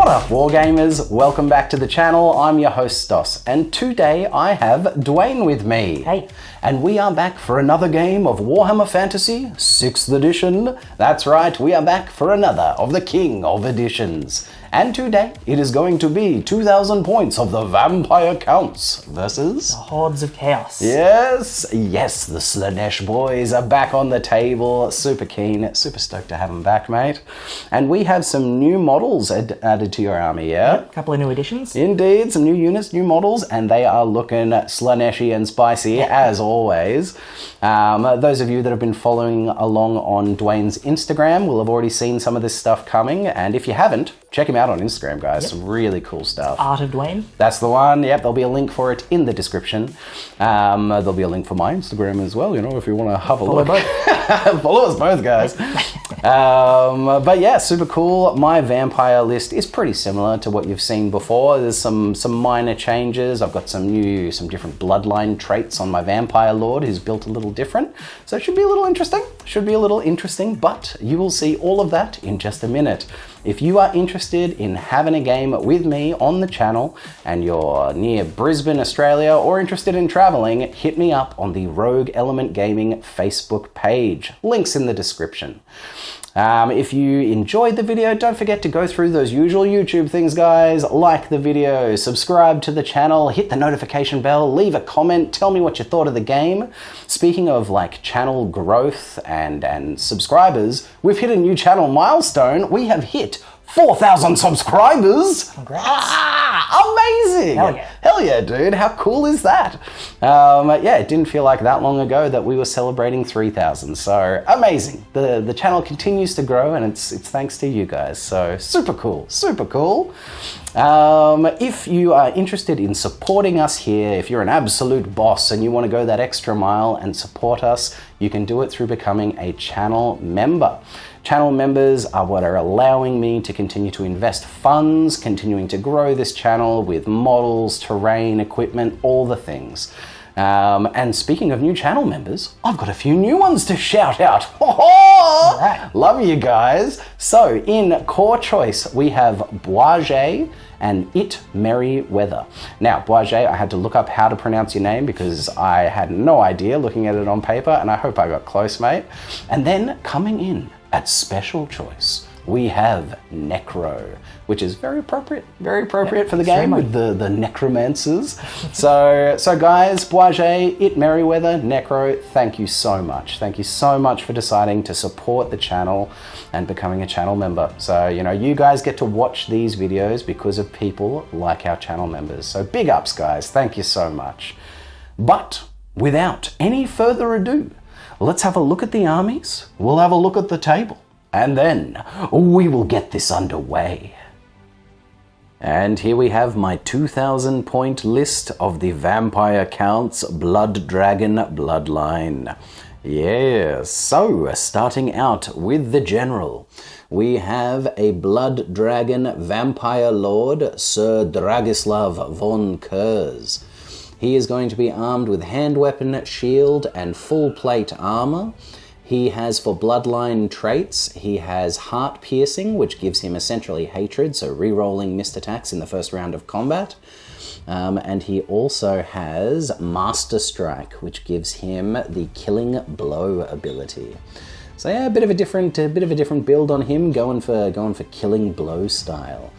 Hola Wargamers, welcome back to the channel. I'm your host Stos, and today I have Dwayne with me. Hey. And we are back for another game of Warhammer Fantasy 6th edition. That's right, we are back for another of the king of editions. And today it is going to be 2,000 points of the Vampire Counts versus... the Hordes of Chaos. Yes, the Slaanesh boys are back on the table. Super keen, super stoked to have them back, mate. And we have some new models added to your army, yeah? Yep, a couple of new additions. Indeed, some new units, new models, and they are looking Slaaneshi and spicy, as always. Those of you that have been following along on Dwayne's Instagram will have already seen some of this stuff coming, and if you haven't, check him out on Instagram, guys. Yep. Some really cool stuff. Art of Dwayne. That's the one. Yep, there'll be a link for it in the description. There'll be a link for my Instagram as well, you know, if you want to have a look. Both. Follow us both, guys. But yeah, super cool. My vampire list is pretty similar to what you've seen before. There's some minor changes. I've got some different bloodline traits on my vampire lord who's built a little different. So it should be a little interesting. But you will see all of that in just a minute. If you are interested in having a game with me on the channel and you're near Brisbane, Australia, or interested in traveling, hit me up on the Rogue Element Gaming Facebook page. Links in the description. If you enjoyed the video, don't forget to go through those usual YouTube things, guys. Like the video, subscribe to the channel, hit the notification bell, leave a comment, tell me what you thought of the game. Speaking of like channel growth and subscribers, we've hit a new channel milestone. We have hit 4,000 subscribers! Congrats. Amazing! Hell yeah. Hell yeah, dude. How cool is that? Yeah, it didn't feel like that long ago that we were celebrating 3,000. So amazing. The channel continues to grow, and it's thanks to you guys. So super cool, super cool. If you are interested in supporting us here, if you're an absolute boss and you want to go that extra mile and support us, you can do it through becoming a channel member. Channel members are what are allowing me to continue to invest funds, continuing to grow this channel with models, terrain, equipment, all the things. And speaking of new channel members, I've got a few new ones to shout out. Right. Love you guys. So in core choice, we have Boisget and It Merryweather. Now, Boisget, I had to look up how to pronounce your name because I had no idea looking at it on paper, and I hope I got close, mate. And then coming in at special choice, we have Necro, which is very appropriate for the game with the necromancers. So guys, Boisget, It Merryweather, Necro, thank you so much. Thank you so much for deciding to support the channel and becoming a channel member. So, you know, you guys get to watch these videos because of people like our channel members. So big ups, guys. Thank you so much. But without any further ado, let's have a look at the armies, we'll have a look at the table, and then we will get this underway. And here we have my 2,000 point list of the Vampire Counts Blood Dragon Bloodline. Yes, so starting out with the General, we have a Blood Dragon Vampire Lord, Sir Dragislav Von Curze. He is going to be armed with hand weapon, shield, and full plate armor. He has, for bloodline traits, he has heart piercing, which gives him essentially hatred, so re-rolling missed attacks in the first round of combat. And he also has Master Strike, which gives him the killing blow ability. So yeah, a bit of a different build on him, going for killing blow style.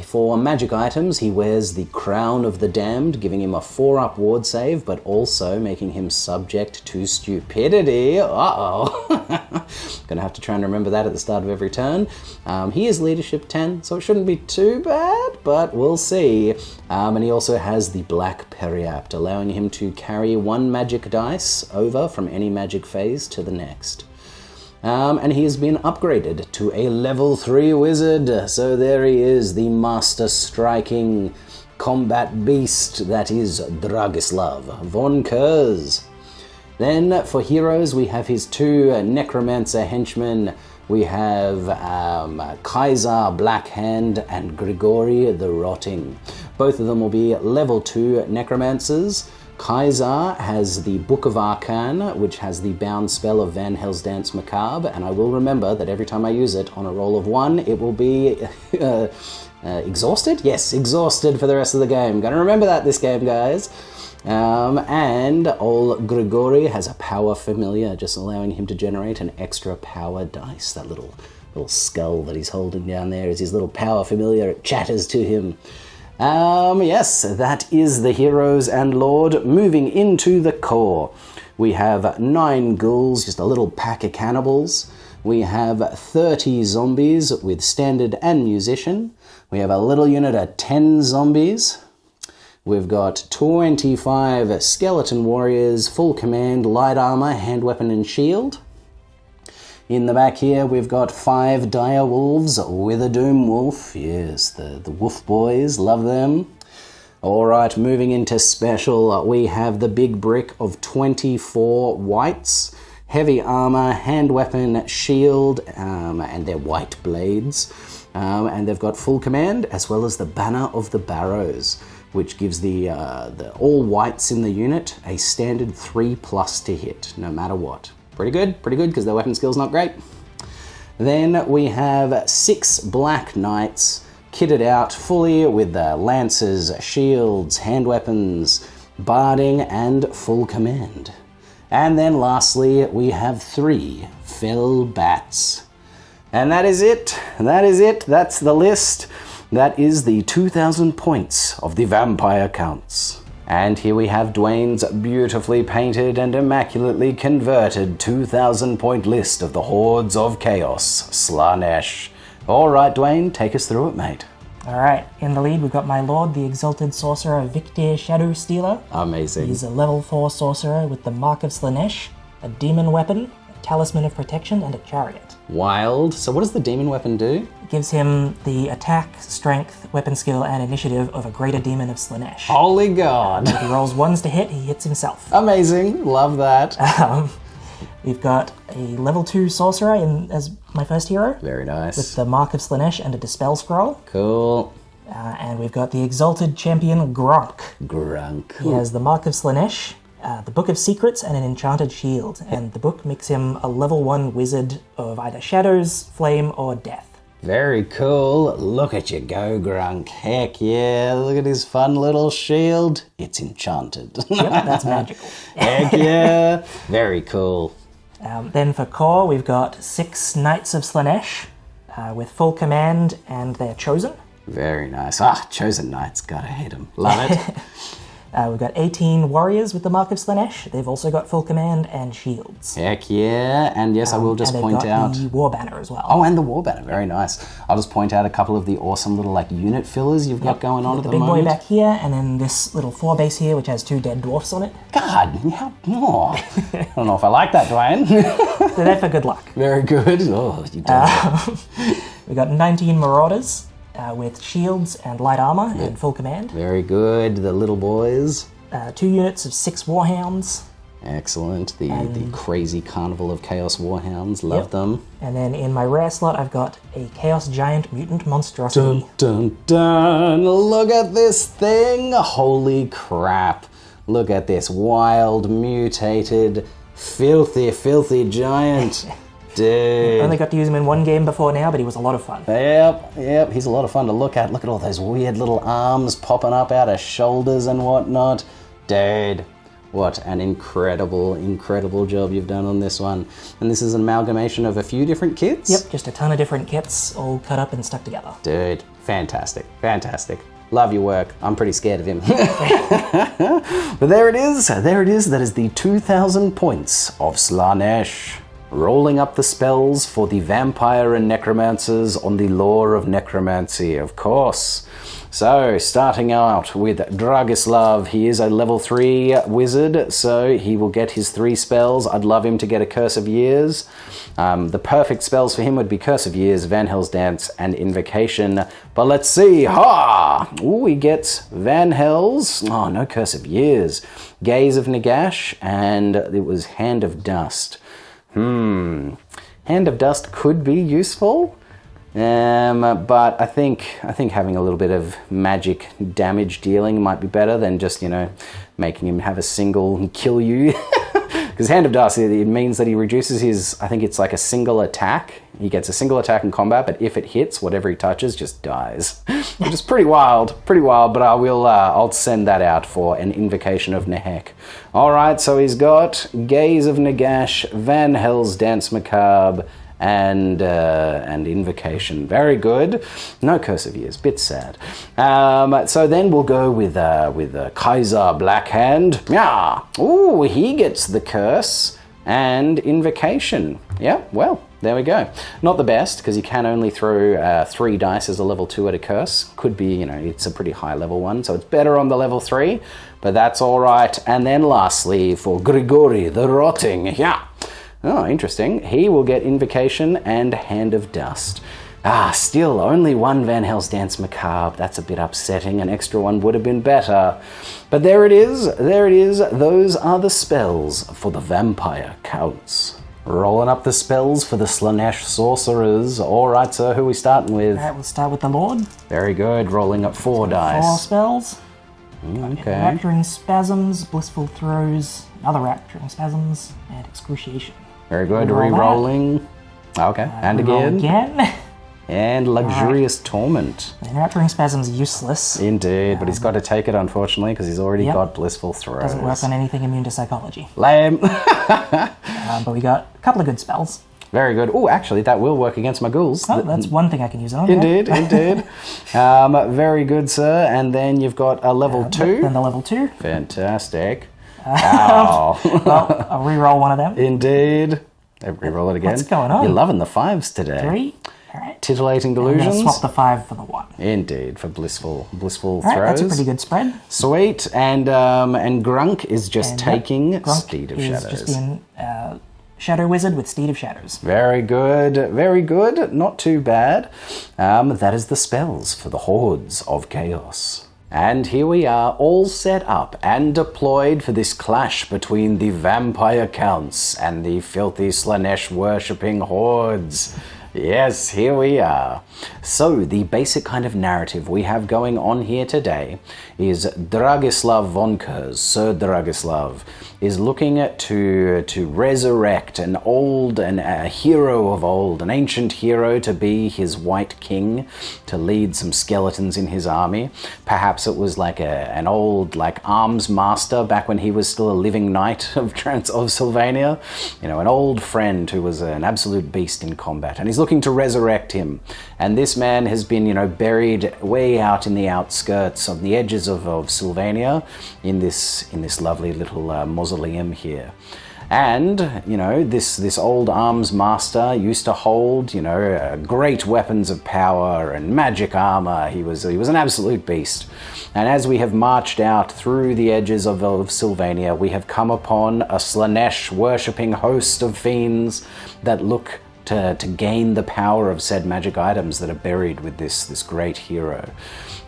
For magic items, he wears the Crown of the Damned, giving him a 4-up ward save, but also making him subject to stupidity. Gonna have to try and remember that at the start of every turn. He is leadership 10, so it shouldn't be too bad, but we'll see. And he also has the Black Periapt, allowing him to carry 1 magic dice over from any magic phase to the next. And he has been upgraded to a level 3 wizard. So there he is, the master striking combat beast that is Dragislav Von Curze. Then for heroes, we have his 2 necromancer henchmen. We have Kaiser Blackhand and Grigori the Rotting. Both of them will be level 2 necromancers. Kaiser has the Book of Arcane, which has the bound spell of Van Hell's Dance Macabre, and I will remember that every time I use it on a roll of 1, it will be exhausted? Yes, exhausted for the rest of the game. Gonna remember that this game, guys. And old Grigori has a power familiar, just allowing him to generate an extra power dice. That little skull that he's holding down there is his little power familiar. It chatters to him. Yes, that is the Heroes and Lord. Moving into the core, we have 9 ghouls, just a little pack of cannibals. We have 30 zombies with standard and musician. We have a little unit of 10 zombies. We've got 25 skeleton warriors, full command, light armor, hand weapon and shield. In the back here, we've got 5 dire wolves with a doom wolf. Yes, the wolf boys, love them. All right, moving into special, we have the big brick of 24 wights, heavy armor, hand weapon, shield, and their white blades. And they've got full command, as well as the banner of the barrows, which gives the all wights in the unit a standard 3+ to hit, no matter what. Pretty good, because their weapon skill's not great. Then we have 6 black knights kitted out fully with lances, shields, hand weapons, barding, and full command. And then lastly, we have 3 fell bats. And that is it. That's the list. That is the 2,000 points of the vampire counts. And here we have Dwayne's beautifully painted and immaculately converted 2,000 point list of the Hordes of Chaos, Slaanesh. All right, Dwayne, take us through it, mate. All right, in the lead we've got my lord, the Exalted Sorcerer Victor Shadow Stealer. Amazing. He's a level 4 sorcerer with the Mark of Slaanesh, a demon weapon, a talisman of protection, and a chariot. Wild. So what does the demon weapon do? It gives him the attack, strength, weapon skill, and initiative of a greater demon of Slaanesh. Holy God. If he rolls 1s to hit, he hits himself. Amazing. Love that. We've got a level 2 sorcerer as my first hero. Very nice. With the Mark of Slaanesh and a Dispel Scroll. Cool. And we've got the Exalted Champion Gronk. He has the Mark of Slaanesh, the Book of Secrets, and an Enchanted Shield. And the book makes him a level 1 wizard of either shadows, flame, or death. Very cool. Look at you go, Grunk. Heck yeah. Look at his fun little shield. It's enchanted. Yep, that's magical. Heck yeah. Very cool. Then for core, we've got 6 Knights of Slaanesh with full command, and they're chosen. Very nice. Chosen Knights. Gotta hate them. Love it. We've got 18 warriors with the Mark of Slaanesh. They've also got full command and shields. Heck yeah. And yes, I will just point out... the war banner as well. Oh, and the war banner. Very nice. I'll just point out a couple of the awesome little unit fillers you've got going on at the moment. The big boy back here, and then this little 4 base here, which has 2 dead dwarfs on it. God, how... Oh. I don't know if I like that, Dwayne. They're there for good luck. Very good. Oh, you did. We've got 19 marauders. With shields and light armor and full command. Very good, the little boys. 2 units of 6 warhounds. Excellent, the crazy carnival of chaos warhounds, love them. And then in my rare slot, I've got a chaos giant mutant monstrosity. Dun dun dun! Look at this thing! Holy crap! Look at this wild, mutated, filthy giant. Dude. Only got to use him in 1 game before now, but he was a lot of fun. Yep, he's a lot of fun to look at. Look at all those weird little arms popping up out of shoulders and whatnot. Dude, what an incredible job you've done on this one. And this is an amalgamation of a few different kits? Yep, just a ton of different kits, all cut up and stuck together. Dude, fantastic. Love your work. I'm pretty scared of him. But there it is. That is the 2,000 points of Slaanesh. Rolling up the spells for the vampire and necromancers on the lore of necromancy, of course. So, starting out with Dragislav, he is a level 3 wizard, so he will get his 3 spells. I'd love him to get a Curse of Years. The perfect spells for him would be Curse of Years, Van Hell's Dance, and Invocation. But let's see. Ooh, he gets Van Hell's. Oh, no Curse of Years. Gaze of Nagash, and it was Hand of Dust. Hand of Dust could be useful. But I think having a little bit of magic damage dealing might be better than just, you know, making him have a single and kill you. Because Hand of Dust, it means that he reduces his, I think it's like a single attack. He gets a single attack in combat, but if it hits, whatever he touches just dies. Which is pretty wild, but I'll send that out for an Invocation of Nehek. Alright, so he's got Gaze of Nagash, Van Hell's Dance Macabre, and Invocation. Very good. No Curse of Years, bit sad. So then we'll go with Kaiser Blackhand. Yeah. Ooh, he gets the Curse and Invocation. Yeah, well, there we go. Not the best, because you can only throw 3 dice as a level 2 at a curse. Could be, you know, it's a pretty high level one, so it's better on the level 3, but that's all right. And then lastly, for Grigori the Rotting. Yeah. Oh, interesting. He will get Invocation and Hand of Dust. Still only 1 Van Hell's Dance Macabre. That's a bit upsetting. An extra one would have been better. But there it is. There it is. Those are the spells for the Vampire Counts. Rolling up the spells for the Slaanesh Sorcerers. All right, sir, who are we starting with? All right, we'll start with the Lord. Very good. Rolling up 4 dice. 4 spells. Okay. Rapturing Spasms, Blissful Throes, other Rapturing Spasms, and Excruciation. Very good. Re-rolling. Okay, and Reroll again. And Luxurious Torment. And Rapturing Spasm's useless. Indeed, but he's got to take it, unfortunately, because he's already Yep. got Blissful Throes. Doesn't work on anything immune to psychology. Lame. But we got a couple of good spells. Very good. Oh, actually, that will work against my ghouls. Oh, that's one thing I can use it on. Indeed, indeed. Very good, sir. And then you've got a level 2. Then the level 2. Fantastic. Ow. Well, I'll re-roll one of them. Indeed. Re-roll it again. What's going on? You're loving the 5s today. 3. All right. Titillating I'm going Delusions. to swap the 5 for the 1. Indeed, for blissful All throws. right, that's a pretty good spread. Sweet, and Grunk is just And, taking Grunk Steed of is Shadows. just being Shadow Wizard with Steed of Shadows. Very good, very good. Not too bad. That is the spells for the Hordes of Chaos. And here we are, all set up and deployed for this clash between the Vampire Counts and the filthy Slaanesh worshipping Hordes. Yes, here we are. So, the basic kind of narrative we have going on here today is Dragislav Von Curze, Sir Dragislav, is looking to resurrect a hero of old, an ancient hero to be his Wight King, to lead some skeletons in his army. Perhaps it was like an old arms master back when he was still a living knight of Sylvania, you know, an old friend who was an absolute beast in combat, and he's looking to resurrect him. And this man has been, you know, buried way out in the outskirts of the edges of Sylvania in this lovely little mausoleum here. And, you know, this old arms master used to hold, you know, great weapons of power and magic armor. He was an absolute beast. And as we have marched out through the edges of Sylvania, we have come upon a Slaanesh worshipping host of fiends that look to gain the power of said magic items that are buried with this great hero.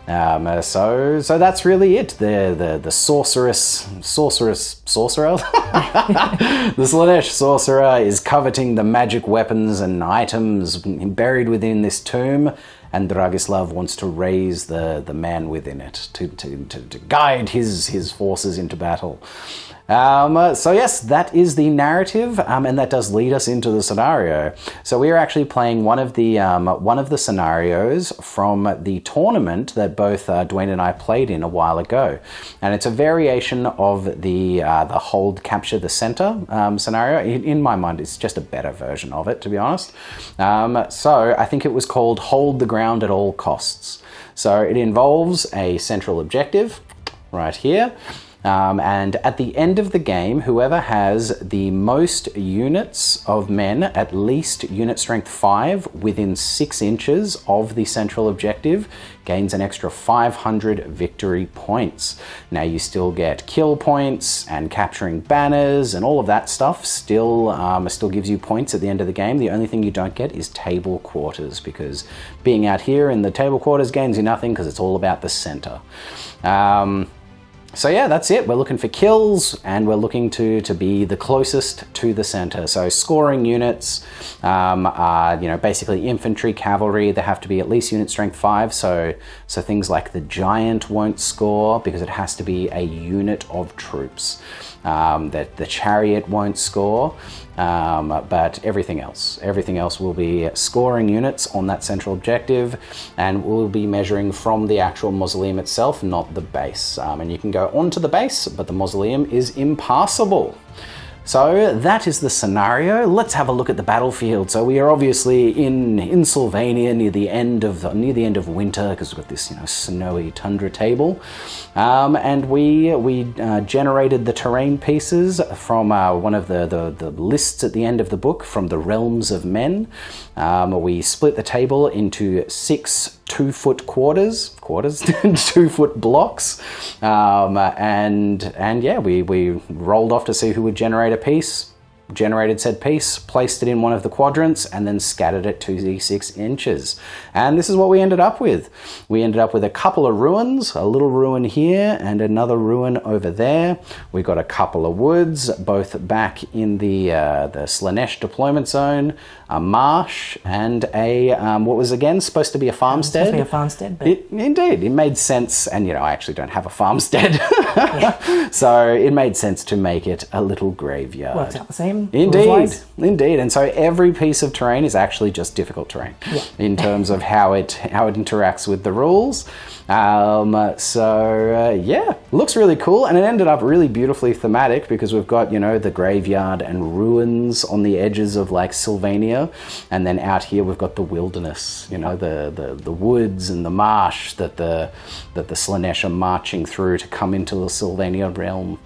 So that's really it. The sorcerer, the Slaanesh sorcerer is coveting the magic weapons and items buried within this tomb, and Dragislav wants to raise the man within it to guide his forces into battle. So yes, that is the narrative, and that does lead us into the scenario. So we are actually playing one of the scenarios from the tournament that both Dwayne and I played in a while ago, and it's a variation of the hold, capture the center scenario. In my mind, it's just a better version of it, to be honest. So I think it was called Hold the Ground at All Costs. So it involves a central objective right here. And at the end of the game, whoever has the most units of men, at least unit strength 5, within 6 inches of the central objective, gains an extra 500 victory points. Now you still get kill points and capturing banners and all of that stuff still gives you points at the end of the game. The only thing you don't get is table quarters, because being out here in the table quarters gains you nothing, because it's all about the center. So yeah, that's it. We're looking for kills, and we're looking to be the closest to the center. So scoring units are, basically infantry, cavalry. They have to be at least unit strength 5. So things like the giant won't score because it has to be a unit of troops. That the chariot won't score, but everything else will be scoring units on that central objective, and we'll be measuring from the actual mausoleum itself, not the base. And you can go onto the base, but the mausoleum is impassable. So that is the scenario. Let's have a look at the battlefield. So we are obviously in Sylvania near the end of winter, because we've got this snowy tundra table, and we generated the terrain pieces from one of the lists at the end of the book from the Realms of Men. We split the table into 6 2-foot quarters, 2-foot blocks, and yeah, we rolled off to see who would generate a piece, generated said piece, placed it in one of the quadrants, and then scattered it 2d6 inches. And this is what we ended up with. We ended up with a couple of ruins, a little ruin here and another ruin over there. We got a couple of woods, both back in the Slaanesh deployment zone, a marsh, and a what was again supposed to be a farmstead. Supposed to be a farmstead, but Indeed, it made sense, and I actually don't have a farmstead, so it made sense to make it a little graveyard. Works out the same. Indeed, and so every piece of terrain is actually just difficult terrain in terms of how it interacts with the rules. Yeah, looks really cool, and it ended up really beautifully thematic because we've got the graveyard and ruins on the edges of like Sylvania, and then out here we've got the wilderness, the woods and the marsh that the Slaanesh are marching through to come into the Sylvania realm.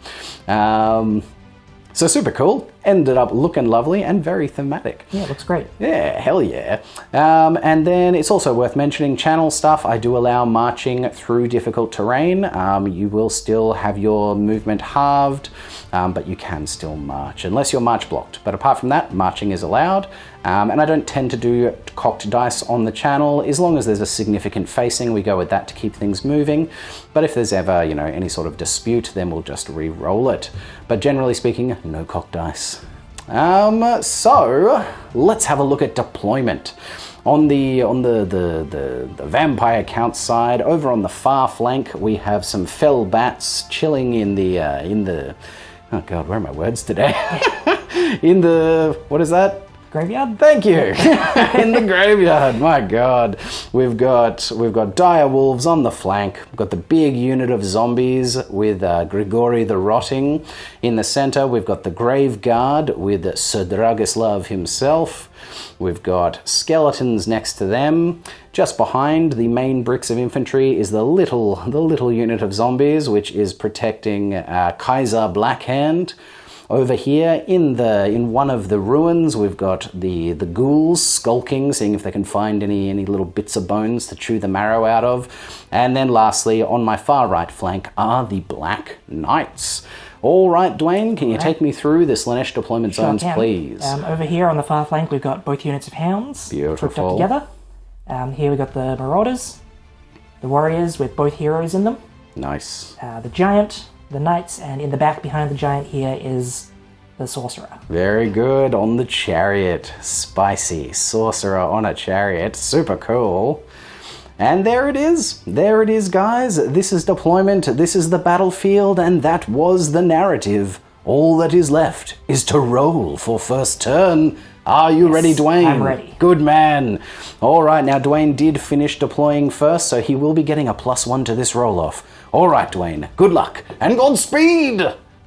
So super cool. Ended up looking lovely and very thematic. Yeah, it looks great. Yeah, hell yeah. And then it's also worth mentioning channel stuff. I do allow marching through difficult terrain. You will still have your movement halved, but you can still march, unless you're march blocked. But apart from that, marching is allowed. And I don't tend to do cocked dice on the channel. As long as there's a significant facing, we go with that to keep things moving. But if there's ever, any sort of dispute, then we'll just re-roll it. But generally speaking, no cocked dice. So let's have a look at deployment. On the vampire count side, over on the far flank, we have some fell bats chilling in the oh god, where are my words today? In the, what is that? Graveyard? Thank you. In the graveyard, my god. We've got dire wolves on the flank. We've got the big unit of zombies with Grigory the Rotting. In the center, we've got the grave guard with Sir Dragislav himself. We've got skeletons next to them. Just behind the main bricks of infantry is the little unit of zombies, which is protecting Kaiser Blackhand. Over here, in one of the ruins, we've got the ghouls skulking, seeing if they can find any little bits of bones to chew the marrow out of. And then lastly, on my far right flank are the Black Knights. All right, Dwayne, can you take me through the Slaanesh deployment zones, please? Over here on the far flank, we've got both units of hounds grouped up together. Here we've got the marauders, the warriors with both heroes in them. Nice. The giant, the knights, and in the back behind the giant here is the sorcerer. Very good. On the chariot. Spicy. Sorcerer on a chariot. Super cool. And there it is. There it is, guys. This is deployment. This is the battlefield, and that was the narrative. All that is left is to roll for first turn. Are you ready, Dwayne? I'm ready. Good man. All right, now Dwayne did finish deploying first, so he will be getting a +1 to this roll-off. All right, Dwayne, good luck and Godspeed.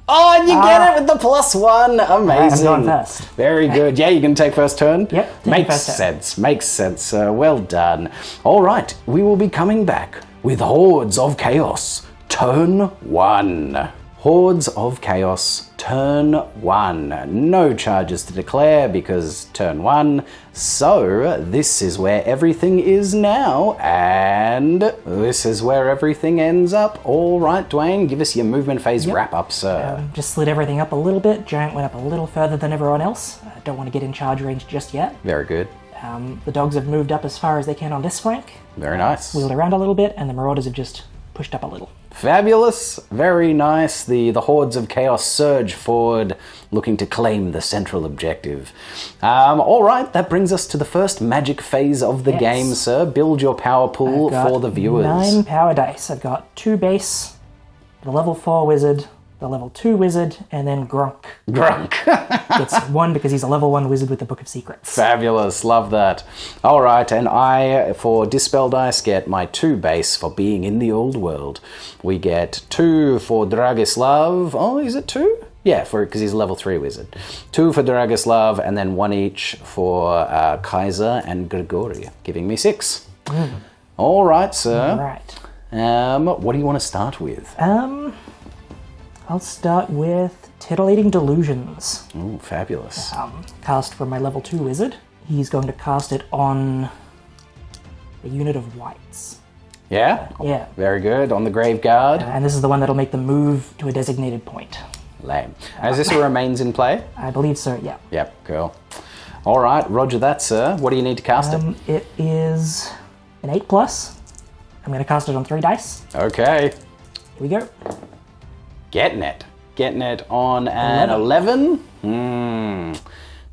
Oh, and you get it with the +1. Amazing. I'm going first. Very good. Yeah, you can take first turn? Yep. Makes sense. Makes sense. Well done. All right, we will be coming back with Hordes of Chaos, turn 1. Hordes of Chaos, turn 1. No charges to declare because turn 1. So this is where everything is now, and this is where everything ends up. All right, Dwayne, give us your movement phase wrap up, sir. Just slid everything up a little bit. Giant went up a little further than everyone else. Don't want to get in charge range just yet. Very good. The dogs have moved up as far as they can on this flank. Very nice. Wheeled around a little bit, and the marauders have just pushed up a little. Fabulous. Very nice. The Hordes of Chaos surge forward, looking to claim the central objective. All right, that brings us to the first magic phase of the game, sir. Build your power pool for the viewers. 9 power dice. I've got 2 base, the level 4 wizard, the level 2 wizard, and then Grunk. Grunk. Gets 1 because he's a level 1 wizard with the Book of Secrets. Fabulous, love that. All right, and I, for Dispel Dice, get my 2 base for being in the old world. We get 2 for Dragislav. Oh, is it 2? Yeah, because he's a level 3 wizard. 2 for Dragislav, and then 1 each for Kaiser and Grigori, giving me 6. All right, sir. All right. What do you want to start with? I'll start with Titillating Delusions. Ooh, fabulous. Cast from my level 2 wizard. He's going to cast it on a unit of wights. Yeah? Yeah. Very good. On the Grave Guard. And this is the one that'll make them move to a designated point. Lame. Is this a remains in play? I believe so, yeah. Yep, cool. All right, roger that, sir. What do you need to cast it? It is an 8+. I'm going to cast it on 3 dice. Okay. Here we go. Getting it. Getting it on an 11.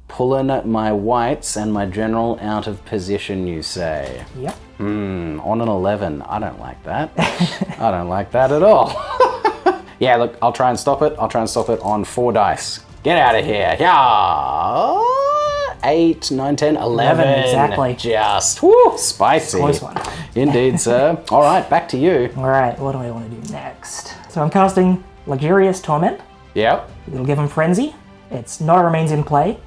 Pulling my whites and my general out of position, you say? Yep. On an 11. I don't like that. I don't like that at all. Yeah, look, I'll try and stop it. I'll try and stop it on 4 dice. Get out of here. Yeah. 8, 9, 10, 11. Exactly. Just, whoo, spicy. Close one. Indeed, sir. All right, back to you. All right, what do I want to do next? So I'm casting Luxurious Torment. Yep. It'll give them Frenzy. It's not a remains in play.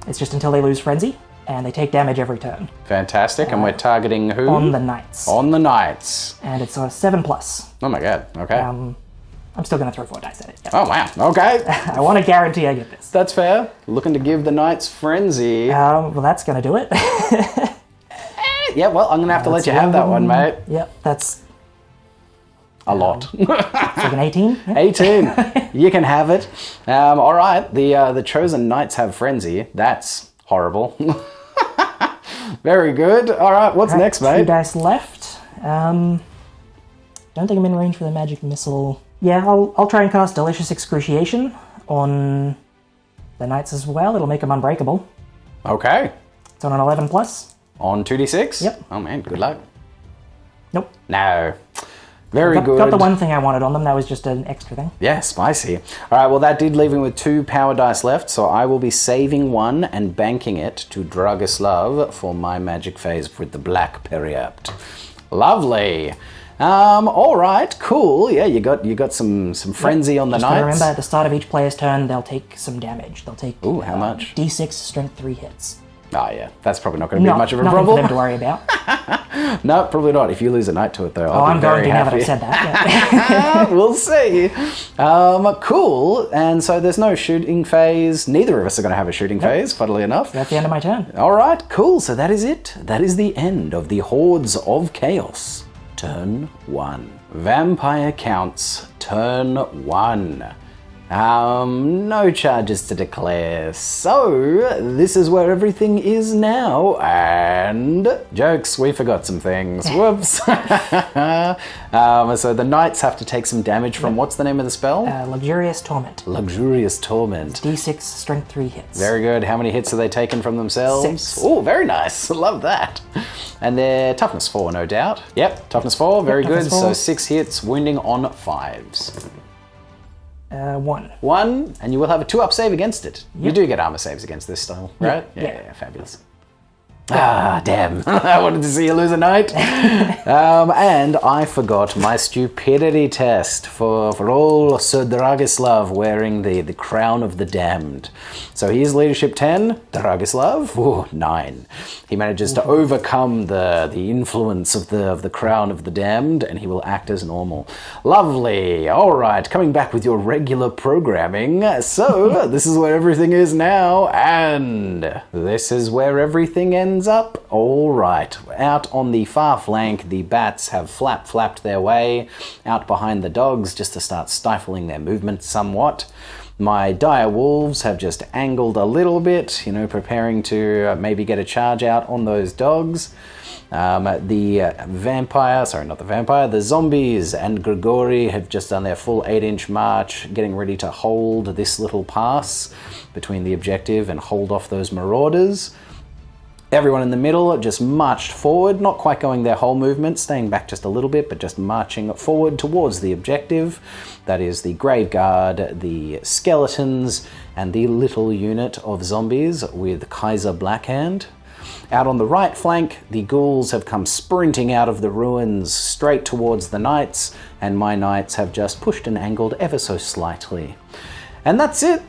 It's just until they lose Frenzy, and they take damage every turn. Fantastic, and we're targeting who? On the Knights. On the Knights. And it's a 7+. Oh my god, okay. I'm still going to throw 4 dice at it. Yep. Oh wow, okay. I want to guarantee I get this. That's fair. Looking to give the Knights Frenzy. Well, that's going to do it. Yeah, well, I'm going to have to let you have that one, mate. Yep, that's a lot. It's like an 18? Yeah. 18. You can have it. All right, the Chosen Knights have Frenzy. That's horrible. Very good. All right, what's next, mate? 2 dice left. Don't think I'm in range for the magic missile. Yeah, I'll try and cast Delicious Excruciation on the Knights as well. It'll make them unbreakable. Okay. It's on an 11+. On 2d6? Yep. Oh man, good luck. Nope. No. Very good. Got the one thing I wanted on them. That was just an extra thing. Yeah, spicy. All right, well, that did leave me with 2 power dice left, so I will be saving 1 and banking it to Dragislav for my magic phase with the Black Periapt. Lovely. All right, cool. Yeah, you got some frenzy on the Just Knights. remember, at the start of each player's turn, they'll take some damage. They'll take how much? D6 strength 3 hits. Oh yeah, that's probably not going to be much of a nothing problem. for them to worry about. No, probably not. If you lose a knight to it, though, I'll I'm be very going to now happy. that I've said that. Yeah. We'll see. Cool. And so there's no shooting phase. Neither of us are going to have a shooting phase, funnily enough. That's the end of my turn. All right, cool. So that is it. That is the end of the Hordes of Chaos. Turn 1. Vampire Counts. Turn 1. No charges to declare. So, this is where everything is now, and jokes, we forgot some things. Whoops. So the Knights have to take some damage from, what's the name of the spell? Luxurious Torment. Luxurious Torment. D6 strength 3 hits. Very good. How many hits are they taking from themselves? 6. Oh, very nice. Love that. And they're toughness 4, no doubt. Yep, toughness 4, very good. toughness 4. So 6 hits, wounding on 5s. 1. 1, and you will have a 2-up save against it. You do get armor saves against this style, right? Yeah. Fabulous. Ah, damn. I wanted to see you lose a knight. And I forgot my stupidity test for old Sir Dragislav wearing the crown of the damned. So he is leadership 10, Dragislav, 9. He manages to overcome the influence of the crown of the damned, and he will act as normal. Lovely. All right, coming back with your regular programming. So this is where everything is now, and this is where everything ends up. All right, out on the far flank, the bats have flapped their way out behind the dogs just to start stifling their movement somewhat. My dire wolves have just angled a little bit, preparing to maybe get a charge out on those dogs. The zombies and Grigori have just done their full 8-inch march, getting ready to hold this little pass between the objective and hold off those marauders. Everyone in the middle just marched forward, not quite going their whole movement, staying back just a little bit, but just marching forward towards the objective. That is the Grave Guard, the skeletons, and the little unit of zombies with Kaiser Blackhand. Out on the right flank, the ghouls have come sprinting out of the ruins straight towards the knights, and my knights have just pushed and angled ever so slightly. And that's it.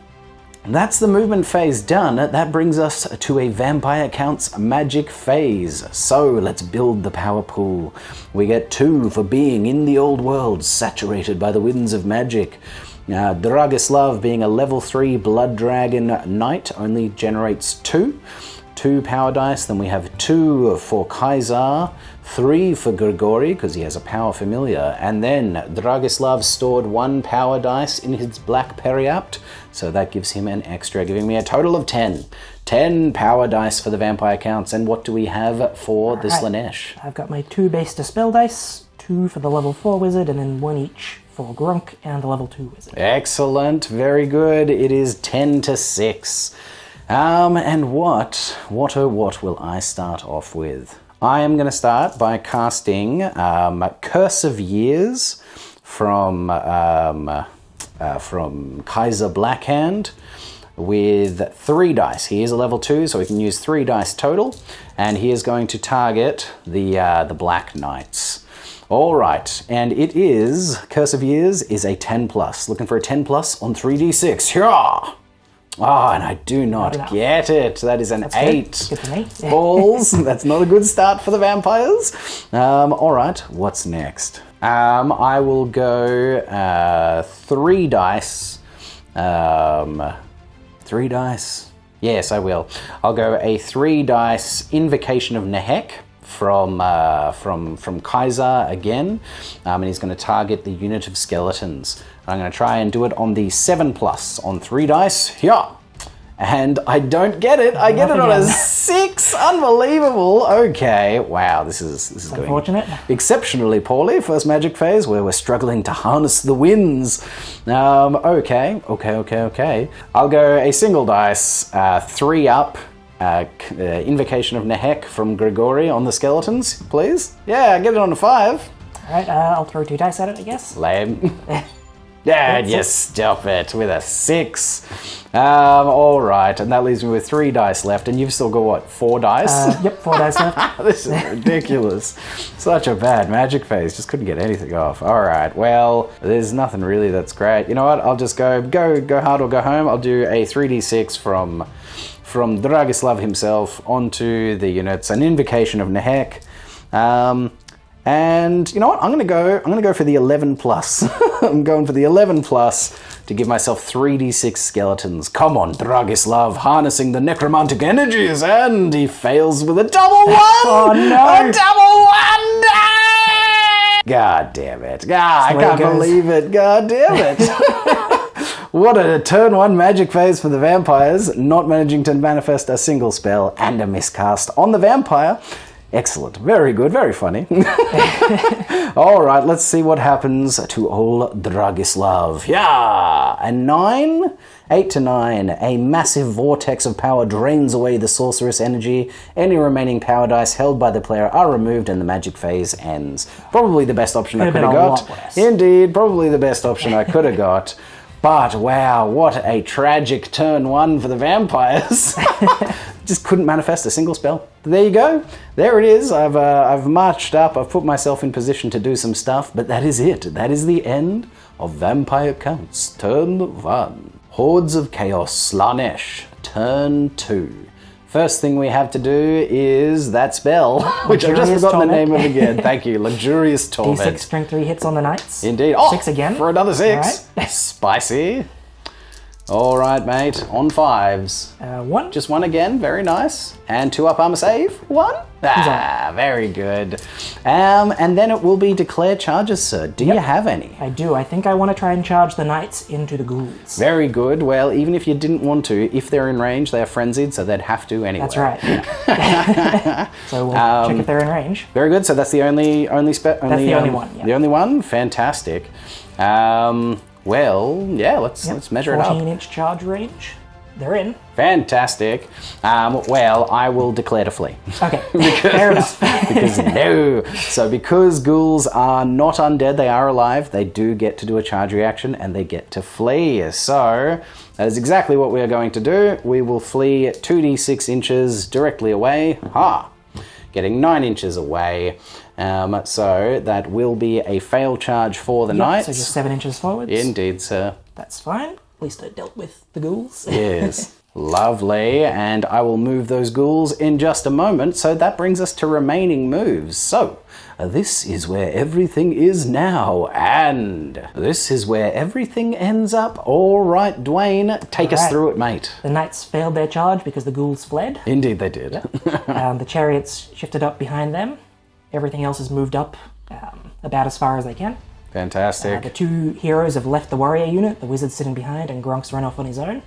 That's the movement phase done. That brings us to a Vampire Counts magic phase. So let's build the power pool. We get 2 for being in the old world, saturated by the winds of magic. Dragislav, being a level 3 Blood Dragon Knight, only generates 2 power dice. Then we have 2 for Kaiser, 3 for Grigori because he has a power familiar, and then Dragislav stored 1 power dice in his black periapt, so that gives him an extra, giving me a total of 10 power dice for the Vampire Counts. And what do we have for the Slaanesh? I've got my 2 base dispel dice, 2 for the level 4 wizard, and then 1 each for Grunk and the level 2 wizard. Excellent, very good. It is 10 to 6. And what will I start off with? I am going to start by casting Curse of Years from Kaiser Blackhand with 3 dice. He is a level 2, so we can use 3 dice total, and he is going to target the Black Knights. All right, and it is, Curse of Years is a 10+. Looking for a 10+ on 3d6. Hurrah! Oh, and I do not get it. That is an 8. Good for me. Balls. That's not a good start for the vampires. All right, what's next? I will go 3 dice. 3 dice? Yes, I will. I'll go a 3 dice Invocation of Nehek from Kaiser again, and he's going to target the unit of skeletons. I'm going to try and do it on the 7+ on 3 dice. Yeah. And I don't get it. I get it on a 6. Unbelievable. Okay. Wow. This is going unfortunate. Exceptionally poorly. First magic phase where we're struggling to harness the winds. Okay. I'll go a single dice, 3 up. Invocation of Nehek from Grigori on the skeletons, please. Yeah, get it on a 5. All right. I'll throw 2 dice at it, I guess. Lame. Yeah, yes, stop it with a 6. All right, and that leaves me with 3 dice left, and you've still got what, 4 dice? Yep, 4 dice left. This is ridiculous. Such a bad magic phase. Just couldn't get anything off. All right, well, there's nothing really that's great. You know what? I'll just go hard or go home. I'll do a 3d6 from Dragislav himself onto the units, an Invocation of Nehek. And you know what? I'm gonna go for the 11+. I'm going for the 11+ to give myself 3d6 skeletons. Come on, Dragislav, harnessing the necromantic energies, and he fails with a double 1! Oh no! A double 1! God damn it. I can't believe it. God damn it. What a turn 1 magic phase for the vampires, not managing to manifest a single spell and a miscast on the vampire. Excellent. Very good. Very funny. All right, let's see what happens to old Dragislav. Yeah! A 9? 8 to 9. A massive vortex of power drains away the sorceress energy. Any remaining power dice held by the player are removed and the magic phase ends. Probably the best option I could have got. Indeed, probably the best option I could have got. But wow, what a tragic turn 1 for the vampires. Just couldn't manifest a single spell. There you go. There it is. I've marched up. I've put myself in position to do some stuff, but that is it. That is the end of Vampire Counts, turn 1. Hordes of Chaos, Slaanesh, turn 2. First thing we have to do is that spell, which I've just forgotten the name of again. Thank you, Luxurious Torment. D6 strength 3 hits on the knights. Indeed. Oh, 6 again. For another 6. Right. Spicy. All right, mate. On 5s. 1. Just 1 again. Very nice. And 2 up armor save. 1. Ah, very good. And then it will be declare charges, sir. Do you have any? I do. I think I want to try and charge the knights into the ghouls. Very good. Well, even if you didn't want to, if they're in range, they are frenzied, so they'd have to anyway. That's right. So we'll check if they're in range. Very good. So that's the only That's the only one. Yeah. The only one. Fantastic. Well, yeah. Let's measure it up. 14-inch charge range. They're in. Fantastic. Well, I will declare to flee. Okay, fair enough. Because no. So because ghouls are not undead, they are alive, they do get to do a charge reaction and they get to flee. So that is exactly what we are going to do. We will flee 2d6 inches directly away. Ha! Getting 9 inches away. So that will be a fail charge for the knights. So just 7 inches forwards. Indeed, sir. That's fine. At least I dealt with the ghouls. Yes. Lovely. And I will move those ghouls in just a moment. So that brings us to remaining moves. So this is where everything is now. And this is where everything ends up. All right, Dwayne, take us through it, mate. The knights failed their charge because the ghouls fled. Indeed they did. The chariots shifted up behind them. Everything else has moved up about as far as they can. Fantastic. The 2 heroes have left the warrior unit, the wizard's sitting behind, and Gronk's run off on his own.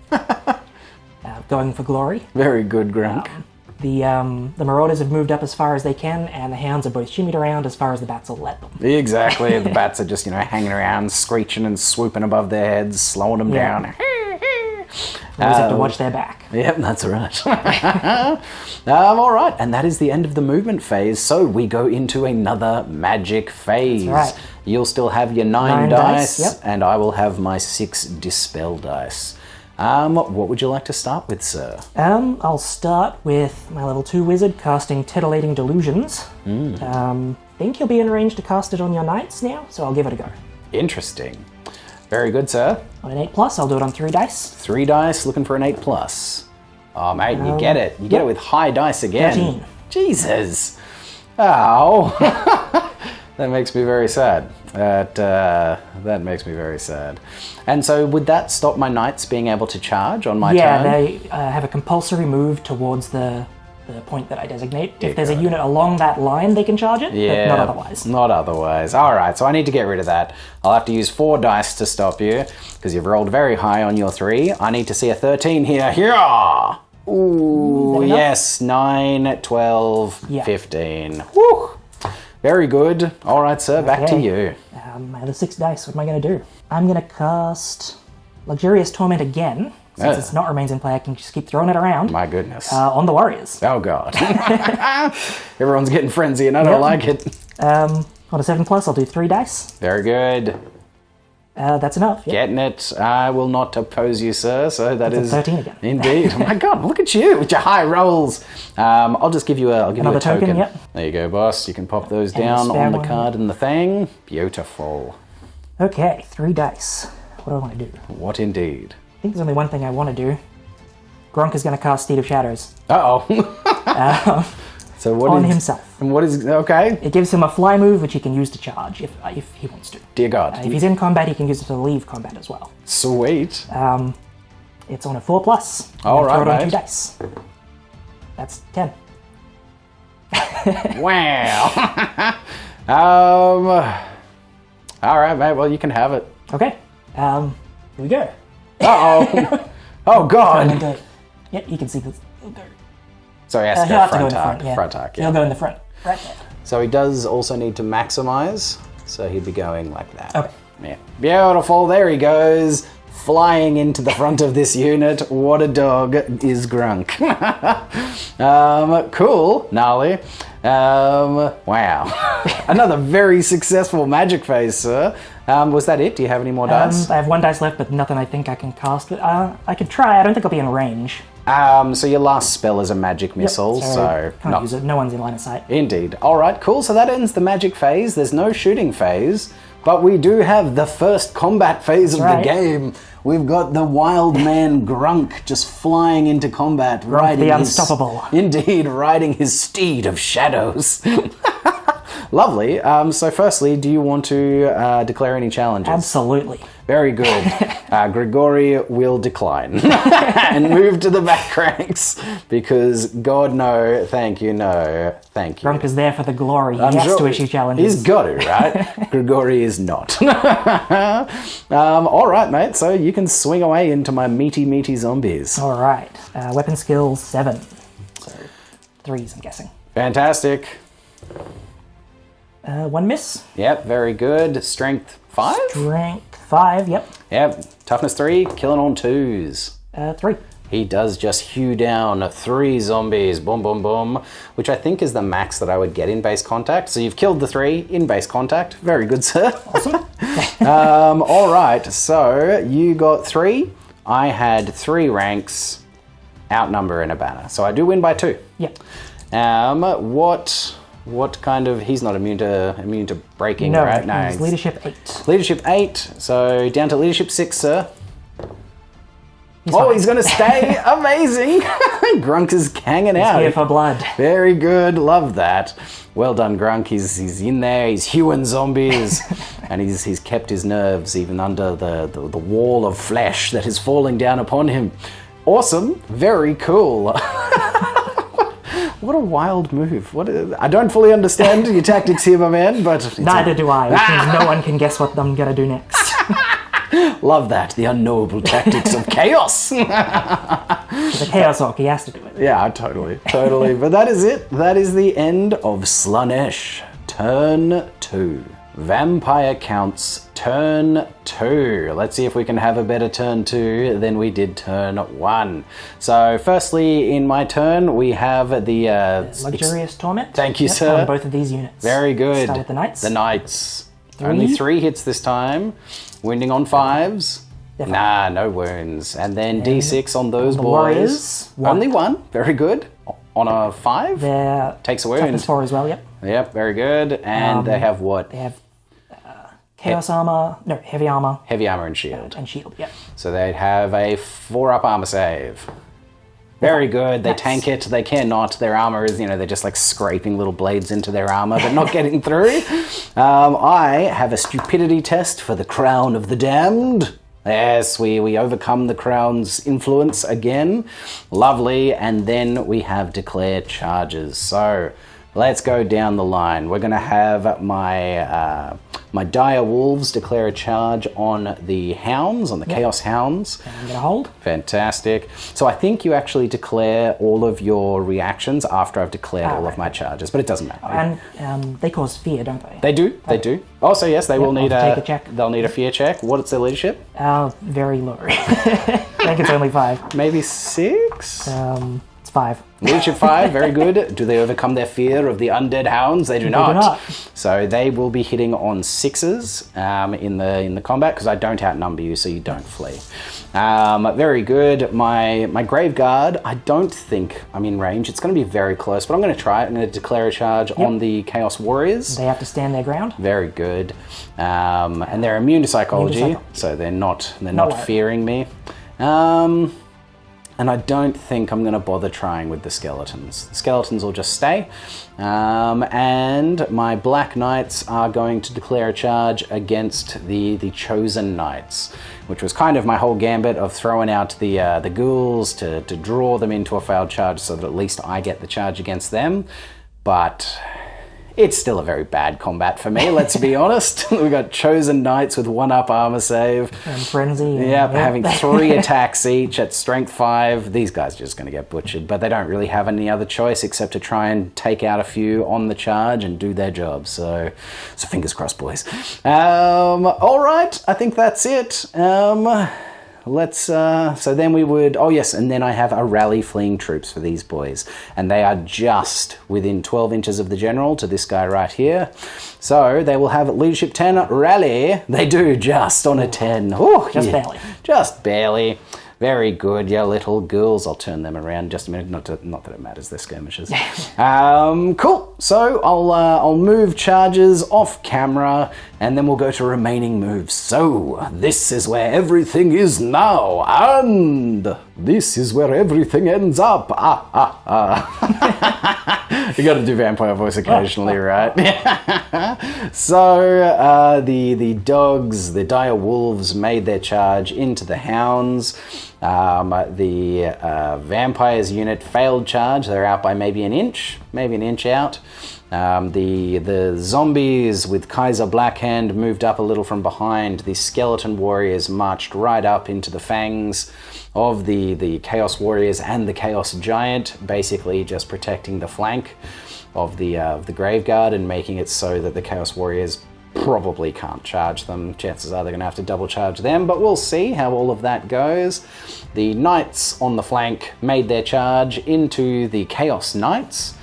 Going for glory. Very good, Gronk. The marauders have moved up as far as they can, and the hounds are both shimmied around as far as the bats will let them. Exactly. The bats are just, hanging around, screeching and swooping above their heads, slowing them down. They always have to watch their back. Yep, that's right. All right, and that is the end of the movement phase. So we go into another magic phase. That's right. You'll still have your 9 dice, yep. And I will have my 6 dispel dice. What would you like to start with, sir? I'll start with my level 2 wizard casting Titillating Delusions. Think you'll be in range to cast it on your knights now, so I'll give it a go. Interesting. Very good, sir. On an 8+, I'll do it on 3 dice. 3 dice, looking for an 8+. Oh, mate, you get it. You get it with high dice again. 13. Jesus. Oh. That makes me very sad. That makes me very sad. And so would that stop my knights being able to charge on my turn? Yeah, they have a compulsory move towards the point that I designate. If there's a unit along that line, they can charge it, but not otherwise. Not otherwise. All right, so I need to get rid of that. I'll have to use 4 dice to stop you, because you've rolled very high on your 3. I need to see a 13 here. Yeah! Ooh, yes, 9, 12, 15. Woo! Very good. All right, sir, back to you. I have the 6 dice. What am I going to do? I'm going to cast Luxurious Torment again. Since it's not remains in play, I can just keep throwing it around. My goodness. On the warriors. Oh, God. Everyone's getting frenzy, and I don't like it. On a 7+, I'll do 3 dice. Very good. That's enough. Yep. Getting it. I will not oppose you, sir. So that is 13 again. Indeed. Oh my God! Look at you with your high rolls. I'll just give you a token. Yep. There you go, boss. You can pop those down on the card and the thing. Beautiful. Okay, 3 dice. What do I want to do? What indeed? I think there's only one thing I want to do. Gronk is going to cast Steed of Shadows. Uh-oh. So what on is, himself. And what is... Okay. It gives him a fly move, which he can use to charge, if he wants to. Dear God. If he's in combat, he can use it to leave combat as well. Sweet. It's on a 4+. All right, throw it on mate. 2 dice. That's 10. Wow. All right, mate. Well, you can have it. Okay. Here we go. Uh-oh. Oh, God. Yep, you can see this. He'll go. So he has to He'll go have to go in front the front. arc. Yeah. Front arc, yeah. He'll go in the front. Right there. So he does also need to maximize. So he'd be going like that. Okay. Yeah. Beautiful. There he goes. Flying into the front of this unit. What a dog is Grunk. Cool. Gnarly. Wow. Another very successful magic phase, sir. Was that it? Do you have any more dice? I have 1 dice left, but nothing I think I can cast. I could try. I don't think I'll be in range. So your last spell is a magic missile, so can't use it. No one's in line of sight. Indeed. All right, cool. So that ends the magic phase. There's no shooting phase, but we do have the first combat phase of the game. We've got the wild man Grunk just flying into combat, riding the unstoppable. Indeed, riding his steed of shadows. Lovely. So firstly, do you want to declare any challenges? Absolutely. Very good. Grigori will decline and move to the back ranks because God, no, thank you, no, thank you. Grunk is there for the glory. He has to issue challenges. He's got to, right? Grigori is not. All right, mate. So you can swing away into my meaty zombies. All right. Weapon skill 7. So 3s, I'm guessing. Fantastic. 1 miss. Yep, very good. Strength 5? Strength 5, yep. Yep. Toughness 3, killing on 2s. 3. He does just hew down 3 zombies, boom, boom, boom, which I think is the max that I would get in base contact. So you've killed the 3 in base contact. Very good, sir. Awesome. All right, so you got 3. I had 3 ranks, outnumber and a banner. So I do win by 2. Yep. What kind of... He's not immune to breaking, No, right? No, he's leadership 8. Leadership 8, so down to leadership 6, sir. He's fine. He's going to stay. Amazing. Grunk is hanging out. Here for blood. Very good. Love that. Well done, Grunk. He's in there. He's hewing zombies. And he's kept his nerves even under the wall of flesh that is falling down upon him. Awesome. Very cool. What a wild move. I don't fully understand your tactics here, my man, but... Neither do I, which means no one can guess what I'm going to do next. Love that. The unknowable tactics of chaos. The Chaos Orc, he has to do it. Yeah, totally. But that is it. That is the end of Slaanesh. Turn 2. Vampire Counts, turn 2. Let's see if we can have a better turn 2 than we did turn 1. So, firstly, in my turn, we have the... Luxurious Torment. Thank you, sir. On both of these units. Very good. Start with the Knights. The Knights. 3. Only 3 hits this time. Wounding on 5s. Nah, no wounds. And then D6 on those boys. Warriors. Only 1. Very good. On a 5. They're takes a wound. toughness 4 as well, yep. Yep, very good. And they have what? They have Chaos Armor, no, Heavy Armor. Heavy armor and shield. And Shield, yep. So they'd have a 4-up armor save. Very good. They tank it. They cannot. Their armor is, they're just like scraping little blades into their armor, but not getting through. I have a stupidity test for the Crown of the Damned. Yes, we overcome the Crown's influence again. Lovely. And then we have declared charges. So let's go down the line. We're going to have my Dire Wolves declare a charge on the Hounds, on the Chaos Hounds. And I'm going to hold. Fantastic. So I think you actually declare all of your reactions after I've declared all of my charges, but it doesn't matter. And they cause fear, don't they? They do. They do. Oh, so yes, they will need take a check. They'll need a fear check. What's their leadership? Very low. I think it's only 5. Maybe 6? It's 5. Leadership 5, very good. Do they overcome their fear of the undead hounds? They do not. So they will be hitting on 6s in the combat because I don't outnumber you, so you don't flee. Very good. My Grave Guard, I don't think I'm in range. It's going to be very close, but I'm going to try it. I'm going to declare a charge on the Chaos Warriors. They have to stand their ground. Very good. And they're immune to psychology, so they're not fearing me. And I don't think I'm going to bother trying with the skeletons. The skeletons will just stay. And my Black Knights are going to declare a charge against the Chosen Knights, which was kind of my whole gambit of throwing out the ghouls to draw them into a failed charge so that at least I get the charge against them. But it's still a very bad combat for me, let's be honest. We've got Chosen Knights with 1-up armor save. And Frenzy. Yep, having 3 attacks each at strength 5. These guys are just going to get butchered, but they don't really have any other choice except to try and take out a few on the charge and do their job. So fingers crossed, boys. All right, I think that's it. So then we would, and then I have a rally fleeing troops for these boys. And they are just within 12 inches of the general to this guy right here. So they will have leadership 10 rally. They do just on a 10. Ooh, just barely. Just barely. Very good, yeah, little ghouls. I'll turn them around in just a minute. Not that it matters, they're skirmishes. Cool. So I'll move charges off camera, and then we'll go to remaining moves. So this is where everything is now, and this is where everything ends up. You got to do vampire voice occasionally, right? So the dogs, the dire wolves, made their charge into the hounds. The vampires unit failed charge. They're out by maybe an inch out. The zombies with Kaiser Blackhand moved up a little from behind. The skeleton warriors marched right up into the fangs of the Chaos Warriors and the Chaos Giant, basically just protecting the flank of the Graveguard and making it so that the Chaos Warriors probably can't charge them. Chances are they're going to have to double charge them, but we'll see how all of that goes. The Knights on the flank made their charge into the Chaos Knights,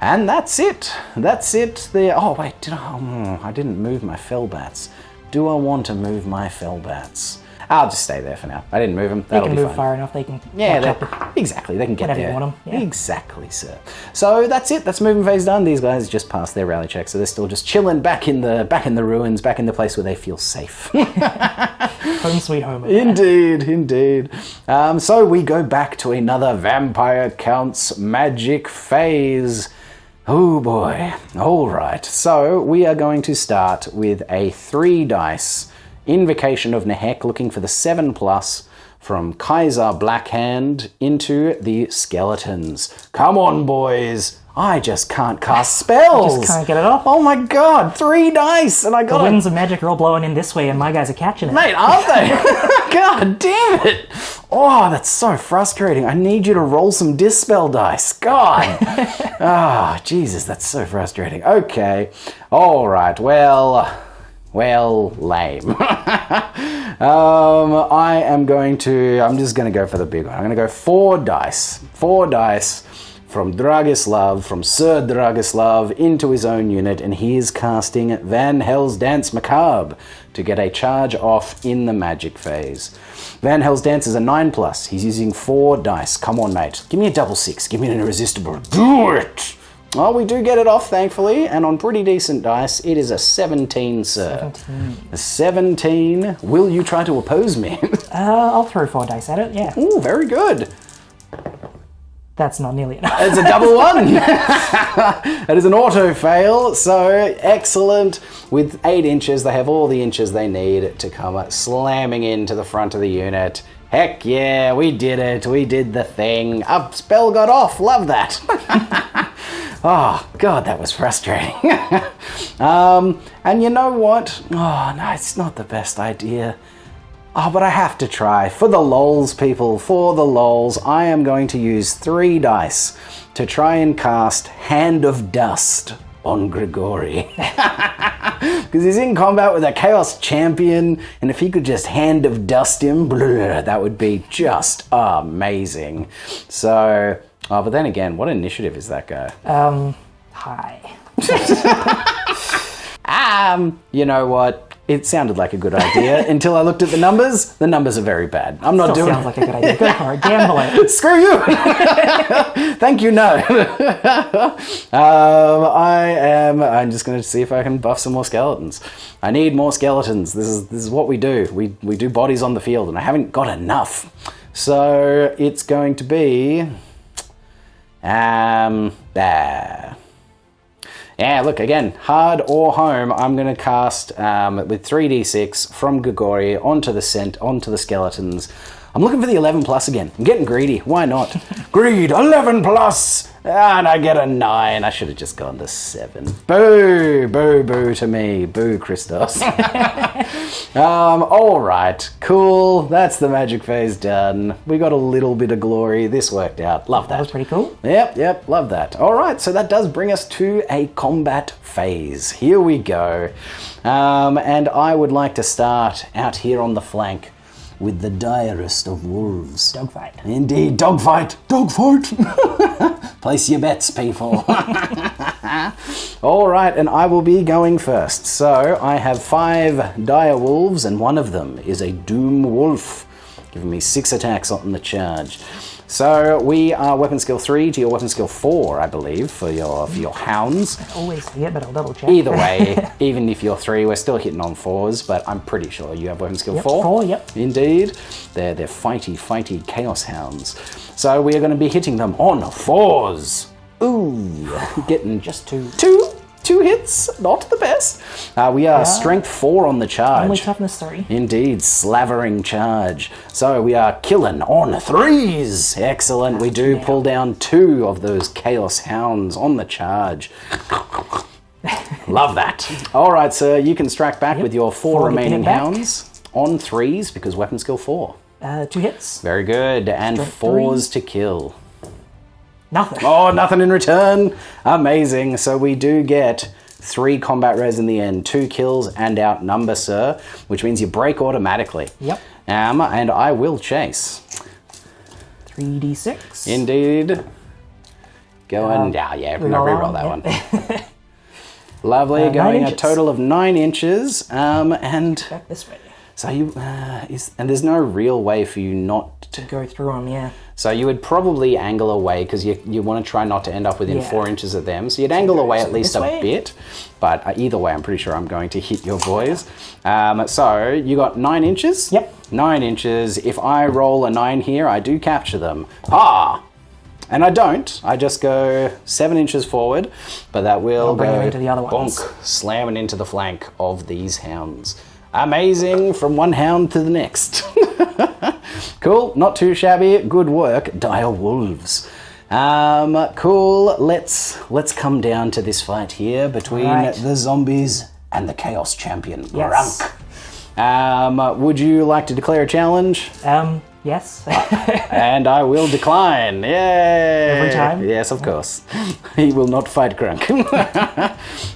and that's it. Oh wait, I didn't move my Fellbats. Do I want to move my Fellbats? I'll just stay there for now. I didn't move them. They can move far enough. They can catch up. Exactly. They can get whenever there. you want them. Yeah. Exactly, sir. So that's it. That's moving phase done. These guys just passed their rally check, so they're still just chilling back in the ruins, back in the place where they feel safe. Home sweet home. Indeed. So we go back to another Vampire Counts magic phase. Oh boy. All right. So we are going to start with a 3 dice Invocation of Nehek, looking for the 7+ from Kaiser Blackhand into the skeletons. Come on, boys. I just can't cast spells. I just can't get it off. Oh my god, 3 dice, and I got the winds of magic are all blowing in this way, and my guys are catching it. Mate, aren't they? God damn it. Oh, that's so frustrating. I need you to roll some dispel dice. God. Jesus, that's so frustrating. Okay. All right. Well, lame. I'm just going to go for the big one. I'm going to go 4 dice. 4 dice from Sir Dragislav into his own unit, and he is casting Van Hell's Dance Macabre to get a charge off in the magic phase. Van Hell's Dance is a 9+. He's using 4 dice. Come on, mate. Give me a double 6. Give me an irresistible. Do it! Well, we do get it off, thankfully, and on pretty decent dice, it is a 17, sir. 17. A 17. Will you try to oppose me? I'll throw 4 dice at it, yeah. Ooh, very good. That's not nearly enough. It's a double 1. That is an auto fail, so excellent. With 8 inches, they have all the inches they need to come slamming into the front of the unit. Heck yeah, we did it. We did the thing. Up, spell got off. Love that. Oh, God, that was frustrating. And you know what? Oh, no, it's not the best idea. Oh, but I have to try. For the lols, people, for the lols, I am going to use 3 dice to try and cast Hand of Dust on Grigori. Because he's in combat with a Chaos Champion, and if he could just Hand of Dust him, that would be just amazing. So... Oh, but then again, what initiative is that guy? High. You know what? It sounded like a good idea until I looked at the numbers. The numbers are very bad. I'm not doing it. Sounds like a good idea. Go for it. Gamble it. Screw you. Thank you, no. I'm just going to see if I can buff some more skeletons. I need more skeletons. This is what we do. We do bodies on the field, and I haven't got enough. So it's going to be... there. Yeah, look, again, hard or home, I'm going to cast with 3d6 from Grigori onto the skeletons. I'm looking for the 11+ again. I'm getting greedy. Why not? Greed, 11+! And I get a 9. I should have just gone to 7. Boo, boo, boo to me. Boo, Christos. All right, cool. That's the magic phase done. We got a little bit of glory. This worked out. Love that. That was pretty cool. Yep, love that. All right, so that does bring us to a combat phase. Here we go. And I would like to start out here on the flank with the direst of wolves. Dogfight. Indeed, dogfight. Dogfight. Place your bets, people. All right, and I will be going first. So I have 5 dire wolves, and one of them is a doom wolf, giving me 6 attacks on the charge. So we are weapon skill 3 to your weapon skill 4, I believe, for your hounds. I always forget, but I'll double check. Either way, even if you're 3, we're still hitting on 4s, but I'm pretty sure you have weapon skill 4. 4, yep. Indeed. They're fighty chaos hounds. So we are going to be hitting them on 4s. Ooh, getting Just 2. Two hits, not the best. We are strength 4 on the charge. Only toughness 3. Indeed, slavering charge. So we are killing on 3s. Excellent. We do pull down 2 of those chaos hounds on the charge. Love that. All right, sir, you can strike back with your 4 remaining hounds on 3s because weapon skill 4. 2 hits. Very good. And Strength 4s to kill. Nothing. Oh, nothing in return. Amazing. So we do get 3 combat res in the end, 2 kills and outnumber, sir, which means you break automatically. Yep. And I will chase. 3d6. Indeed. Going, reroll that one. Lovely, going a total of 9 inches, and Back this way. so you, and there's no real way for you not to Go through them, yeah. So you would probably angle away because you want to try not to end up within 4 inches of them. So you'd angle away at least a bit, but either way, I'm pretty sure I'm going to hit your boys. So you got 9 inches? Yep. 9 inches. If I roll a 9 here, I do capture them. Ah! And I don't. I just go 7 inches forward, but that will bring go them into the other ones. bonk, slamming into the flank of these hounds. Amazing, from one hound to the next. Cool, not too shabby. Good work, dire wolves. Cool. Let's come down to this fight here between the zombies and the chaos champion Grunk. Would you like to declare a challenge? Yes. And I will decline. Yay! Every time? Yes, of course. He will not fight Grunk.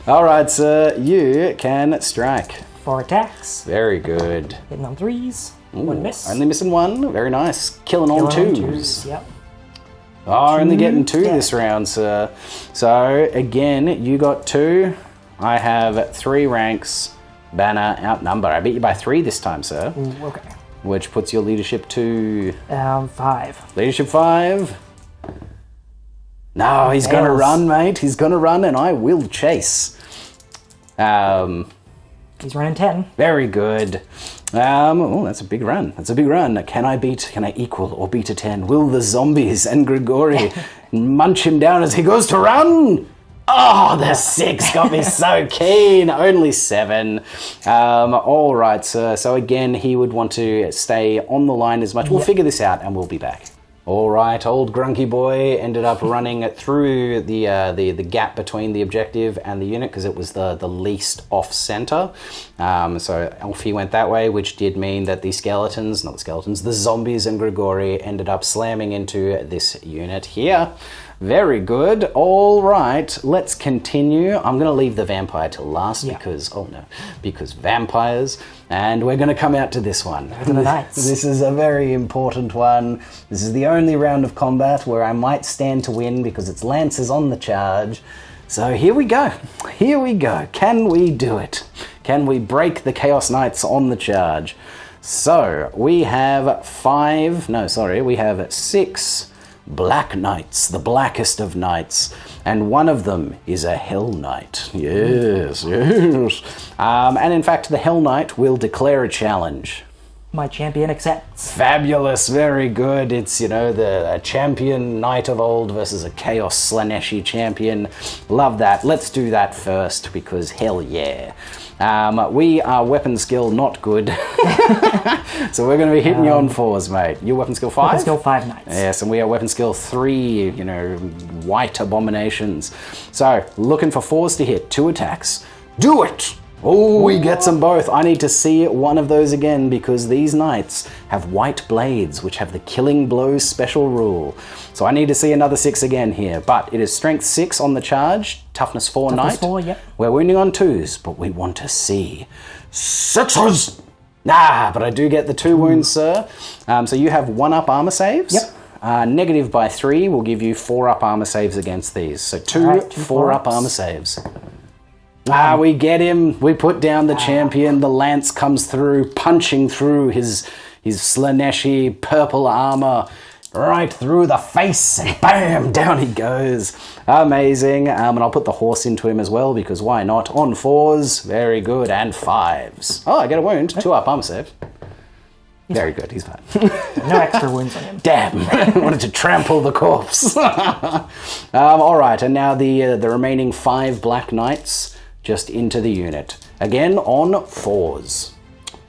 All right, sir. You can strike. 4 attacks. Very good. Hitting on 3s. Ooh, 1 miss. Only missing 1. Very nice. Killing on 2s. Yep. Oh, only getting 2 this round, sir. So, again, you got 2. I have 3 ranks. Banner, outnumber. I beat you by 3 this time, sir. Ooh, okay. Which puts your leadership to... 5. Leadership 5. No, he's going to run, mate. He's going to run, and I will chase. He's running 10. Very good. Oh, that's a big run. That's a big run. Can I equal or beat a 10? Will the zombies and Grigori munch him down as he goes to run? Oh, the 6 got me so keen. Only 7. All right, sir. So again, he would want to stay on the line as much. We'll figure this out and we'll be back. All right, old grunky boy ended up running through the gap between the objective and the unit because it was the least off center. So off he went that way, which did mean that the zombies and Grigori ended up slamming into this unit here. Very good. All right, let's continue. I'm going to leave the vampire till last because vampires. And we're going to come out to this one. This is a very important one. This is the only round of combat where I might stand to win because it's Lancers on the charge. So here we go. Here we go. Can we do it? Can we break the Chaos Knights on the charge? So we have 6 Black Knights, the blackest of knights, and one of them is a Hell Knight. Yes. And in fact, the Hell Knight will declare a challenge. My champion accepts. Fabulous, very good. It's, the champion knight of old versus a Chaos Slaaneshi champion. Love that. Let's do that first because hell yeah. We are weapon skill not good. So we're going to be hitting you on 4s, mate. Your weapon skill 5? Weapon skill 5 knights. Yes, and we are weapon skill 3, white abominations. So, looking for 4s to hit. 2 attacks. Do it! Oh, we get them both. I need to see one of those again because these knights have white blades, which have the killing blow special rule. So I need to see another 6 again here. But it is strength 6 on the charge, toughness 4 knight. Toughness 4, yep. We're wounding on 2s, but we want to see 6s. But I do get the 2 wounds, sir. So you have 1 up armor saves. Yep. Negative by 3 will give you 4 up armor saves against these. So 2 4 up armor saves. We get him. We put down the champion. The lance comes through, punching through his Slaaneshi purple armor. right through the face, and bam, down he goes. Amazing. And I'll put the horse into him as well, because why not? On 4s, very good, and 5s. Oh, I get a wound, 2 up armor save. Very good, he's fine. No extra wounds on him. Damn, I wanted to trample the corpse. All right, and now the remaining 5 Black Knights just into the unit. Again, on 4s.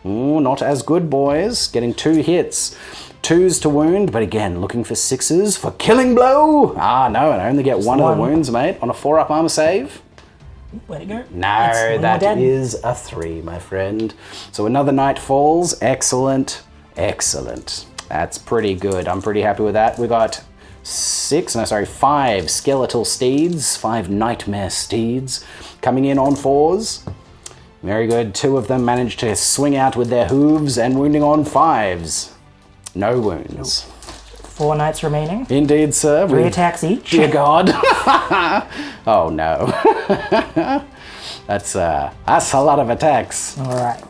Ooh, not as good, boys. Getting 2 hits. 2s to wound, but again, looking for 6s for killing blow. Ah, no, and I only get one of the wounds, mate, on a 4-up armor save. Way to go. No, that is a 3, my friend. So another knight falls. Excellent. Excellent. That's pretty good. I'm pretty happy with that. We got 5 skeletal steeds, 5 nightmare steeds coming in on 4s. Very good. 2 of them managed to swing out with their hooves and wounding on 5s. No wounds. 4 knights remaining. Indeed, sir. 3 attacks each. Dear God. Oh, no. That's a lot of attacks. All right.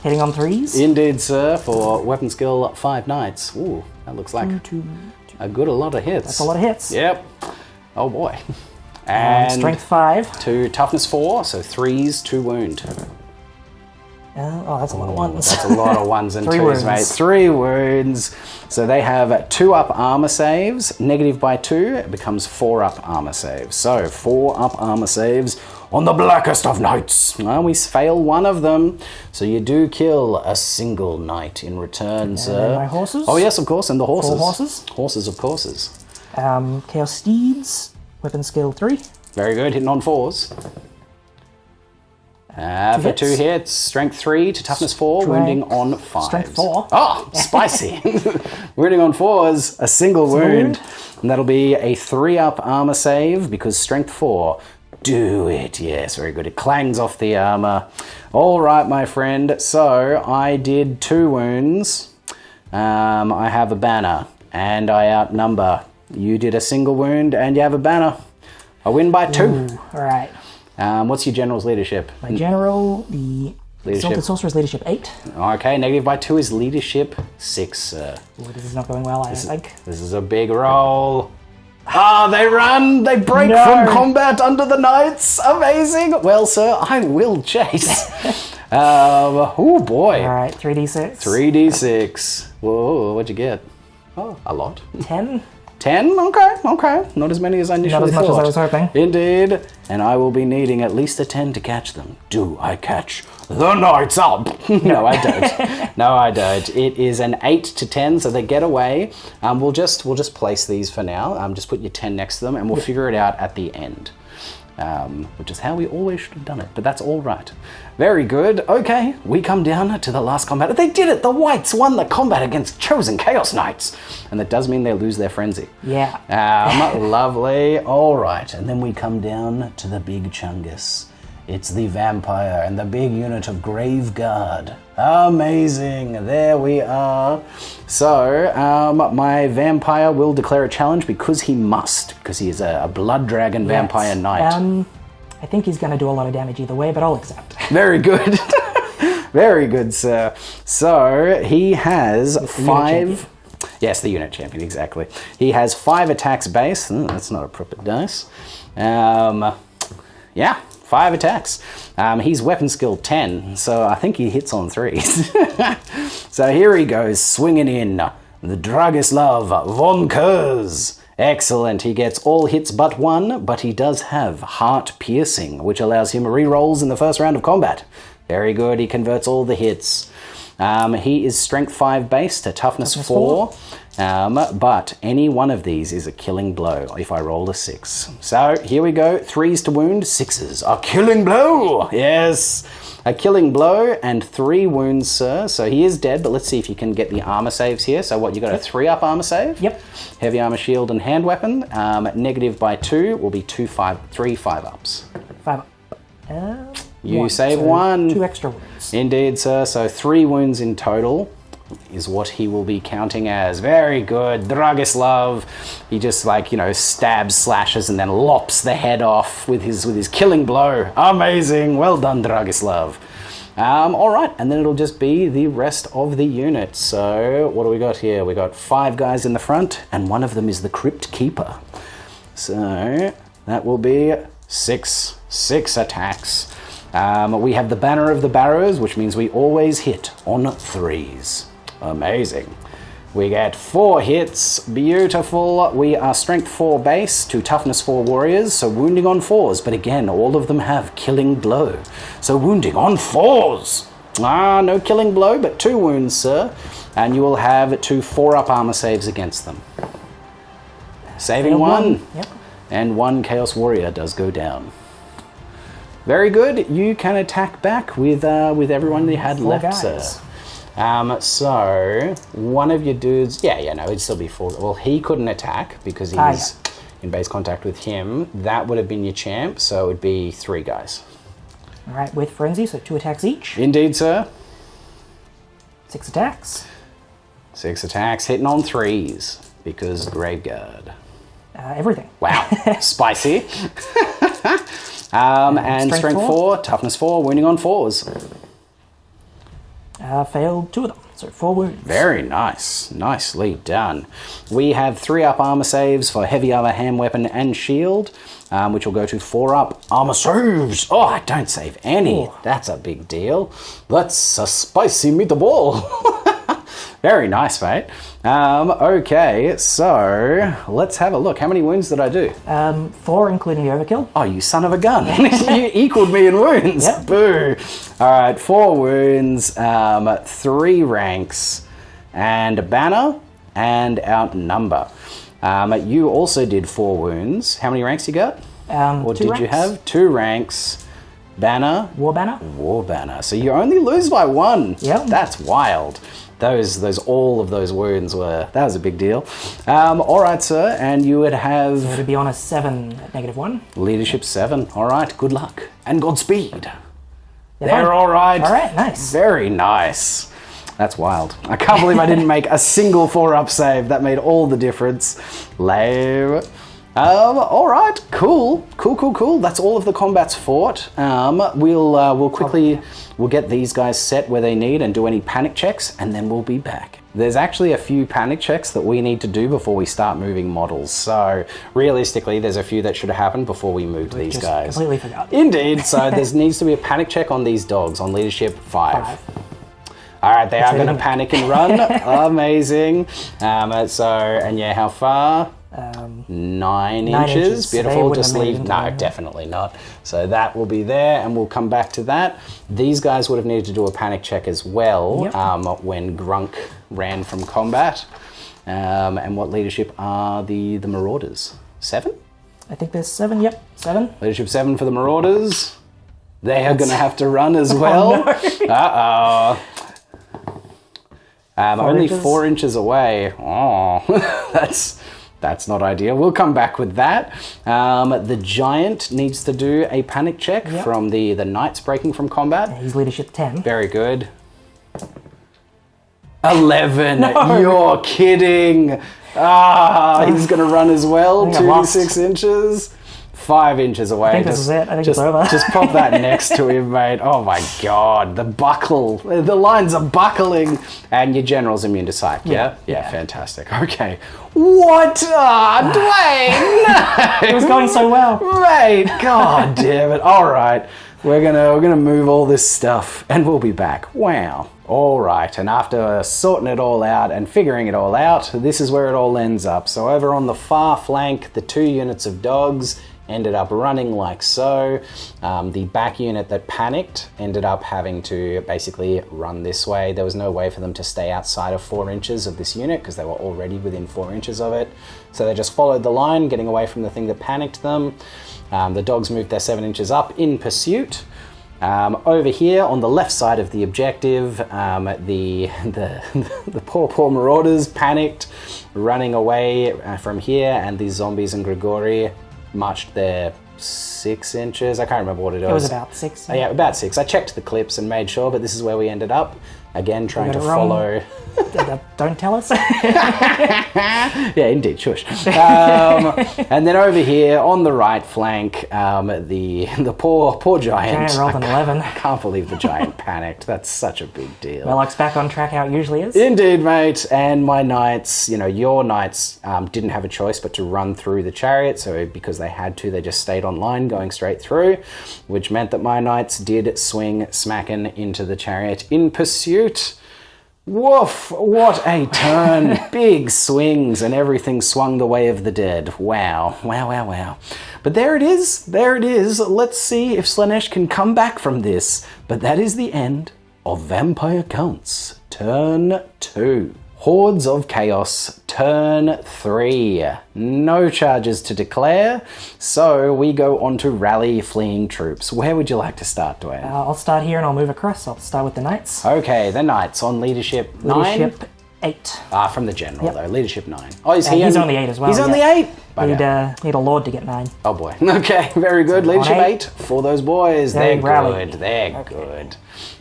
Hitting on 3s. Indeed, sir, for weapon skill 5 knights. Ooh, that looks like a lot of hits. That's a lot of hits. Yep. Oh, boy. And strength 5. to toughness 4, so 3s, 2 wound. Oh, that's a lot of ones. That's a lot of 1s and 3 2s, wounds. mate. 3 wounds. So they have 2-up armor saves. Negative by 2, it becomes 4-up armor saves. So 4-up armor saves on the blackest of knights. Well, we fail one of them. So you do kill a single knight in return, sir. And my horses? Oh, yes, of course, and the horses. 4 horses? Horses, of courses. Chaos Steeds, weapon skill 3. Very good, hitting on 4s. For 2 hits, strength 3 to toughness 4, wounding on 5. Strength 4. Oh, spicy. Wounding on 4s, a single wound. And that'll be a 3-up armor save because strength 4. Do it. Yes, very good. It clangs off the armor. All right, my friend. So I did 2 wounds. I have a banner and I outnumber. You did a single wound and you have a banner. I win by 2. Ooh, all right. What's your general's leadership? My general, the Exalted Sorcerer's leadership 8. Okay, negative by 2 is leadership 6, sir. Ooh, this is not going well, I think. This is a big roll. Ah, they run! They break from combat under the knights! Amazing! Well, sir, I will chase. Oh, boy. All right, 3d6. 3d6. Whoa, what'd you get? Oh, a lot. 10. 10? Okay. Not as many as I initially thought. Not as much as I was hoping. Indeed. And I will be needing at least a 10 to catch them. Do I catch the knights up? No, I don't. No, I don't. It is an 8 to 10, so they get away. We'll just place these for now. Just put your 10 next to them, and we'll figure it out at the end. Which is how we always should have done it, but that's all right. Very good. Okay, we come down to the last combat. They did it! The Wights won the combat against chosen Chaos Knights! And that does mean they lose their frenzy. Yeah. Lovely. All right, and then we come down to the big Chungus. It's the vampire and the big unit of Grave Guard. Amazing. There we are. So, my vampire will declare a challenge because he must, because he is a blood dragon vampire knight. I think he's going to do a lot of damage either way, but I'll accept. Very good. Very good, sir. So, he has 5... Yes, the unit champion, exactly. He has 5 attacks base. That's not a proper dice. Yeah. 5 attacks. He's weapon skill 10, so I think he hits on 3s. So here he goes, swinging in. The Dragislav Von Curze. Excellent. He gets all hits but 1, but he does have heart piercing, which allows him re-rolls in the first round of combat. Very good. He converts all the hits. He is strength 5 base to toughness 4. But any one of these is a killing blow if I roll a 6. So here we go. 3s to wound, 6s. A killing blow! Yes! A killing blow and 3 wounds, sir. So he is dead, but let's see if you can get the armor saves here. So what, you got a 3-up armor save? Yep. Heavy armor, shield, and hand weapon. Negative by 2 will be 3 5-ups. 5 up. You save 1. 2 extra wounds. Indeed, sir. So 3 wounds in total is what he will be counting as. Very good. Dragislav. He just stabs, slashes, and then lops the head off with his killing blow. Amazing. Well done, Dragislav. All right, and then it'll just be the rest of the unit. So what do we got here? We got 5 guys in the front, and one of them is the Crypt Keeper. So that will be 6 attacks. We have the Banner of the Barrows, which means we always hit on 3s. Amazing. We get 4 hits, beautiful. We are Strength 4 base to Toughness 4 warriors, so wounding on 4s, but again, all of them have Killing Blow. So wounding on 4s. No Killing Blow, but 2 wounds, sir. And you will have 2 4-up armor saves against them. Saving 1. Yep. And 1 Chaos Warrior does go down. Very good. You can attack back with everyone you had 4 left, guys. sir. So one of your dudes, no, it'd still be 4. Well, he couldn't attack because he's in base contact with him. That would have been your champ, so it would be 3 guys. All right, with Frenzy, so 2 attacks each. Indeed, sir. 6 attacks. 6 attacks, hitting on 3s because Graveguard. Everything. Wow, spicy. And Strength 4, Toughness 4, wounding on 4s. Failed 2 of them, so 4 wounds. Very nice. Nicely done. We have 3-up armor saves for heavy armor, hand weapon, and shield, which will go to 4-up armor saves. Oh, I don't save any. Oh. That's a big deal. That's a spicy meatball. Very nice, mate. Okay, so let's have a look. How many wounds did I do? 4, including the overkill. Oh, you son of a gun. You equaled me in wounds. Yep. Boo. All right, 4 wounds, 3 ranks, and a banner, and outnumber. You also did 4 wounds. How many ranks you got? Or 2 did ranks. you have? 2 ranks, banner. War Banner. War banner. So you only lose by 1. Yep. That's wild. All of those wounds that was a big deal. All right, sir, and you would have... So it'd be on a 7 at -1. Leadership 7. All right, good luck. And Godspeed. Yeah, They're fine. all right. All right, nice. Very nice. That's wild. I can't believe I didn't make a single 4-up save. That made all the difference. Lame. All right, cool. That's all of the combats fought. We'll get these guys set where they need and do any panic checks, and then we'll be back. There's actually a few panic checks that we need to do before we start moving models. So realistically, there's a few that should have happened before we moved these Just guys. completely forgot. Indeed. So there needs to be a panic check on these dogs on leadership 5. All right, they are going to panic and run. Amazing. How far? 9 inches. Beautiful. Just leave. No, definitely not. So that will be there, and we'll come back to that. These guys would have needed to do a panic check as well. Yep. When Grunk ran from combat. And what leadership are the Marauders? 7? I think there's 7. Yep, 7. Leadership 7 for the Marauders. They are going to have to run as well. Oh, no. Only 4 inches away. Oh, that's not ideal. We'll come back with that. The Giant needs to do a panic check from the Knights breaking from combat. Yeah, he's leadership 10. Very good. 11. No. You're kidding. He's going to run as well. 2 inches. 5 inches away. I think this is it. I think it's over. Just pop that next to him, mate. Oh my god, the buckle. The lines are buckling. And your general's immune to psych, yeah? Yeah, fantastic. Okay. What? Dwayne! It was going so well. Mate, god damn it. All right. We're gonna move all this stuff and we'll be back. Wow. All right, and after sorting it all out and figuring it all out, this is where it all ends up. So over on the far flank, the 2 units of dogs ended up running like so. The back unit that panicked ended up having to basically run this way. There was no way for them to stay outside of 4 inches of this unit because they were already within 4 inches of it. So they just followed the line, getting away from the thing that panicked them. The dogs moved their 7 inches up in pursuit. Over here on the left side of the objective, the poor Marauders panicked, running away from here, and the zombies and Grigori marched their 6 inches. I can't remember what it was. It was about 6. Yeah, about 6. I checked the clips and made sure, but this is where we ended up. Again, trying to follow. Don't tell us. Yeah, indeed, shush. And then over here on the right flank, the poor giant. Giant rolled an 11. I can't believe the giant panicked. That's such a big deal. Murloc's back on track how it usually is. Indeed, mate. And my knights, your knights didn't have a choice but to run through the chariot. So because they had to, they just stayed online, going straight through, which meant that my knights did swing smacking into the chariot in pursuit. Woof, what a turn. Big swings and everything swung the way of the dead. Wow, wow, wow, wow. But there it is, Let's see if Slaanesh can come back from this. But that is the end of Vampire Counts, turn 2. Hordes of Chaos, turn 3. No charges to declare, so we go on to rally fleeing troops. Where would you like to start, Dwayne? I'll start here and I'll move across. I'll start with the knights. Okay, the knights on leadership 9. Leadership 8. From the general, though. Leadership 9. Oh, he's only 8 as well. He's only 8? Need a lord to get 9. Oh, boy. Okay, very good. Leadership 8 for those boys. They're rally. good. They're good.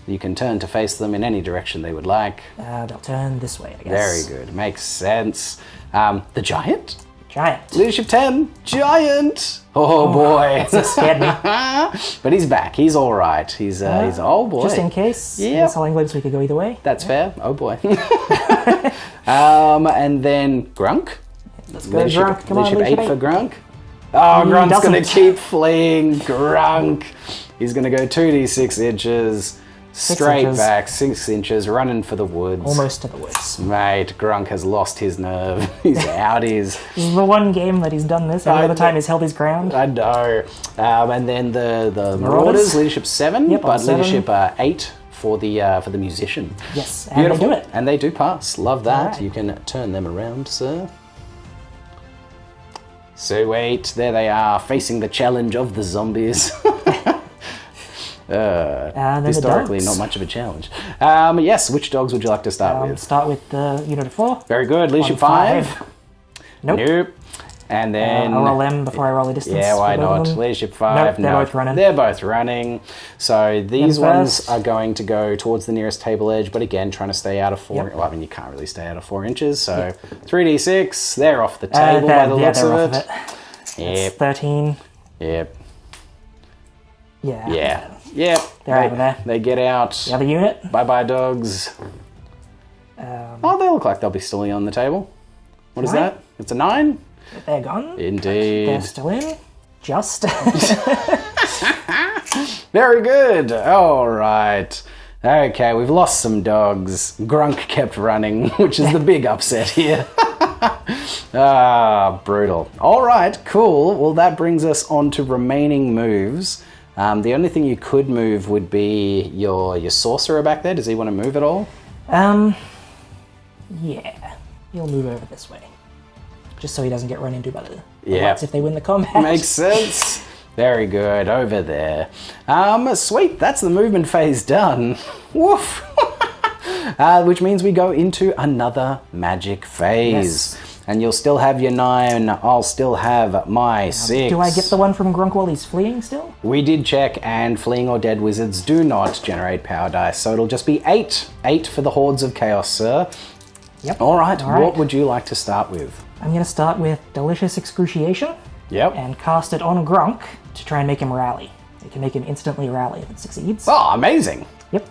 You can turn to face them in any direction they would like. They'll turn this way, I guess. Very good. Makes sense. The giant? Giant. Leadership 10. Giant. Oh, boy. That scared me. But he's back. He's all right. He's oh, boy. Just in case. Yeah. Selling libs, we could go either way. That's fair. Oh, boy. And then Grunk. Let's go, Grunk. Come on, leadership 8 for Grunk. Oh, Grunk's going to keep fleeing. Grunk. He's going to go 2d6 inches. Straight back, 6 inches, running for the woods. Almost to the woods. Mate, Grunk has lost his nerve. He's out. This is the one game that he's done this. Every other time he's held his ground. I know. And then the Marauders, leadership 7, but leadership 8 for the musician. Yes, and beautiful. They do it. And they do pass. Love that. Right. You can turn them around, sir. So wait, there they are, facing the challenge of the zombies. Historically, not much of a challenge. Yes, which dogs would you like to start with? Start with the unit of 4. Very good. Leadership 5. Nope. And then I'll roll them before I roll a distance. Yeah, why not? Leadership 5. Nope, they're both running. They're both running. So these ones are going to go towards the nearest table edge, but again, trying to stay out of 4. Well, I mean, you can't really stay out of 4 inches. So 3d6. They're off the table by the looks of it. Yep. 13. Yep. Yeah. Yep. They're over there. They get out. The other unit. Bye-bye, dogs. They look like they'll be still on the table. What is that? It's a 9? They're gone. Indeed. They're still in. Just. Very good. All right. Okay, we've lost some dogs. Grunk kept running, which is the big upset here. Brutal. All right, cool. Well, that brings us on to remaining moves. The only thing you could move would be your sorcerer back there. Does he want to move at all? Yeah. He'll move over this way. Just so he doesn't get run into by the lights if they win the combat. Makes sense. Very good. Over there. Sweet. That's the movement phase done. Woof. Which means we go into another magic phase. Yes. And you'll still have your 9, I'll still have my 6. Do I get the one from Grunk while he's fleeing still? We did check, and fleeing or dead wizards do not generate power dice, so it'll just be 8. 8 for the Hordes of Chaos, sir. Yep. All right, what would you like to start with? I'm going to start with Delicious Excruciation. Yep. And cast it on Grunk to try and make him rally. It can make him instantly rally if it succeeds. Oh, amazing. Yep.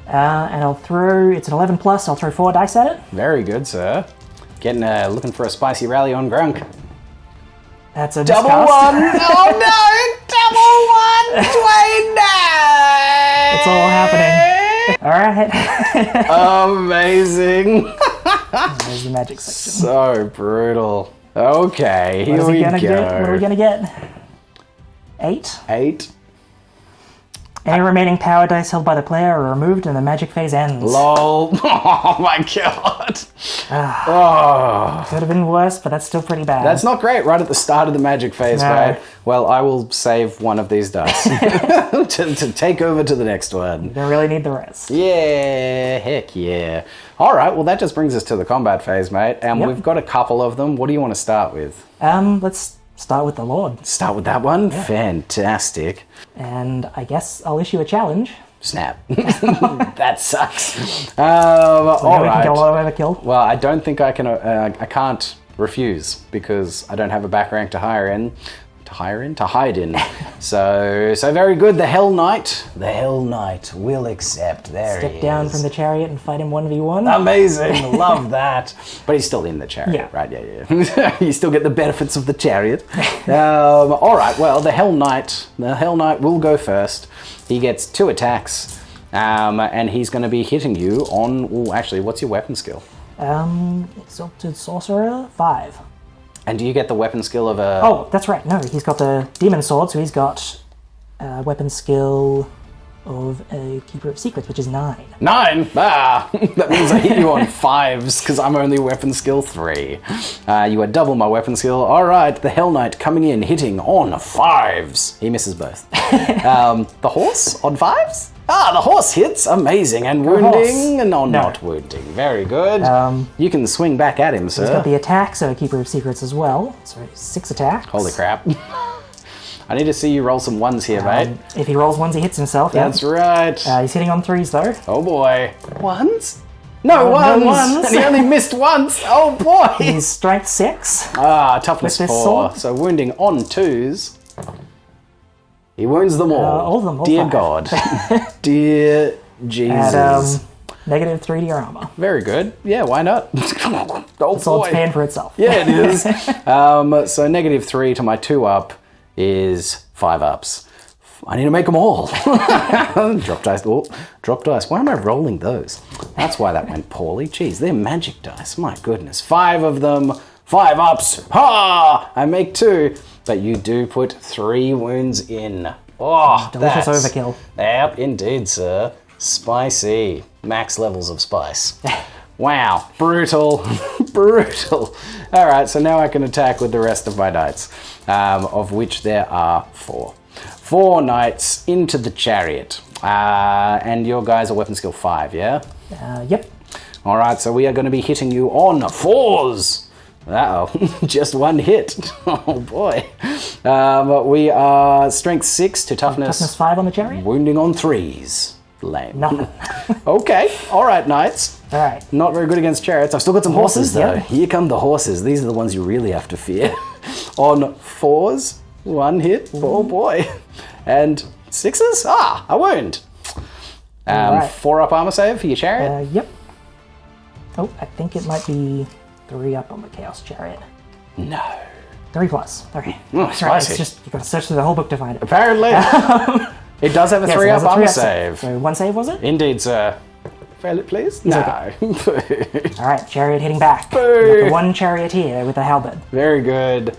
And I'll throw, it's an 11 plus, I'll throw 4 dice at it. Very good, sir. Getting looking for a spicy rally on Grunk. That's a double miscast. 1. Oh no! Double 1! Dwayne, no! It's all happening. All right. Amazing. There's the magic section. So brutal. Okay, here we go. What are we gonna get? 8. 8. Any remaining power dice held by the player are removed and the magic phase ends. Lol. Oh my god. Could have been worse, but that's still pretty bad. That's not great right at the start of the magic phase, right? Well, I will save one of these dice to take over to the next one. You don't really need the rest. Yeah, heck yeah. All right, well that just brings us to the combat phase, mate. And we've got a couple of them. What do you want to start with? Let's start with the Lord. Start with that one? Yeah. Fantastic. And I guess I'll issue a challenge. Snap. That sucks. All right. Can go overkill. Well, I don't think I can. I can't refuse because I don't have a back rank to hide in. So very good. The Hell Knight will accept. There he is. Step down from the chariot and fight him 1v1. Amazing. Love that. But he's still in the chariot, right? Yeah. You still get the benefits of the chariot. All right. Well, the Hell Knight will go first. He gets 2 attacks, and he's going to be hitting you on. Oh, actually, what's your weapon skill? Exalted Sorcerer 5. And do you get the weapon skill of a... Oh, that's right. No, he's got the Demon Sword, so he's got a weapon skill of a Keeper of Secrets, which is 9. 9? Ah! That means I hit you on 5s, because I'm only weapon skill 3. You are double my weapon skill. All right, the Hell Knight coming in, hitting on 5s. He misses both. The horse on 5s? Ah, the horse hits. Amazing. And wounding? No, not wounding. Very good. You can swing back at him, sir. He's got the attacks of a Keeper of Secrets as well. So 6 attacks. Holy crap. I need to see you roll some 1s here, mate. If he rolls 1s, he hits himself. That's right. He's hitting on 3s, though. Oh, boy. 1s? No, 1s. And he only missed once. Oh, boy. He's strength 6. Ah, toughness 4. So wounding on 2s. He wounds them all. All of them. All Dear 5. God. Dear Jesus. And, negative 3 to your armor. Very good. Yeah, why not? Oh, so it's paying for itself. Yeah, it is. So negative 3 to my 2 up is 5 ups. I need to make them all. Drop dice. Oh, drop dice. Why am I rolling those? That's why that went poorly. Jeez, they're magic dice. My goodness. 5 of them. 5 ups. Ha! I make 2. But you do put 3 wounds in. Oh, delicious overkill. Yep, indeed, sir. Spicy. Max levels of spice. Wow. Brutal. Brutal. All right, so now I can attack with the rest of my knights, of which there are 4. 4 knights into the chariot. And your guys are weapon skill 5, yeah? Yep. All right, so we are going to be hitting you on 4s. Uh-oh, just 1 hit. Oh boy. We are strength 6 to toughness. Toughness 5 on the chariot? Wounding on 3s. Lame. Nothing. Okay, alright, knights. Alright. Not very good against chariots. I've still got some horses though. Yeah. Here come the horses. These are the ones you really have to fear. On 4s, 1 hit. Oh boy. And 6s? Ah, a wound. Right. 4 up armor save for your chariot? Yep. Oh, I think it might be 3 up on the Chaos Chariot. No. 3 plus. Okay. That's right. It's just, you've got to search through the whole book to find it. Apparently. It does have a 3 up armor save. So 1 save, was it? Indeed, sir. Fail it, please? No. Okay. Alright, chariot hitting back. Boo. Got the 1 charioteer with a halberd. Very good.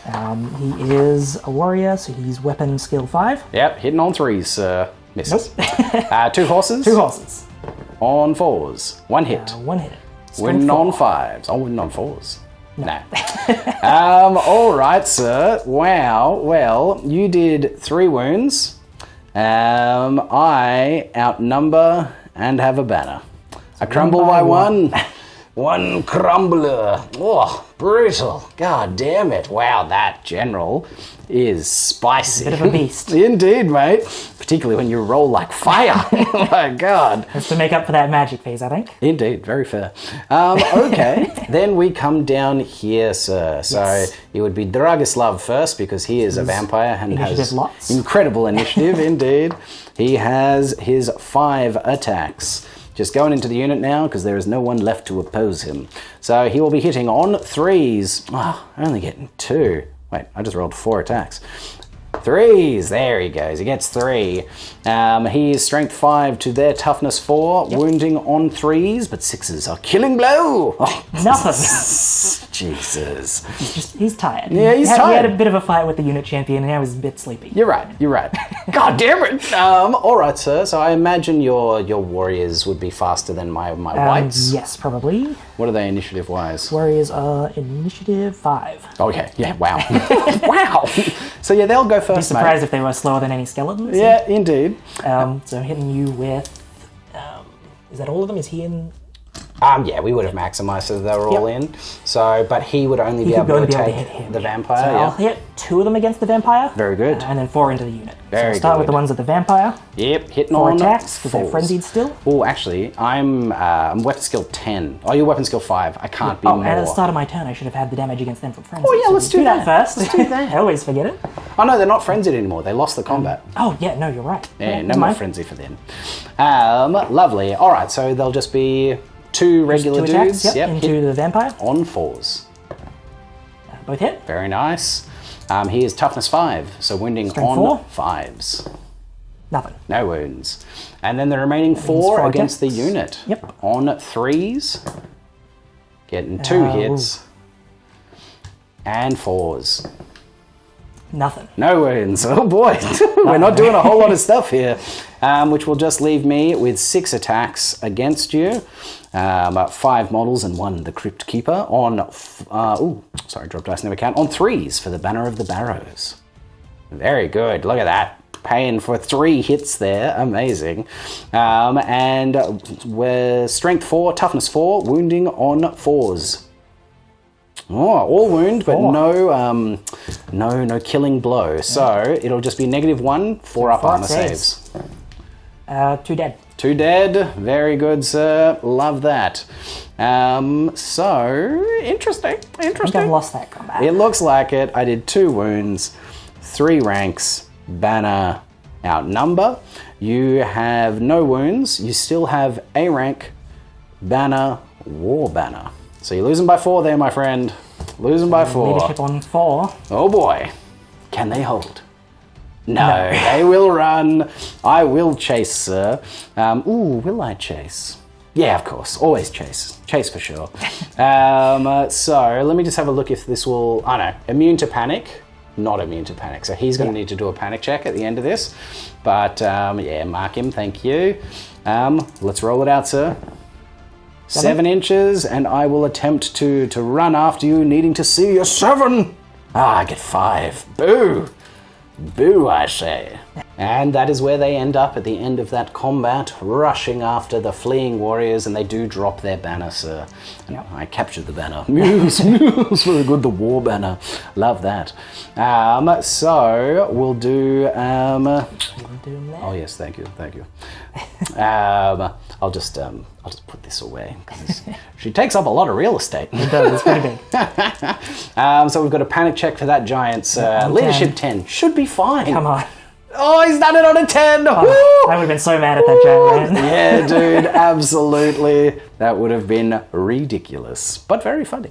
He is a warrior, so he's weapon skill 5. Yep, hitting on 3s, sir. Misses. Nope. 2 horses? 2 horses. On 4s. 1 hit. 1 hit. Winning on 5s. Oh, winning on 4s. No. Alright, sir. Wow. Well, you did 3 wounds. I outnumber and have a banner. I crumble by 1. 1 crumbler. Oh, brutal. God damn it. Wow, that general is spicy. Bit of a beast. Indeed, mate. Particularly when you roll like fire. Oh my God. That's to make up for that magic phase, I think. Indeed, very fair. Okay, then we come down here, sir. So it would be Dragislav first because he is a vampire and has lots. Incredible initiative, indeed. He has his 5 attacks. Just going into the unit now because there is no one left to oppose him. So he will be hitting on 3s. Oh, only getting 2. Wait, I just rolled 4 attacks. 3s, there he goes, he gets 3. He is strength 5 to their toughness 4, wounding on 3s, but 6s are killing blow. Oh. Nothing. Jesus. He's tired. Yeah, he's tired. He had a bit of a fight with the unit champion and now he's a bit sleepy. You're right. God damn it. Alright, sir, so I imagine your warriors would be faster than my whites? Yes, probably. What are they initiative-wise? Warriors are initiative 5. Okay, yeah, wow. Wow. So yeah, they'll go first, I'd be surprised if they were slower than any skeletons. Yeah, indeed. So hitting you with... is that all of them? Is he in... Yeah, we would have maximized so they were all in. So, but he would only be able to take hit the vampire. So I'll hit 2 of them against the vampire. Very good. And then 4 into the unit. Very so I'll start good. with the ones at the vampire. Yep, hitting 4 on attacks, because they're 4s. frenzied still. Oh, actually, I'm weapon skill 10. Oh, you're weapon skill 5. I can't be more. And at the start of my turn, I should have had the damage against them from frenzy. Oh, yeah, let's do that first. Let's do that. I always forget it. Oh, no, they're not frenzied anymore. They lost the combat. Oh, yeah, no, you're right. Yeah, no more frenzy for them. Lovely. All right, so they'll just be 2 regular 2 dudes. attacks, into the vampire. On 4s. Both hit. Very nice. He is toughness 5, so wounding Strength on 4. 5s. Nothing. No wounds. And then the remaining 4 against the attacks. unit. Yep. On 3s. Getting 2 hits. And 4s. Nothing. No wounds. Oh boy. We're not doing a whole lot of stuff here. Which will just leave me with 6 attacks against you. 5 models and 1 the Crypt Keeper on... drop dice never count. On 3s for the Banner of the Barrows. Very good. Look at that. Paying for 3 hits there. Amazing. And we're strength 4, toughness 4, wounding on 4s. Oh, all wound, but no killing blow. So it'll just be -1, 4 up armor saves. 2 dead. 2 dead. Very good, sir. Love that. So interesting. I think I've lost that combat. It looks like it. I did 2 wounds, 3 ranks. Banner outnumber. You have no wounds. You still have A rank. Banner, war banner. So you're losing by 4 there, my friend. Losing by 4. Leadership on 4. Oh boy. Can they hold? No, they will run. I will chase, sir. Will I chase? Yeah, of course. Always chase. Chase for sure. So let me just have a look if this will... Oh no, immune to panic. Not immune to panic. So he's going to need to do a panic check at the end of this. But yeah, mark him. Thank you. Let's roll it out, sir. 7 inches, and I will attempt to run after you, needing to see a 7. I get 5. Boo. Boo, I say. And that is where they end up at the end of that combat, rushing after the fleeing warriors, and they do drop their banner, sir. And I captured the banner. Muse, very good, the war banner. Love that. So we'll do... oh yes, thank you. I'll just put this away, because she takes up a lot of real estate. It does, it's pretty big. So we've got a panic check for that giant's leadership 10. Should be fine. Come on. Oh, he's done it on a 10! I would have been so mad at that giant man. Yeah, dude, absolutely. That would have been ridiculous, but very funny.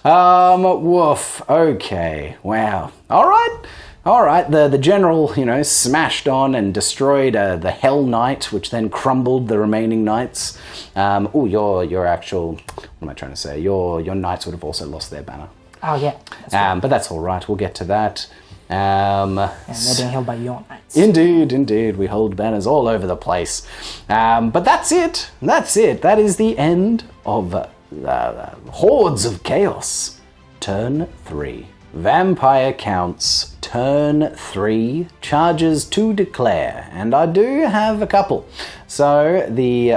Woof. Okay. Wow. All right. The general, smashed on and destroyed the Hell Knight, which then crumbled the remaining knights. Your actual, what am I trying to say? Your knights would have also lost their banner. Oh yeah. But that's all right. We'll get to that. And they're being held by your knights. Indeed. We hold banners all over the place. But that's it. That is the end of Hordes of Chaos. Turn 3. Vampire counts. Turn 3. Charges to declare. And I do have a couple. So the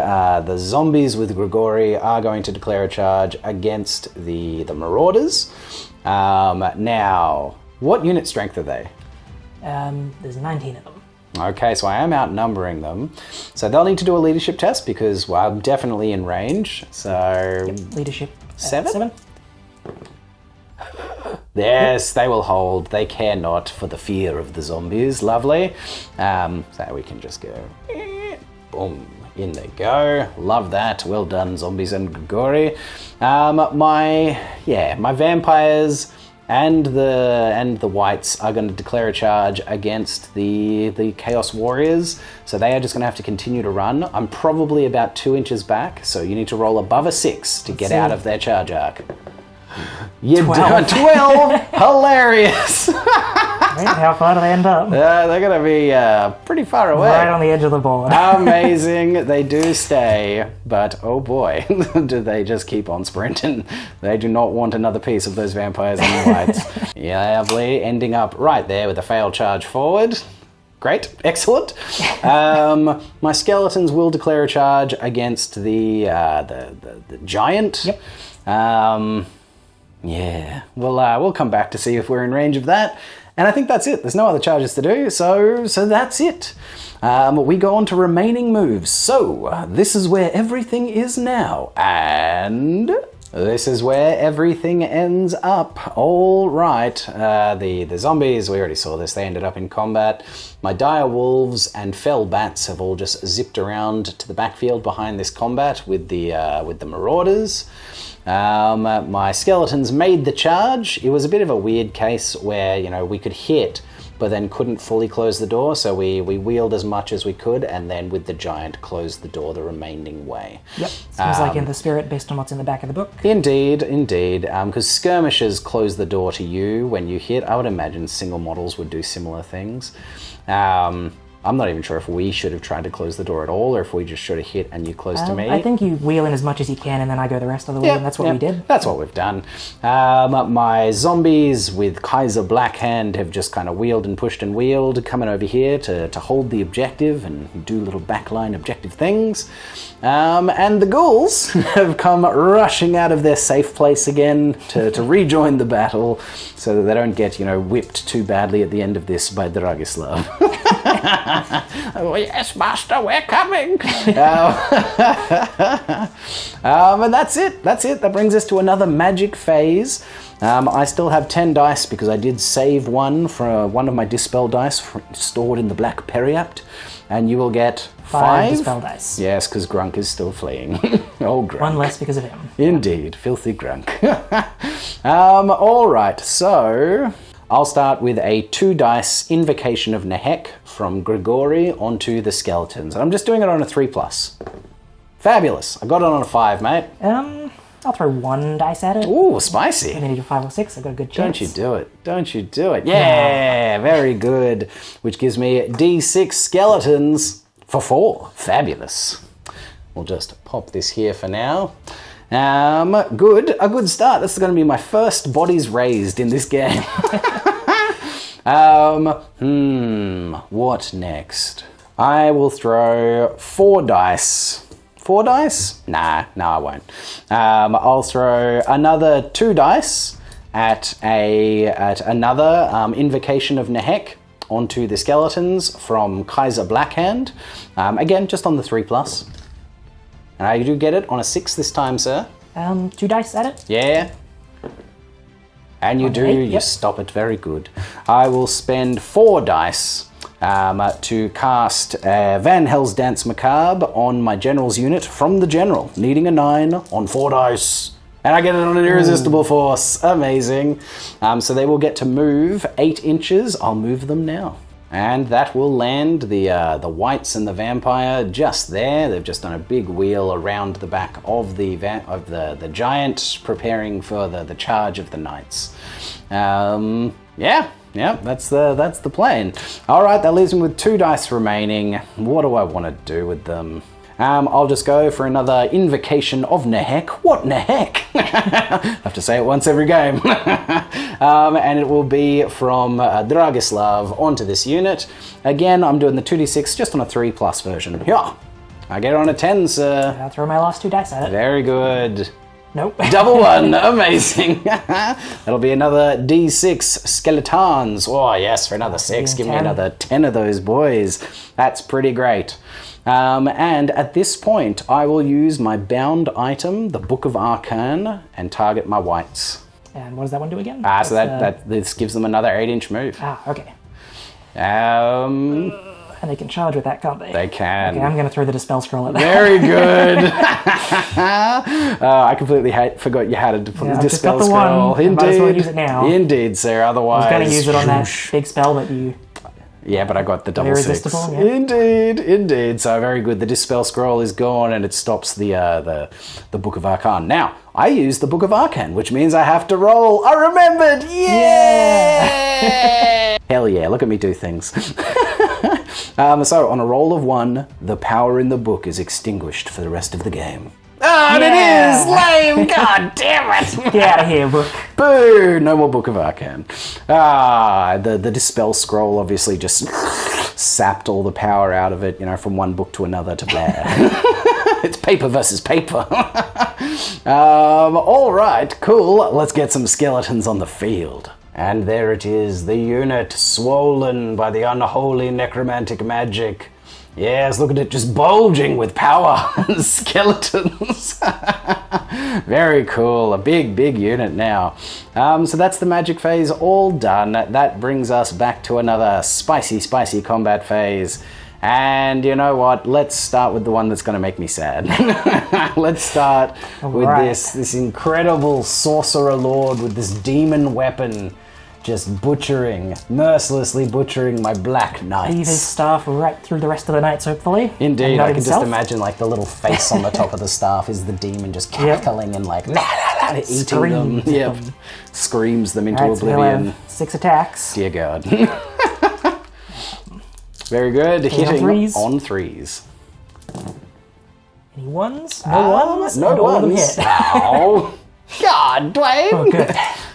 zombies with Grigori are going to declare a charge against the Marauders. Now... what unit strength are they? There's 19 of them. Okay, so I am outnumbering them. So they'll need to do a leadership test because I'm definitely in range. So... leadership. 7? 7. Yes, they will hold. They care not for the fear of the zombies. Lovely. So we can just go... boom. In they go. Love that. Well done, zombies and Grigori. My vampires... and the whites are going to declare a charge against the Chaos Warriors. So they are just going to have to continue to run. I'm probably about 2 inches back, so you need to roll above a 6 to get out of their charge arc. You 12. 12! Hilarious! How far do they end up? They're going to be pretty far away. Right on the edge of the board. Amazing. They do stay, but oh boy, do they just keep on sprinting. They do not want another piece of those vampires and the whites. Yeah, lovely. Ending up right there with a failed charge forward. Great, excellent. My skeletons will declare a charge against the giant. Yep. Yeah, we'll come back to see if we're in range of that. And I think that's it. There's no other charges to do, so that's it. We go on to remaining moves. So this is where everything is now, and this is where everything ends up. All right, the zombies, we already saw this, they ended up in combat. My dire wolves and fell bats have all just zipped around to the backfield behind this combat with the marauders. My skeletons made the charge. It was a bit of a weird case where, you know, we could hit but then couldn't fully close the door, so we wheeled as much as we could, and then with the giant closed the door the remaining way. Yep, seems like in the spirit based on what's in the back of the book. Indeed, because skirmishers close the door to you when you hit. I would imagine single models would do similar things. I'm not even sure if we should have tried to close the door at all, or if we just should have hit and you close to me. I think you wheel in as much as you can, and then I go the rest of the way, and that's what we did. That's what we've done. My zombies with Kaiser Blackhand have just kind of wheeled and pushed and wheeled, coming over here to hold the objective and do little backline objective things. And the ghouls have come rushing out of their safe place again to rejoin the battle, so that they don't get, you know, whipped too badly at the end of this by Dragislav. Oh, yes, master, we're coming. And that's it. That brings us to another magic phase. I still have 10 dice because I did save one for one of my dispel dice stored in the black periapt, and you will get 5 dispel dice. Yes, because Grunk is still fleeing. Oh, Grunk. One less because of him. Indeed, filthy Grunk. All right, so I'll start with a 2 dice Invocation of Nehek from Grigori onto the skeletons. And I'm just doing it on a 3+. Fabulous. I got it on a 5, mate. I'll throw 1 dice at it. Ooh, spicy. And then you do 5 or 6, I've got a good chance. Don't you do it. Yeah, very good. Which gives me D6 skeletons for 4. Fabulous. We'll just pop this here for now. A good start. This is going to be my first bodies raised in this game. What next? I will throw 4 dice. 4 dice? Nah, I won't. I'll throw another 2 dice at another Invocation of Nehek onto the skeletons from Kaiser Blackhand. Again, just on the 3+. And I do get it on a 6 this time, sir. 2 dice at it? Yeah. And you do, 8, you stop it very good. I will spend 4 dice to cast Van Hell's Dance Macabre on my general's unit from the general, needing a 9 on 4 dice. And I get it on an irresistible force. Amazing. So they will get to move 8 inches. I'll move them now. And that will land the wights and the vampire just there. They've just done a big wheel around the back of the giant, preparing for the charge of the knights. Yeah, that's the plan. All right, that leaves me with 2 dice remaining. What do I want to do with them? I'll just go for another Invocation of Nehek. What Nehek? I have to say it once every game. And it will be from Dragislav onto this unit. Again, I'm doing the 2d6 just on a 3+ version. Yeah, I get it on a 10, sir. I'll throw my last 2 dice at it. Very good. Nope. Double 1, amazing. That'll be another D6 skeletons. Oh yes, for another 6, give me another 10 of those boys. That's pretty great. And at this point, I will use my bound item, the Book of Arcane, and target my wights. And what does that one do again? So this gives them another 8-inch move. Okay. And they can charge with that, can't they? They can. Okay, I'm going to throw the Dispel Scroll at that. Very good. I completely forgot you had to put the Dispel Scroll. Indeed. Might as well use it now. Indeed, sir. Otherwise, I was going to use it on that big spell that you... Yeah, but I got the double irresistible, 6. Yeah. Indeed. So very good. The Dispel Scroll is gone, and it stops the Book of Arcane. Now, I use the Book of Arcane, which means I have to roll. I remembered! Yeah! Hell yeah, look at me do things. So, on a roll of 1, the power in the book is extinguished for the rest of the game. Oh, and it is! Lame! God damn it! Get out of here, book. Boo! No more Book of Arcane. The Dispel Scroll obviously just sapped all the power out of it, from one book to another to blah. It's paper versus paper. All right, cool. Let's get some skeletons on the field. And there it is, the unit swollen by the unholy necromantic magic. Yes, look at it, just bulging with power and skeletons. Very cool, a big unit now. So that's the magic phase all done. That brings us back to another spicy combat phase. And you know what? Let's start with the one that's going to make me sad. Let's start with this incredible sorcerer lord with this demon weapon. Just mercilessly butchering my black knights. Leave his staff right through the rest of the nights, hopefully. Indeed, I can just imagine like the little face on the top of the staff is the demon just cackling and like eating them. Yep. Screams them into oblivion. 6 attacks. Dear God. Very good. Hitting on threes. Any ones? No ones? No ones. Oh, God, Dwayne. Oh, good.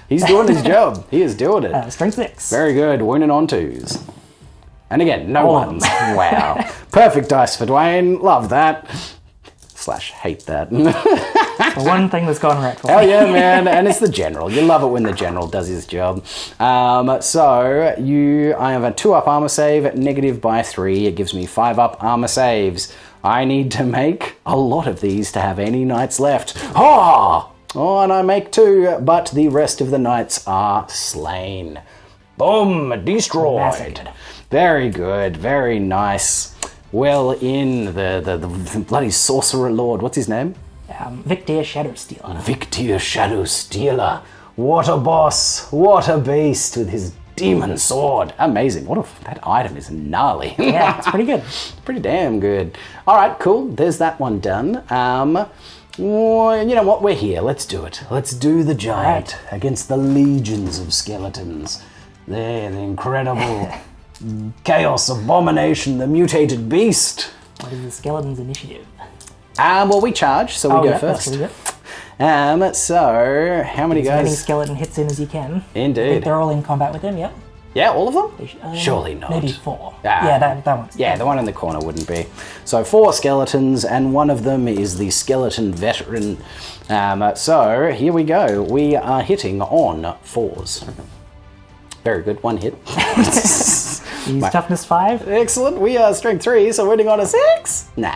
He's doing his job. He is doing it. Strength 6. Very good. Winning on 2s. And again, no ones. Wow. Perfect dice for Dwayne. Love that. / hate that. The one thing that's gone right for me. Hell yeah, man. And it's the general. You love it when the general does his job. So I have a 2-up armor save, -by3. It gives me 5-up armor saves. I need to make a lot of these to have any knights left. Oh, and I make 2, but the rest of the knights are slain. Boom, destroyed. Massacred. Very good, very nice. Well in the bloody sorcerer lord. What's his name? Victor Shadowstealer. Victor Shadowstealer. What a boss. What a beast with his demon sword. Amazing. That item is gnarly. Yeah, it's pretty good. Pretty damn good. All right, cool. There's that one done. Well, you know what? We're here. Let's do it. Let's do the giant against the legions of skeletons. They're the incredible chaos abomination, the mutated beast. What is the skeleton's initiative? Well, we charge, so we go first. So, how many guys? As many skeleton hits in as you can. Indeed. I think they're all in combat with him, yep. Yeah, all of them? Surely not. Maybe 4. Yeah, that one's... Yeah, the one in the corner wouldn't be. So 4 skeletons, and one of them is the skeleton veteran. So here we go. We are hitting on 4s. Very good, 1 hit. He's toughness 5. Excellent. We are strength 3, so winning on a 6? No.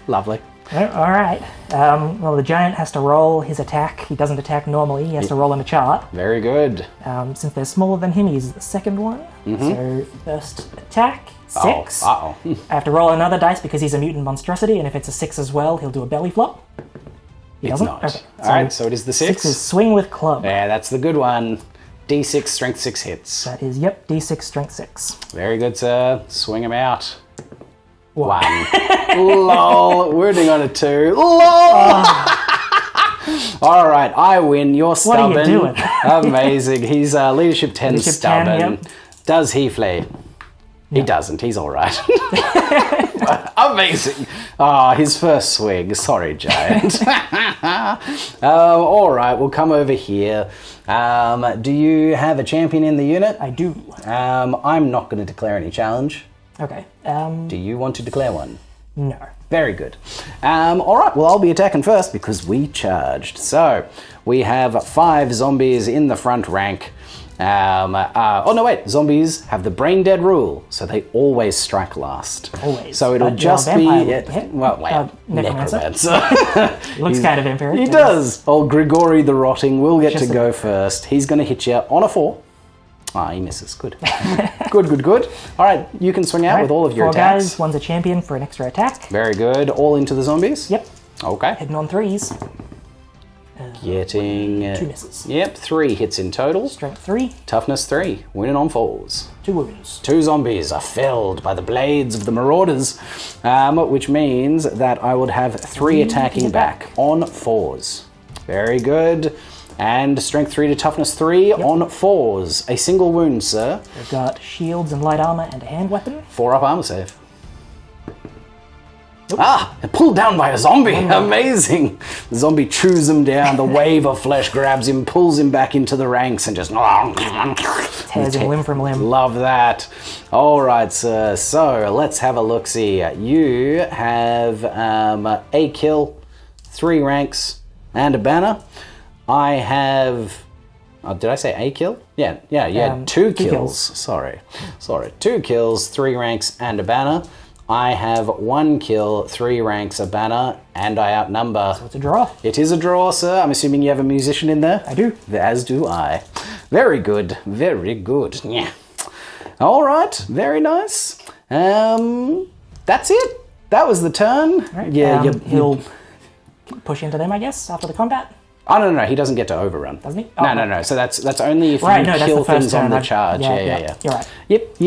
Lovely. All right. Well, the giant has to roll his attack. He doesn't attack normally. He has to roll on a chart. Very good. Since they're smaller than him, he's the second one. So first attack, 6. I have to roll another dice because he's a mutant monstrosity, and if it's a 6 as well, he'll do a belly flop. He doesn't? Not. Okay. All right, so it is the 6. 6 is swing with club. Yeah, that's the good one. D6, strength 6 hits. That is, yep, D6, strength 6. Very good, sir. Swing him out. 1. Lol. Wounding on a 2. Lol. All right, I win. You're stubborn. What are you doing? Amazing. He's leadership 10 Leadership stubborn. 10, yep. Does he flee? He doesn't. He's all right. Amazing. His first swing. Sorry, giant. All right, we'll come over here. Do you have a champion in the unit? I do. I'm not going to declare any challenge. Okay. Do you want to declare one? No. Very good. All right, well, I'll be attacking first because we charged. So we have 5 zombies in the front rank. Oh no, wait. Zombies have the brain dead rule, so they always strike last. Always. So it'll just be necromancer. He looks He's, kind of vampiric. He does. Old Grigori the Rotting will get to go first. He's going to hit you on a 4. He misses. Good. Good. All right, you can swing out with all of your 4 attacks. guys, one's a champion for an extra attack. Very good. All into the zombies? Yep. Okay. Heading on 3s. Getting... 2 misses. Yep, 3 hits in total. Strength 3. Toughness 3. Winning on 4s. 2 wounds. 2 zombies are felled by the blades of the marauders, which means that I would have 3 attacking back on 4s. Very good. And strength 3 to toughness 3 on 4s. A single wound, sir. We've got shields and light armor and a hand weapon. 4-up armor save. Ah, pulled down by a zombie. Amazing. The zombie chews him down. The wave of flesh grabs him, pulls him back into the ranks, and just tears him limb from limb. Love that. All right, sir. So let's have a look. See, you have a kill, 3 ranks, and a banner. I have. Oh, did I say a kill? Yeah. 2 kills. Sorry. 2 kills, 3 ranks, and a banner. I have 1 kill, 3 ranks, a banner, and I outnumber. So it's a draw. It is a draw, sir. I'm assuming you have a musician in there? I do. As do I. Very good. Very good. Yeah. All right. Very nice. That's it. That was the turn. Right. Yeah. He'll push into them, I guess, after the combat. Oh, no. He doesn't get to overrun. Doesn't he? Oh, no. So that's only if you kill things on the charge. Yeah. You're right. Yep.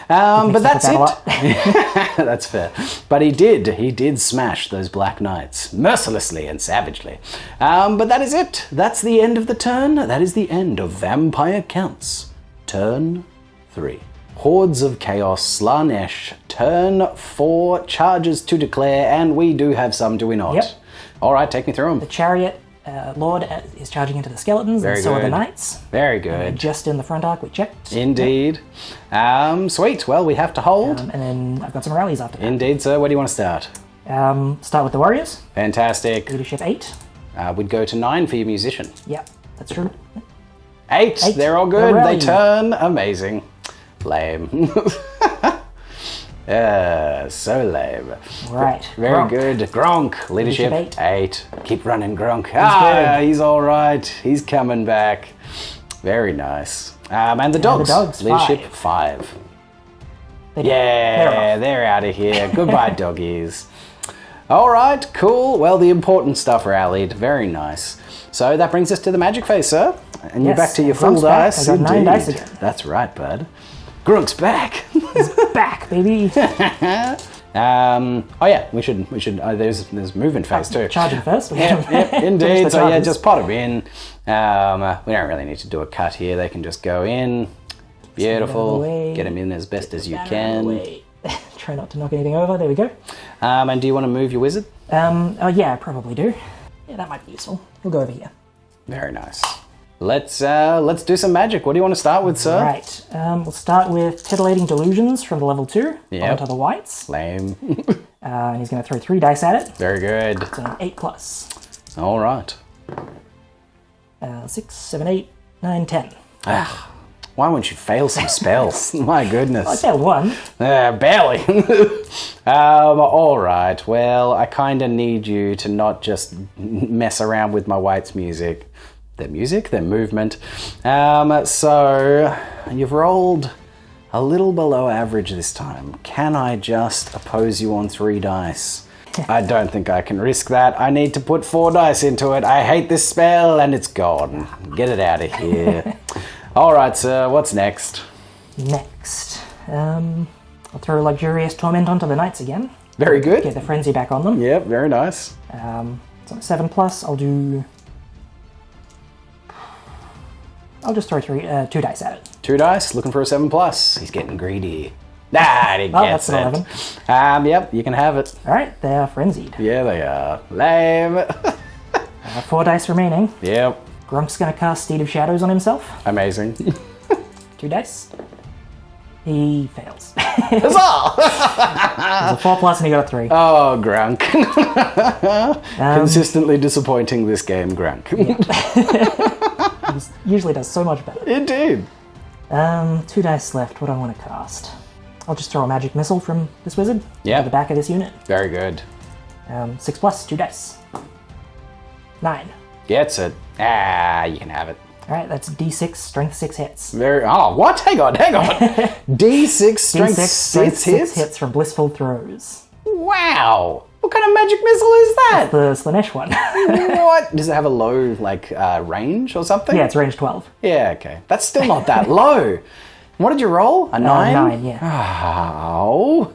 But that's it. That's fair. But he did smash those Black Knights mercilessly and savagely. But that is it. That's the end of the turn. That is the end of Vampire Counts. Turn 3. Hordes of Chaos, Slaanesh, turn 4, charges to declare, and we do have some, do we not? Yep. All right, take me through them. The Chariot Lord is charging into the skeletons, and so are the Knights. Very good. Just in the front arc, we checked. Indeed. Sweet. Well, we have to hold. And then I've got some rallies after that. Indeed, sir. Where do you want to start? Start with the Warriors. Fantastic. Leadership 8. We'd go to 9 for your musician. Yep, that's true. 8. 8. They're all good. They turn. Amazing. Lame. So lame. Right. Very Gronk. Good. Gronk. Leadership 8. Keep running, Gronk. He's all right. He's coming back. Very nice. And the dogs. Leadership 5. They're out of here. Goodbye, doggies. All right, cool. Well, the important stuff rallied. Very nice. So that brings us to the magic phase, sir. And you're back to your full dice. I got 9 dice again. That's right, bud. Grunk's back. He's back, baby. We should. There's movement phase too. Charging first. Yep, indeed. So yeah, just pot them in. We don't really need to do a cut here. They can just go in. Beautiful. Get them in as best as you can. Try not to knock anything over. There we go. And do you want to move your wizard? Yeah, I probably do. Yeah, that might be useful. We'll go over here. Very nice. Let's do some magic. What do you want to start with, sir? Right. We'll start with Titillating Delusions from the level 2 onto the Wights. Lame. And he's going to throw 3 dice at it. Very good. It's an 8+. All right. 6, 7, 8, 9, 10. Why won't you fail some spells? My goodness. I failed 1. Barely. All right. Well, I kind of need you to not just mess around with my Wight's music. Their movement. So you've rolled a little below average this time. Can I just oppose you on 3 dice? I don't think I can risk that. I need to put 4 dice into it. I hate this spell and it's gone. Get it out of here. All right, sir. What's next? Next. I'll throw Luxurious Torment onto the Knights again. Very good. Get the frenzy back on them. Yep, very nice. So 7+. I'll just throw 2 dice at it. 2 dice, looking for a 7+. He's getting greedy. Nah, he gets that's an 11. Yep, you can have it. All right, they are frenzied. Yeah, they are. Lame. 4 dice remaining. Yep. Grunk's going to cast Steed of Shadows on himself. Amazing. 2 dice. He fails. Huzzah! It was a 4+ and he got a 3. Oh, Grunk. Consistently disappointing this game, Grunk. He usually does so much better. Indeed. 2 dice left. What do I want to cast? I'll just throw a magic missile from this wizard at the back of this unit. Very good. 6+, 2 dice. 9. Gets it. You can have it. All right, that's D6, strength 6 hits. What? Hang on. D6, strength 6 hits? hits from Blissful Throws. Wow. What kind of magic missile is that? The Slaanesh one. What? Does it have a low, range or something? Yeah, it's range 12. Yeah, okay. That's still not that low. What did you roll? A 9? 9, yeah. Oh,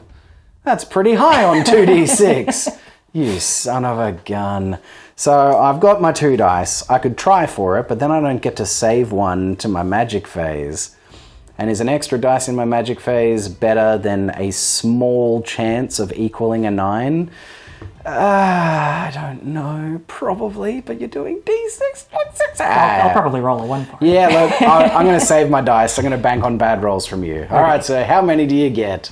that's pretty high on 2d6. You son of a gun. So I've got my 2 dice. I could try for it, but then I don't get to save one to my magic phase. And is an extra dice in my magic phase better than a small chance of equaling a 9? I don't know, probably, but you're doing D6. I'll probably roll a 1 for it. Yeah, look, I'm going to save my dice. I'm going to bank on bad rolls from you. All right, so how many do you get?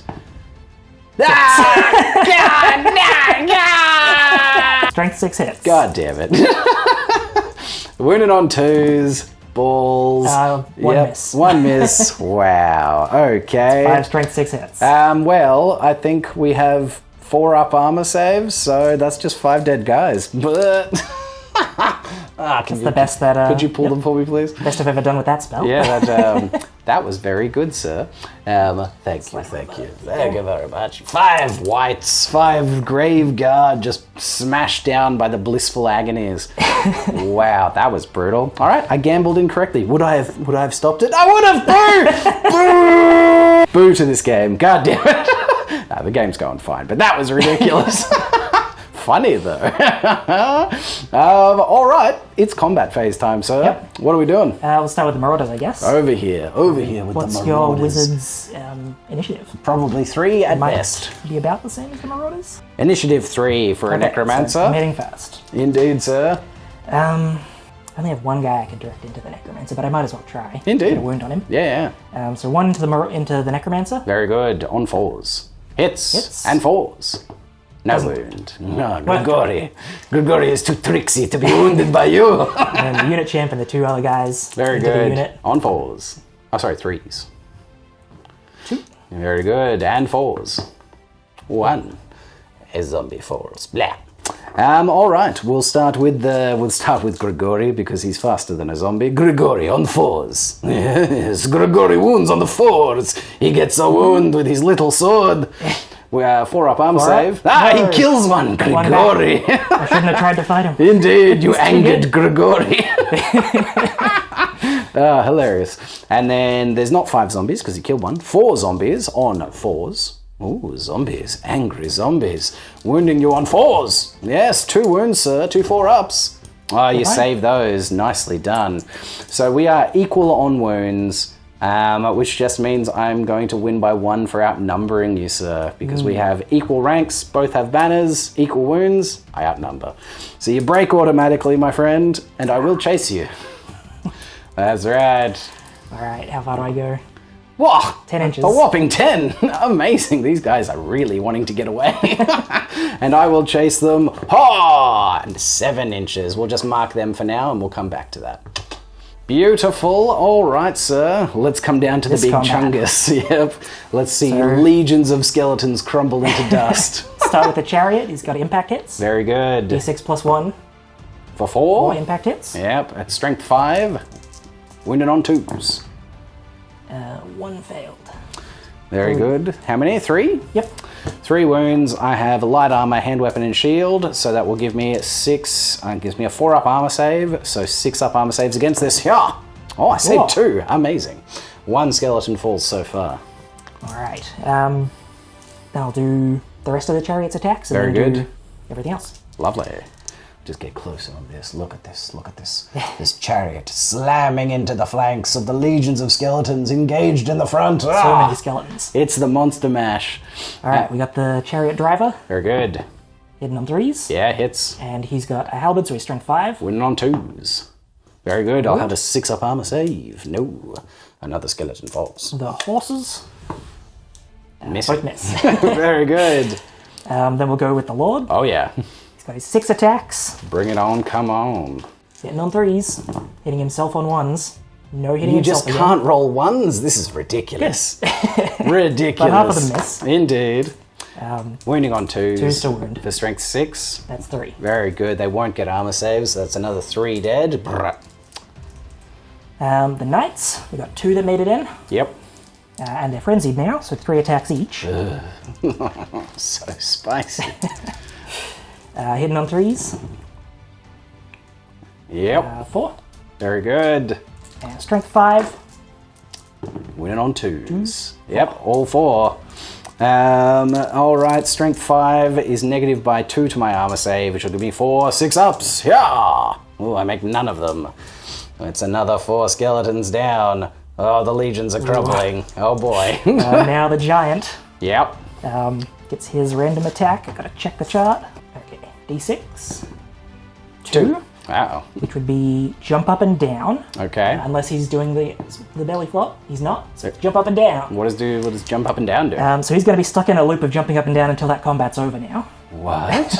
Strength 6 hits. God damn it. Wounded on 2s. Balls. One miss. One miss. Wow. Okay. 5 strength 6 hits. Well, I think we have 4 up armor saves, so that's just 5 dead guys. But That's the best that... could you pull them for me, please? Best I've ever done with that spell. Yeah, that was very good, sir. Thank you. Thank you very much. 5 wights, 5 grave guard just smashed down by the blissful agonies. Wow, that was brutal. All right, I gambled incorrectly. Would I have stopped it? I would have. Boo! Boo to this game. God damn it. Nah, the game's going fine, but that was ridiculous. Funny though. All right, it's combat phase time, sir. Yep. What are we doing? We'll start with the Marauders, I guess. Over here with the Marauders. What's your wizard's initiative? Probably 3 at Might best. be about the same as the Marauders. Initiative 3 for a necromancer. So I'm heading first. Indeed, sir. I only have 1 guy I can direct into the necromancer, but I might as well try. Indeed. Get a wound on him. Yeah. So 1 into the necromancer. Very good. On 4s. Hits. And 4s. No wound. No, Grigori. Grigori is too tricksy to be wounded by you. And the unit champ and the 2 other guys. Very into the good. unit. On 4s. Oh, sorry, 3s. 2. Very good. And 4s. 1. A zombie 4s. Blah. All right. We'll start with Grigori because he's faster than a zombie. Grigori on 4s. Yes, Grigori wounds on the 4s. He gets a wound with his little sword. 4 up armor save. He kills one. Grigori. I shouldn't have tried to fight him. Indeed, you angered Grigori. Hilarious. And then there's not 5 zombies because he killed 1. 4 zombies on 4s. Ooh, zombies. Angry zombies. Wounding you on 4s. Yes, 2 wounds, sir. 2 4-ups. Oh, you saved those. Nicely done. So we are equal on wounds, which just means I'm going to win by 1 for outnumbering you, sir, because we have equal ranks, both have banners, equal wounds, I outnumber. So you break automatically, my friend, and I will chase you. That's right. All right, how far do I go? Whoa! 10 inches. A whopping 10! Amazing, these guys are really wanting to get away. And I will chase them, and 7 inches. We'll just mark them for now and we'll come back to that. Beautiful. All right, sir. Let's come down to the big chungus. Yep. Let's see legions of skeletons crumble into dust. Start with the chariot. He's got impact hits. Very good. D6 plus 1. For 4. 4 impact hits. Yep. At strength 5. Wounded on 2s. 1 failed. Very good. How many? 3? Yep. 3 wounds. I have light armor, hand weapon, and shield, so that will give me 6. Gives me a 4 up armor save, so 6 up armor saves against this. Yeah. Oh, I saved 2. Amazing. 1 skeleton falls so far. All right. Then I'll do the rest of the chariot's attacks. And Very then good. do everything else. Lovely. Just get closer on this. Look at this. Look at this. This chariot slamming into the flanks of the legions of skeletons engaged in the front. So many skeletons. It's the monster mash. All right, we got the chariot driver. Very good. Hidden on 3s. Yeah, hits. And he's got a halberd, so he's strength 5. Winning on 2s. Very good. I'll have a 6 up armor save. No. Another skeleton falls. The horses. Missing. Both miss. Very good. Then we'll go with the Lord. Oh, yeah. He's got his 6 attacks. Bring it on. Come on. Hitting on 3s. Hitting himself on 1s. No hitting You himself just again. can't roll 1s. This is ridiculous. Ridiculous. But half of them miss. Indeed. Wounding on 2s. 2s to wound. For strength 6. That's 3. Very good. They won't get armor saves. That's another 3 dead. The knights. We got 2 that made it in. Yep. And they're frenzied now, so 3 attacks each. So spicy. Hitting on 3s. Yep. 4. Very good. And strength 5. Winning on 2s. Yep, all 4. All right, strength 5 is negative by 2 to my armor save, which will give me 4 6-ups. Yeah. Oh, I make none of them. It's another 4 skeletons down. Oh, the legions are crumbling. Oh boy. Now the giant Yep. gets his random attack. I've got to check the chart. Okay, d6. 2. Wow. Which would be jump up and down. Okay. Unless he's doing the belly flop. He's not. So jump up and down. What does jump up and down do? So he's going to be stuck in a loop of jumping up and down until that combat's over now. What?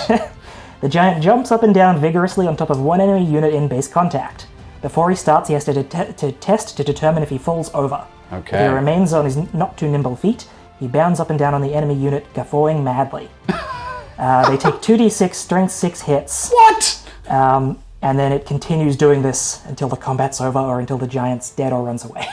The giant jumps up and down vigorously on top of one enemy unit in base contact. Before he starts, he has to test to determine if he falls over. Okay. If he remains on his not too nimble feet, he bounds up and down on the enemy unit, guffawing madly. They take 2d6 strength 6 hits. What? And then it continues doing this until the combat's over or until the giant's dead or runs away.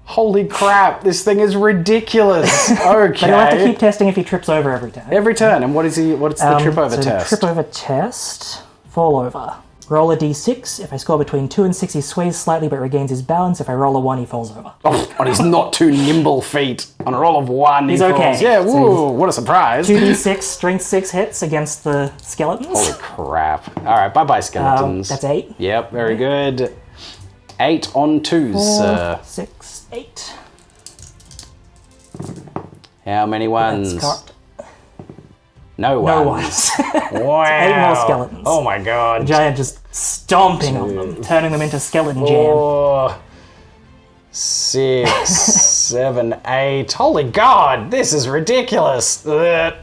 Holy crap, this thing is ridiculous. Okay. But he'll have to keep testing if he trips over every time. Every turn. And what's the trip over so test? The trip over test, fall over. Roll a d6. If I score between 2 and 6, he sways slightly but regains his balance. If I roll a 1, he falls over. Oh, on his not too nimble feet. On a roll of 1, He's he okay. falls. Yeah, So woo, what a surprise. 2d6, strength 6 hits against the skeletons. Holy crap. All right, bye-bye, skeletons. That's 8. Yep, very good. 8 on 2s, sir. 6, 8. How many ones? That's correct. No No ones. ones. Wow. 8 more skeletons. Oh my god. Giant just stomping on them, turning them into skeleton jam. 4, 6, 7, 8. Holy god, this is ridiculous. Okay,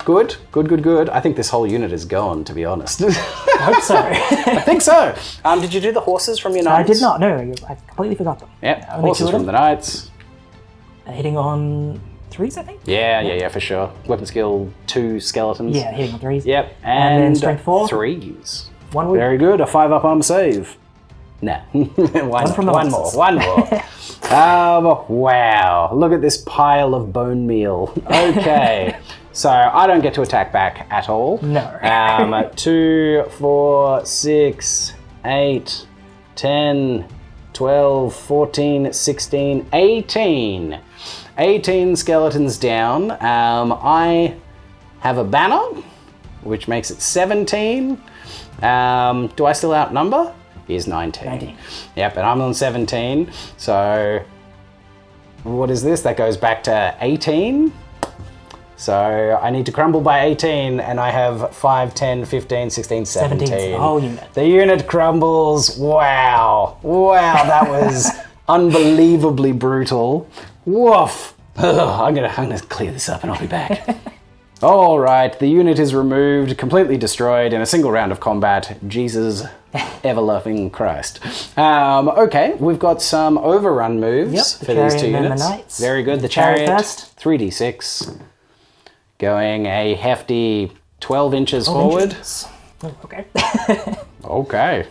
good. I think this whole unit is gone, to be honest. I hope so. I think so. Did you do the horses from your I knights? did not, no. I completely forgot them. Yep, Only horses 2 of from them. the knights. Hitting on 3s, I think? Yeah, for sure. Weapon skill 2 skeletons. Yeah, hitting on 3s. Yep, And then strength 4? 3s. 1 would. Very good. A 5-up armor save. Nah. one from the one more. horses. One more. Wow. Look at this pile of bone meal. Okay. So I don't get to attack back at all. No. 2, 4, 6, 8, 10, 12, 14, 16, 18. 18 skeletons down. I have a banner, which makes it 17. Do I still outnumber? He's 19. 19. Yep, and I'm on 17. So what is this? That goes back to 18. So I need to crumble by 18, and I have 5, 10, 15, 16, 17. 17's the whole unit. The unit crumbles. Wow, that was unbelievably brutal. Woof. I'm gonna clear this up and I'll be back. All right, the unit is removed, completely destroyed in a single round of combat. Jesus, ever-loving Christ. Okay, we've got some overrun moves for these 2 chariot and units. the knights. Very good. The Chariot chariot, first. 3d6, going a hefty 12 inches forward. Inches. Oh, okay. Okay.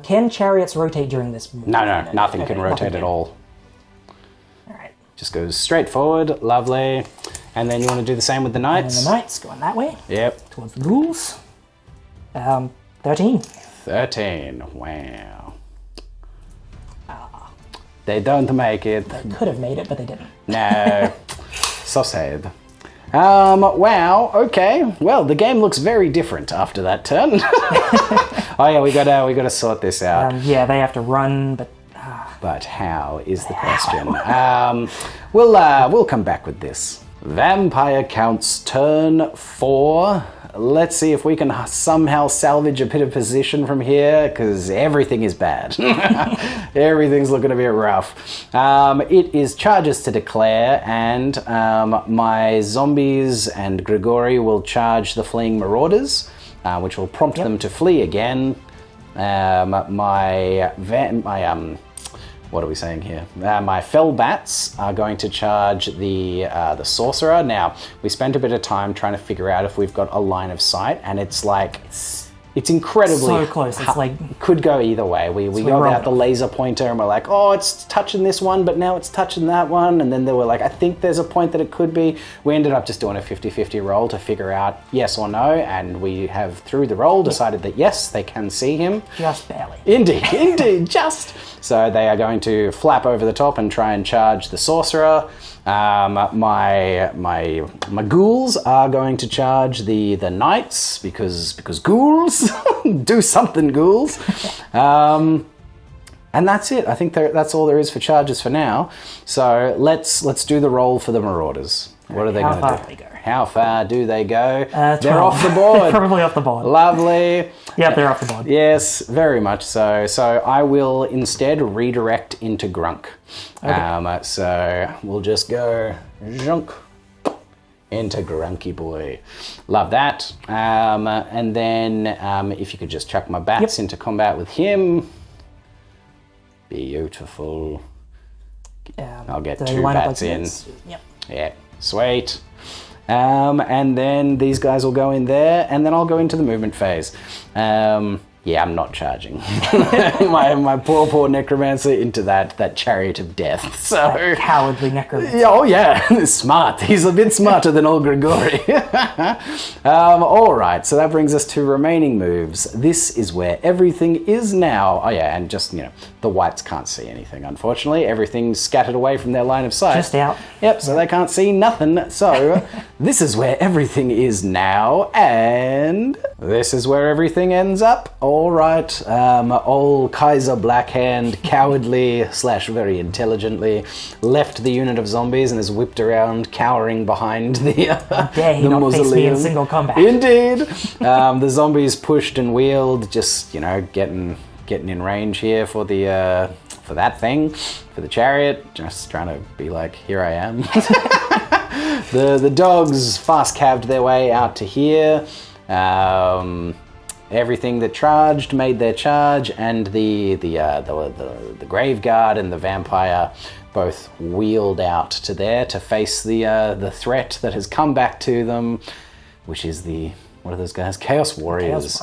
Can chariots rotate during this move? No, nothing can rotate at all. Alright. Just goes straight forward. Lovely. And then you want to do the same with the And knights? the knights going that way. Yep. Towards the ghouls. 13. 13. Wow. They don't make it. They could have made it, but they didn't. No. So sad. Wow. Okay. Well, the game looks very different after that turn. Oh yeah, we gotta sort this out. Yeah, they have to run, but But how is the question? We'll come back with this. Vampire Count's turn 4. Let's see if we can somehow salvage a bit of position from here, because everything is bad. Everything's looking a bit rough. It is charges to declare, and my zombies and Grigori will charge the fleeing marauders, which will prompt them to flee again. What are we saying here? My fell bats are going to charge the sorcerer. Now, we spent a bit of time trying to figure out if we've got a line of sight, and it's like it's incredibly so close. It's like could go either way. We got out the laser pointer and we're like, oh, it's touching this one, but now it's touching that one. And then they were like, I think there's a point that it could be. We ended up just doing a 50-50 roll to figure out yes or no, and we have, through the roll, decided that yes, they can see him. just barely. Indeed, just. So they are going to flap over the top and try and charge the sorcerer. My ghouls are going to charge the knights because ghouls do something, ghouls. And that's it. I think that's all there is for charges for now. So let's do the roll for the Marauders. What are they going to do? How far do they go? How far do they go? 12. They're off the board. Probably off the board. Lovely. Yep, they're off the board. Yes, very much so. So I will instead redirect into Grunk. Okay. So we'll just go Junk into Grunky boy. Love that. And then if you could just chuck my bats into combat with him. Beautiful. I'll get 2 bats in. Yep. Yeah, sweet. And then these guys will go in there, and then I'll go into the movement phase. Yeah, I'm not charging my poor necromancer into that chariot of death. So that cowardly necromancer. Oh yeah, smart. He's a bit smarter than old Grigori. All right, so that brings us to remaining moves. This is where everything is now. Oh yeah, and just the whites can't see anything. Unfortunately, everything's scattered away from their line of sight. Just out. Yep, so they can't see nothing. So this is where everything is now, and this is where everything ends up. All right, old Kaiser Blackhand, cowardly / very intelligently, left the unit of zombies and is whipped around, cowering behind the dare he not face me in single combat. Indeed. The zombies pushed and wheeled, just getting in range here for the for that thing, for the chariot, just trying to be like, here I am. The dogs fast cabbed their way out to here. Everything that charged made their charge, and the grave guard and the vampire both wheeled out to there to face the threat that has come back to them, which is what are those guys? Chaos Warriors.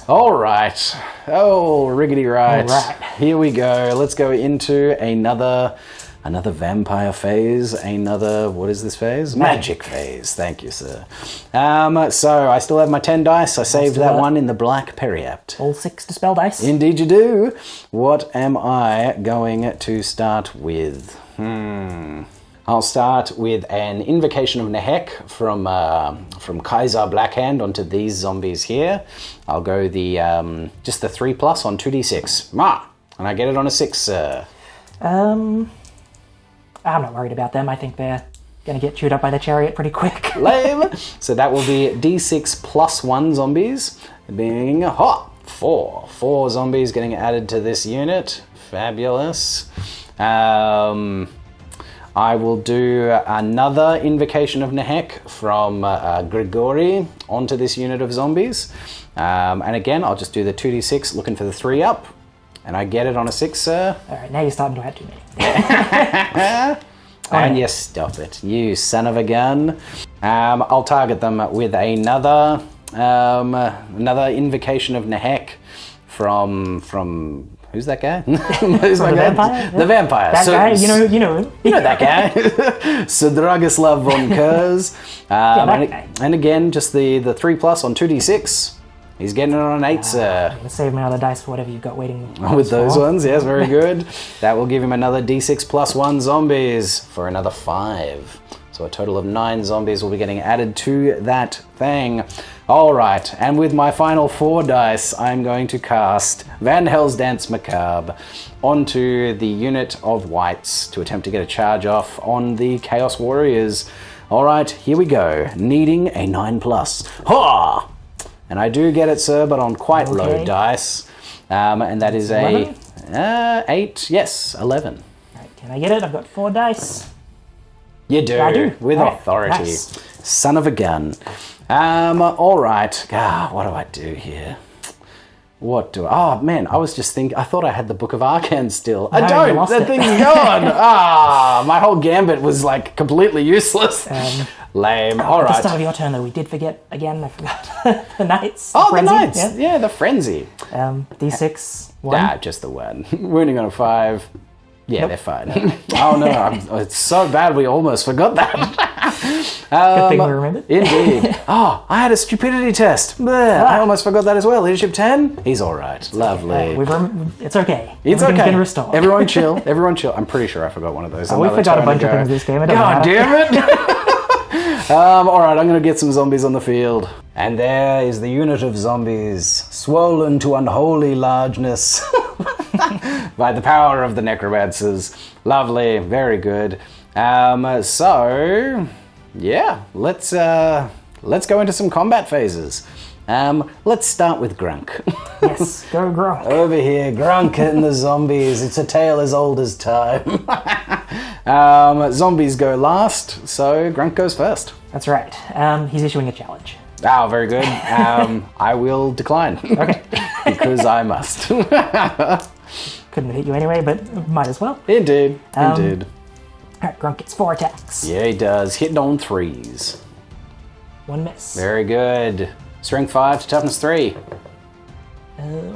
All right. Oh, riggedy right. All right. Here we go. Let's go into another vampire phase, what is this phase? Magic phase. Thank you, sir. So I still have my 10 dice. I saved that one in the black periapt. All 6 dispel dice. Indeed you do. What am I going to start with? I'll start with an Invocation of Nehek from Kaiser Blackhand onto these zombies here. I'll go just the 3+ on 2d6. And I get it on a 6, sir. I'm not worried about them. I think they're going to get chewed up by the chariot pretty quick. Lame. So that will be D6 +1 zombies, being 4. 4 zombies getting added to this unit. Fabulous. I will do another Invocation of Nehek from Grigori onto this unit of zombies. And again, I'll just do the 2d6, looking for the 3 up. And I get it on a 6, sir. All right, now you're starting to add too many. And you stop it, you son of a gun. I'll target them with another Invocation of Nehek from who's that guy? Who's the vampire? The vampire. That guy, you know him. You know that guy. So Dragislav Von Curze. That guy. And again, just the 3+ on 2d6. He's getting it on an 8, sir. I'm going to save my other dice for whatever you've got waiting. With those ones, yes, very good. That will give him another D6 +1 zombies for another 5. So a total of 9 zombies will be getting added to that thing. All right, and with my final 4 dice, I'm going to cast Van Hell's Dance Macabre onto the unit of whites to attempt to get a charge off on the Chaos Warriors. All right, here we go. Needing a 9+. Ha! And I do get it, sir, but on quite low dice. And that is 11? 8, yes, 11. Right, can I get it? I've got 4 dice. You do, I do. with authority. Nice. Son of a gun. All right. What do I do here? Oh man, I was just thinking, I thought I had the Book of Arcane still. I don't, that thing's gone. My whole gambit was like completely useless. Lame. All At the right. start of your turn, though, we did forget again. I forgot the knights. Oh, frenzy. the knights. Yeah, the frenzy. D6, 1. Just the 1. Wounding on a 5. Yeah, Nope. they're fine. Oh no, it's so bad we almost forgot that. Good thing we remembered. Indeed. I had a stupidity test. Bleh, I almost forgot that as well. Leadership 10. He's all right. Lovely. It's okay. It's Everything's okay. been restored. Everyone chill. Everyone chill. I'm pretty sure I forgot one of those. We forgot a bunch of things this game. It doesn't God matter. damn it. All right, I'm going to get some zombies on the field. And there is the unit of zombies, swollen to unholy largeness. By the power of the necromancers. Lovely, very good. So, yeah, let's go into some combat phases. Let's start with Grunk. Yes, go Grunk. Over here, Grunk and the zombies. It's a tale as old as time. Zombies go last, so Grunk goes first. That's right. He's issuing a challenge. Oh, very good. I will decline. Okay. Because I must. Couldn't hit you anyway, but might as well. Indeed. Alright, Grunk gets 4 attacks. Yeah, he does. Hitting on 3s. 1 miss. Very good. Strength 5 to toughness 3.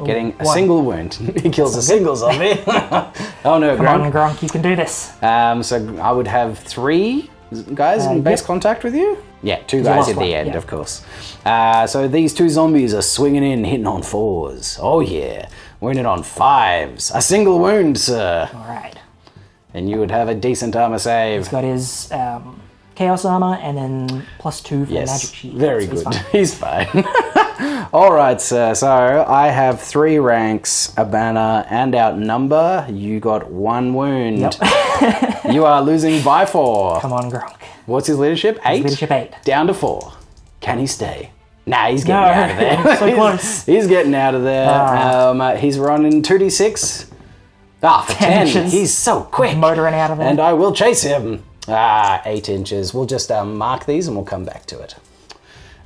Getting a single wound. He kills a single zombie. Oh no, Come on, Grunk, you can do this. So I would have 3 guys in base contact with you? Yeah, 2 guys at the end, of course. So these 2 zombies are swinging in, hitting on 4s. Oh yeah. Wounded on 5s. A single wound, sir. Alright. And you would have a decent armor save. He's got his chaos armor and then +2 for the magic shield. Very good. He's fine. Alright, sir. So I have 3 ranks, a banner, and outnumber. You got 1 wound. Yep. You are losing by 4. Come on, Grunk. What's his leadership? 8? Leadership 8. Down to 4. Can he stay? Nah, he's getting out of there. So close. He's getting out of there. He's running 2d6. For 10. He's so quick. Motoring out of there. And I will chase him. 8 inches. We'll just mark these and we'll come back to it.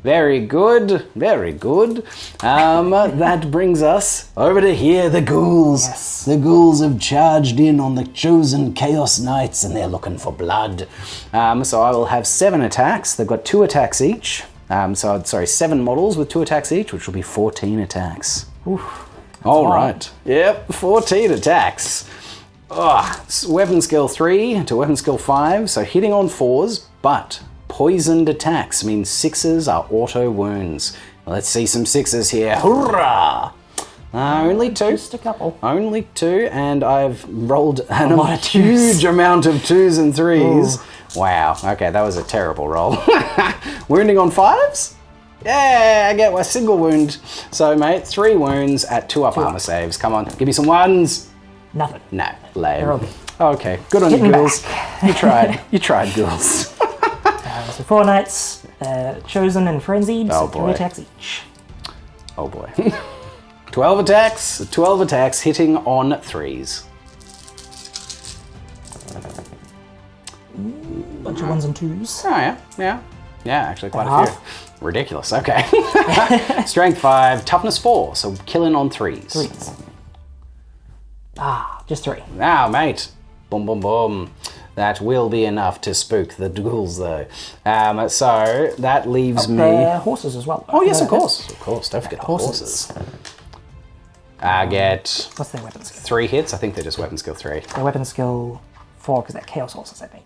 Very good. Very good. That brings us over to here. The ghouls. Yes. The ghouls have charged in on the chosen Chaos Knights and they're looking for blood. So I will have 7 attacks. They've got 2 attacks each. 7 models with 2 attacks each, which will be 14 attacks. Oof. All right. Yep, 14 attacks. Weapon skill 3 to weapon skill 5, so hitting on 4s, but poisoned attacks means 6s are auto wounds. Let's see some 6s here. Hurrah! Only 2. Just a couple. Only 2, and I've rolled a huge amount of 2s and 3s. Ooh. Wow, okay, that was a terrible roll. Wounding on 5s? Yeah, I get a single wound. So, mate, 3 wounds at 2 up armor saves. Come on, give me some 1s. Nothing. No, lame. Okay, good on you, ghouls. You tried. You tried, ghouls. So 4 knights, chosen and frenzied, so 3 attacks each. Oh boy. 12 attacks. 12 attacks hitting on 3s. Bunch of 1s and 2s. Oh yeah. Yeah, actually quite a few. Ridiculous, okay. Strength 5, toughness 4, so killing on 3s. Just 3. Now, mate. Boom, boom, boom. That will be enough to spook the ghouls, though. So that leaves me... horses as well. Oh, yes, of course. Of course, don't forget the horses. I get... What's their weapon skill? 3 hits. I think they're just weapon skill 3. Their weapon skill 4, because they're chaos horses, I think.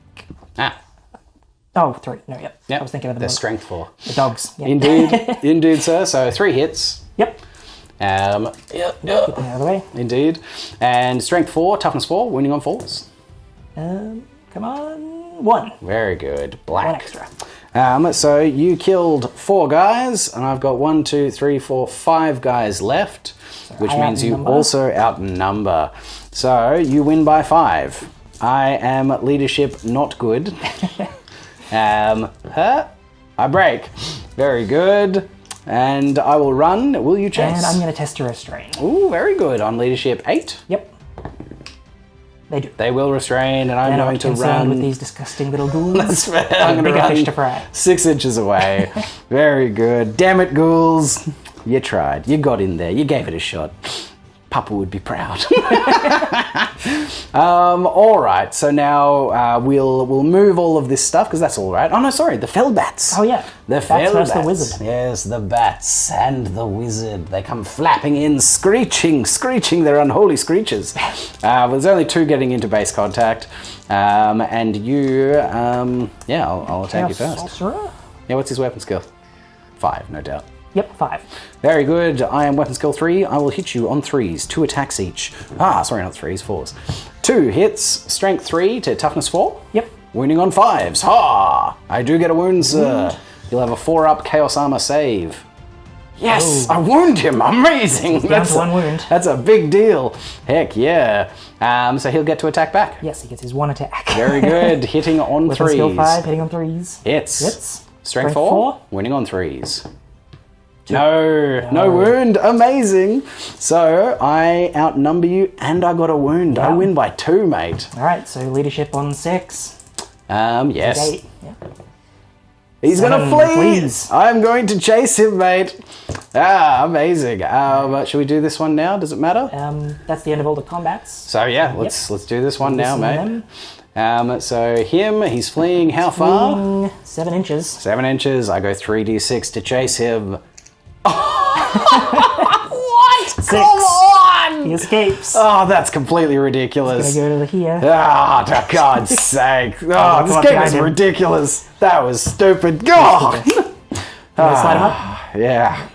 Oh, 3. No, yep. I was thinking of the strength 4. The dogs. Yep. Indeed, sir. So 3 hits. Yep. Yep. Get them out of the way. Indeed. And strength 4, toughness 4, wounding on 4s. Come on. 1. Very good. Black. 1 extra. So you killed 4 guys, and I've got 1, 2, 3, 4, 5 guys left, which means you also outnumber. So you win by 5. I am leadership not good. I break. Very good. And I will run. Will you chase? And I'm going to test to restrain. Ooh, very good. On leadership 8. Yep. They do. They will restrain, and I'm going to run with these disgusting little ghouls. That's fair. I'm going to run fish to fry. 6 inches away. Very good. Damn it, ghouls. You tried. You got in there. You gave it a shot. Papa would be proud. All right, so now we'll move all of this stuff because that's all right. Oh no, sorry, the fell bats. Oh yeah, the fell bats. The wizard. Yes, the bats and the wizard. They come flapping in, screeching their unholy screeches. There's only 2 getting into base contact, and you, I'll attack you first. Sorcerer? Yeah, what's his weapon skill? 5, no doubt. Yep, 5. Very good. I am weapon skill 3. I will hit you on 3s. 2 attacks each. Sorry, not 3s, 4s. 2 hits, strength 3 to toughness 4. Yep. Wounding on 5s. I do get a wound, sir. You'll have a 4-up chaos armor save. Yes, I wound him. Amazing. He's down to 1 wound. That's a big deal. Heck yeah. So he'll get to attack back. Yes, he gets his 1 attack. Very good. Hitting on With 3s. skill 5, hitting on 3s. Hits. Strength 4. Winning on 3s. No No. wound. Amazing. So I outnumber you and I got a wound. I win by 2, mate. Alright, so leadership on 6. Yes. 8. Yeah. He's gonna 7, flee. please. I'm going to chase him, mate. Amazing. Should we do this one now? Does it matter? That's the end of all the combats. So yeah, let's do this one now, Listen to mate. So he's fleeing how far? Fleeing 7 inches. 7 inches. I go 3d6 to chase him. What? 6. Come on! He escapes. Oh, that's completely ridiculous. Gonna go to here. Ah, for God's sake. Oh, come this up game behind is him. ridiculous. That was stupid. God! Slide him up. Yeah.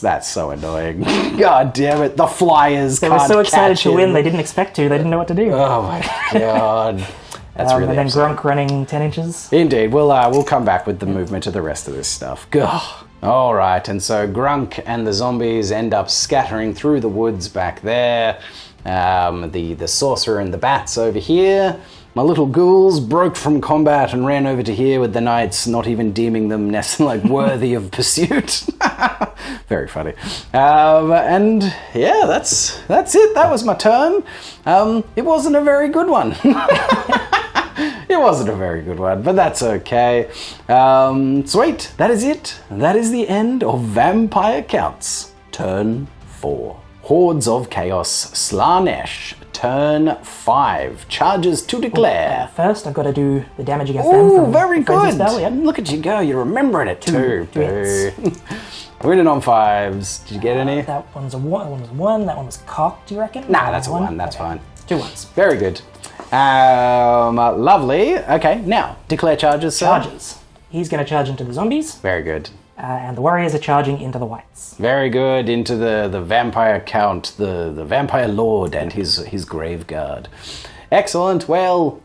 That's so annoying. God damn it. The flyers They can't were so excited catch to win, him. they didn't expect to. They didn't know what to do. Oh my God. That's really and then upsetting. Grunk running 10 inches. Indeed, we'll come back with the movement of the rest of this stuff. Gah. All right, and so Grunk and the zombies end up scattering through the woods back there. The sorcerer and the bats over here. My little ghouls broke from combat and ran over to here with the knights, not even deeming them worthy of pursuit. Very funny. And yeah, that's it. That was my turn. It wasn't a very good one. It wasn't a very good one, but that's okay. Sweet, that is it. That is the end of Vampire Counts. Turn 4. Hordes of Chaos, Slaanesh. Turn 5. Charges to declare. First, I've got to do the damage against them. Ooh, From very the frenzy good. Spell, yep. Look at you go, you're remembering it too. Two hits. Winning on 5s. Did you get any? That one's a 1. That one was 1. That one was cocked, do you reckon? Nah, that's a 1. That's Okay. fine. 2 ones. Very good. Lovely. Okay, now, declare charges, sir. Charges. He's going to charge into the zombies, Very good. and the warriors are charging into the whites. Very good. Into the vampire count, the vampire lord and his grave guard. Excellent. Well,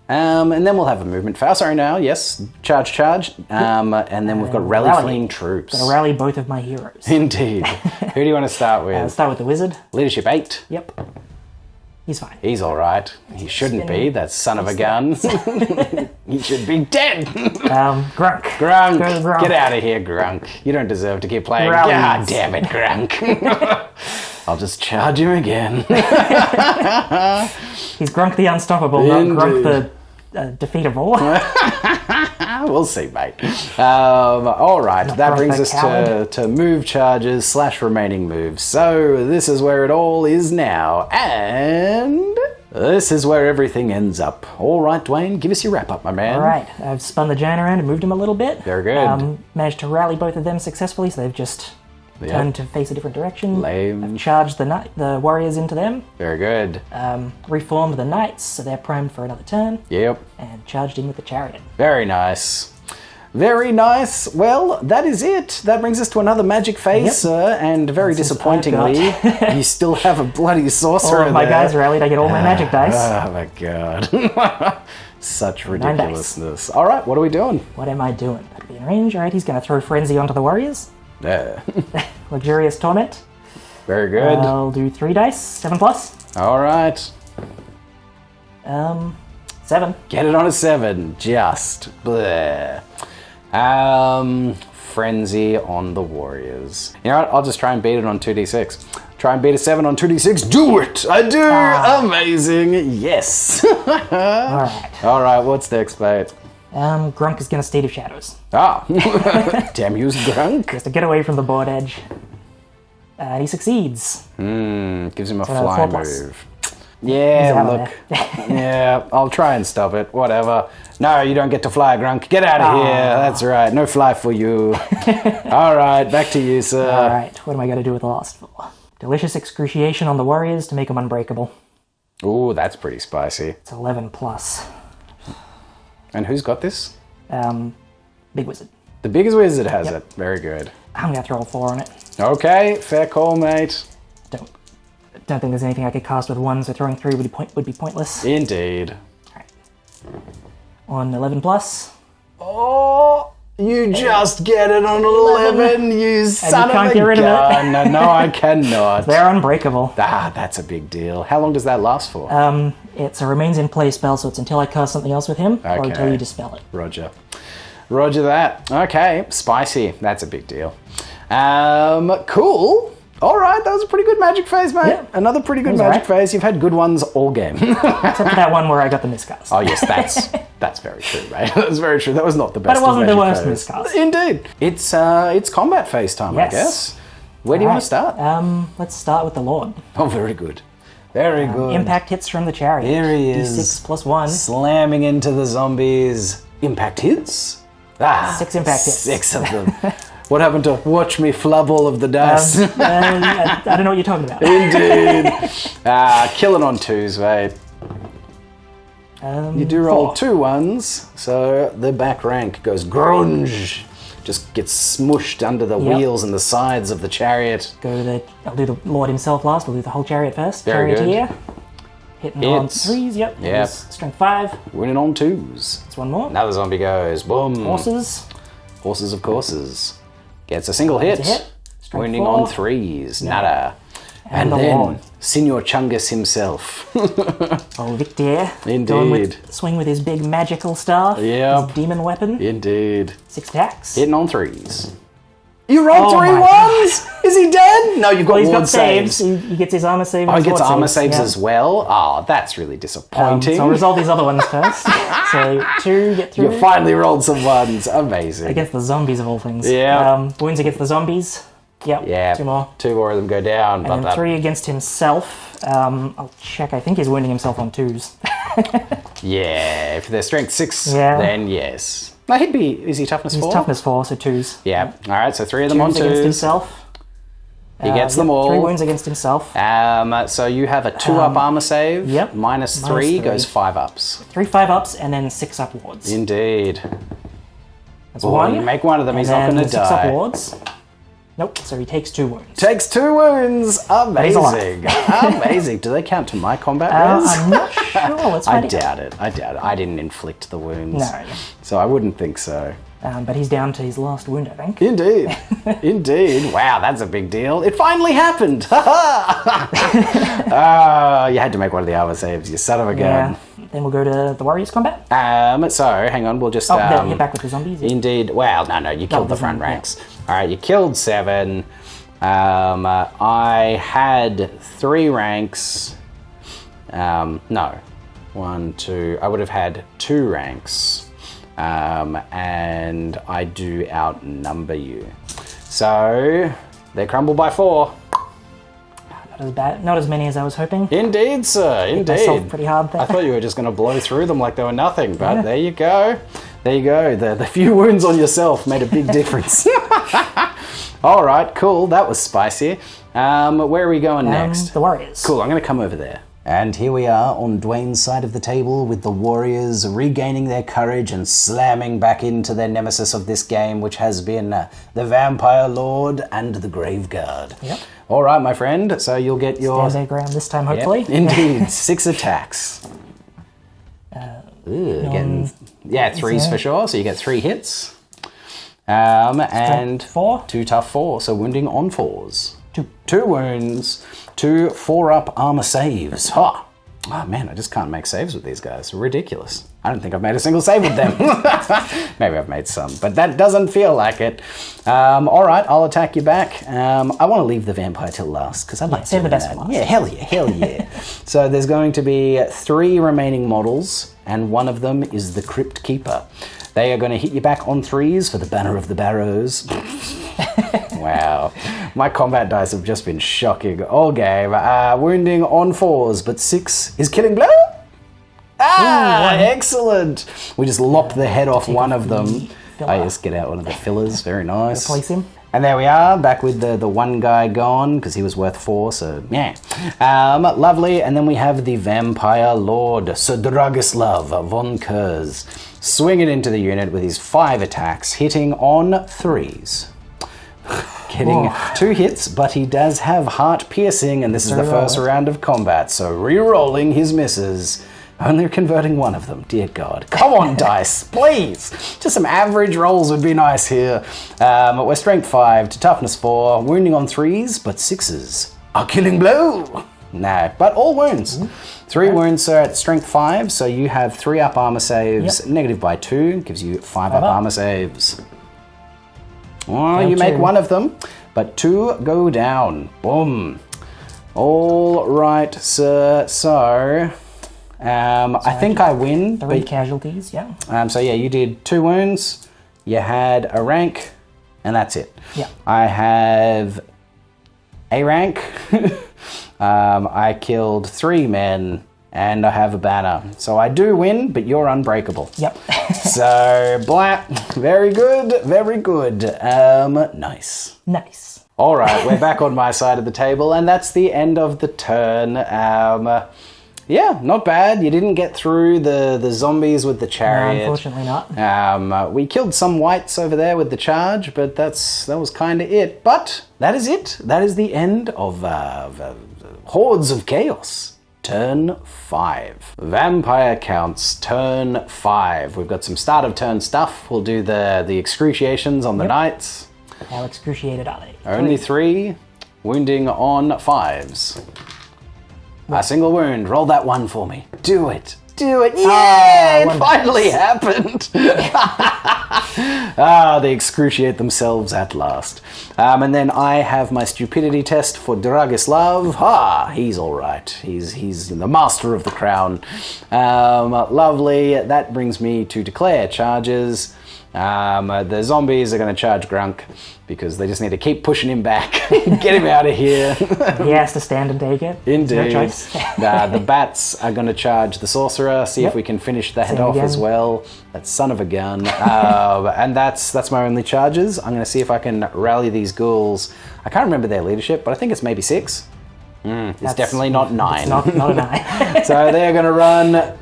and then we'll have a movement phase. Sorry, now, yes, charge. And then we've got rally fleeing troops. Gotta rally both of my heroes. Indeed. Who do you want to start with? Let's start with the wizard. Leadership 8. Yep. He's fine. He's all right. He shouldn't be. That son of a gun. He should be dead. Grunk. Grunk. Go to Grunk. Get out of here, Grunk. You don't deserve to keep playing. Rallies. God damn it, Grunk. I'll just charge you again. He's Grunk the Unstoppable, not Grunk the defeatable. We'll see, mate. All right, that Grunk brings the us coward. to move charges / remaining moves. So this is where it all is now, and this is where everything ends up. All right, Dwayne, give us your wrap up, my man. All right, I've spun the giant around and moved him a little bit. Very good. Managed to rally both of them successfully, so they've just turned to face a different direction. Lame. I've charged the warriors into them. Very good. Reformed the knights, so they're primed for another turn. Yep. And charged in with the chariot. Very nice. Very nice. Well, that is it. That brings us to another magic phase, Yep. sir. And very That's disappointingly, you still have a bloody sorcerer All of my there. guys rallied, I get all my magic dice. Oh my god. Such 9 dice. ridiculousness. All right, what are we doing? What am I doing? That'd be in range. All right, he's going to throw Frenzy onto the warriors. Luxurious Torment. Very good. I'll do 3 dice, 7 plus. All right. 7. Get it on a 7. Just. Bleh. Frenzy on the warriors. You know what? I'll just try and beat it on 2d6. Try and beat a 7 on 2d6. Do it! I do! Amazing! Yes! Alright. All right, what's next, mate? Grunk is going to State of Shadows. Ah! Damn you, Grunk. Just to get away from the board edge. He succeeds. Gives him a another fly 4 plus. move. Yeah, out look. Yeah, I'll try and stop it. Whatever. No, you don't get to fly, Grunk. Get out of here. That's right. No fly for you. All right, back to you, sir. Alright, what am I going to do with the last 4? Delicious Excruciation on the warriors to make them unbreakable. Ooh, that's pretty spicy. It's 11 plus. And who's got this? Big Wizard. The biggest wizard has it. Very good. I'm going to throw a 4 on it. Okay, fair call, mate. Don't think there's anything I could cast with 1, so throwing 3 would be pointless. Indeed. Alright. On 11 plus. Oh, You just get it on 11, you son can't of a get rid of it. gun. No, I cannot. They're unbreakable. That's a big deal. How long does that last for? It's a remains in play spell, so it's until I cast something else with him, or until you dispel it. Roger that. Okay, spicy. That's a big deal. Cool. All right, that was a pretty good magic phase, mate. Yeah. Another pretty good magic phase. You've had good ones all game. Except for that one where I got the miscast. Oh yes, that's very true, mate. That's very true. That was not the best. But it wasn't of the magic worst phase. miscast. Indeed. It's combat phase time, Yes. I guess. Where do you want to start? Let's start with the Lord. Oh, very good. Very good. Impact hits from the chariot. Here he is. D6+1. Slamming into the zombies. Impact hits? 6 impact hits. 6 of them. What happened to watch me flub all of the dice? I don't know what you're talking about. Indeed. Killing on 2s, mate. You do roll 4. 2 1s, so the back rank goes grunge. Just gets smushed under the wheels and the sides of the chariot. I'll do the Lord himself last. We'll do the whole chariot first. Very Charioteer. good. Hitting on 3s, yep. Yep. Strength 5. Winning on 2s. That's one more. Another zombie goes. Boom. Horses. Horses of courses. Gets a single hit. That's a hit. Strength Winning 4. on 3s. Nada. And the then Lord. Signor Chungus himself. Oh, Victor. Indeed. Going swing with his big magical staff. Yep. His demon weapon. Indeed. 6 attacks. Hitting on 3s. You rolled Oh 3 my 1s? Is he dead? No, you've got He's ward got saves. saves. He gets his armor save. Oh, and he his gets ward armor saves yeah. as well? Oh, that's really disappointing. So I'll resolve these other ones first. So 2 get through. You finally rolled some 1s. Amazing. Against the zombies of all things. Yeah. Wounds against the zombies. Yep. Yeah. 2 more. 2 more of them go down. And then 3 against himself. I'll check. I think he's wounding himself on 2s. Yeah, if they're strength 6, Yeah. then yes. No, is he toughness 4? He's toughness 4, so 2s. Yeah. All right, so 3 of them on 2s against 2s. himself. He gets them all. 3 wounds against himself. So you have a 2-up armor save. Yep. Minus 3 3. goes 5 ups. 3 5-ups and then 6 up wards. Indeed. That's Well, 1. you make one of them, and he's not then going to 6 die. up wards. Nope, so he takes 2 wounds. Takes 2 wounds. he's Amazing. Amazing. Do they count to my combat res? I'm not sure. Let's I find doubt it. I didn't inflict the wounds. No. So I wouldn't think so. But he's down to his last wound, I think. Indeed. Indeed. Wow, that's a big deal. It finally happened. You had to make one of the armor saves, you son of a gun. Then we'll go to the Warriors combat. So, hang on, we'll just... Then hit back with the zombies. Yeah. Indeed. Well, no, you killed the front ranks. All right, you killed 7. I had 3 ranks. No. 1, 2. I would have had 2 ranks. And I do outnumber you. So, they crumble by 4. Not as bad. Not as many as I was hoping. Indeed, sir. Hit myself Indeed. pretty hard there. I thought you were just going to blow through them like they were nothing, but there you go. There you go. The few wounds on yourself made a big difference. All right, cool. That was spicy. Where are we going next? The Warriors. Cool, I'm going to come over there. And here we are on Dwayne's side of the table with the Warriors regaining their courage and slamming back into their nemesis of this game, which has been the Vampire Lord and the Graveguard. Yep. All right, my friend. So you'll get your... Stand their ground this time, hopefully. Yep, indeed. 6 attacks. Again, 3s for sure. So you get 3 hits. And 4. 2 tough 4. So wounding on 4s. 2 wounds. 2 4-up armor saves. Ha! Oh man, I just can't make saves with these guys. Ridiculous. I don't think I've made a single save with them. Maybe I've made some, but that doesn't feel like it. All right, I'll attack you back. I want to leave the vampire till last because I like save the doing best that. for last. Yeah, hell yeah. So there's going to be 3 remaining models, and one of them is the Crypt Keeper. They are going to hit you back on 3s for the Banner of the Barrows. Wow. My combat dice have just been shocking all game. Wounding on 4s, but 6 is killing blow. Excellent. We just lopped the head off one of them. I just get out one of the fillers. Very nice. Replace him. And there we are, back with the one guy gone, because he was worth 4, so yeah. Lovely, and then we have the Vampire Lord, Sir Dragislav Von Curze, swinging into the unit with his 5 attacks, hitting on 3s. Getting 2 hits, but he does have heart piercing, and this is the first round of combat, so re-rolling his misses. Only converting one of them, dear God. Come on, dice, please. Just some average rolls would be nice here. We're strength 5 to toughness 4, wounding on 3s, but 6s. A killing blow. No, but all wounds. 3 wounds, sir, at strength 5, so you have 3 up armor saves, negative by 2, gives you 5 up armor saves. Oh, you make 1 of them, but 2 go down. Boom. All right, sir, so... I think I win. 3 casualties, yeah. So yeah, you did 2 wounds, you had a rank, and that's it. Yeah. I have a rank, I killed 3 men, and I have a banner. So I do win, but you're unbreakable. Yep. So, blah, very good, very good. Nice. Nice. All right, we're back on my side of the table, and that's the end of the turn. Yeah, not bad. You didn't get through the zombies with the chariot. No, unfortunately not. We killed some wights over there with the charge, but that was kind of it. But that is it. That is the end of Hordes of Chaos. Turn 5. Vampire counts, turn 5. We've got some start of turn stuff. We'll do the excruciations on the knights. How excruciated are they? Only 3. Wounding on 5s. A single wound. Roll that 1 for me. Do it. Do it. Yeah! It finally happened. They excruciate themselves at last. And then I have my stupidity test for Dragislav. He's all right. He's the master of the crown. Lovely. That brings me to declare charges. The zombies are going to charge Grunk because they just need to keep pushing him back. Get him out of here. He has to stand and take it. Indeed. No choice. The bats are going to charge the sorcerer, see if we can finish the head off as well. That son of a gun. And that's my only charges. I'm going to see if I can rally these ghouls. I can't remember their leadership, but I think it's maybe 6. It's definitely not 9. It's not a 9. So they're going to run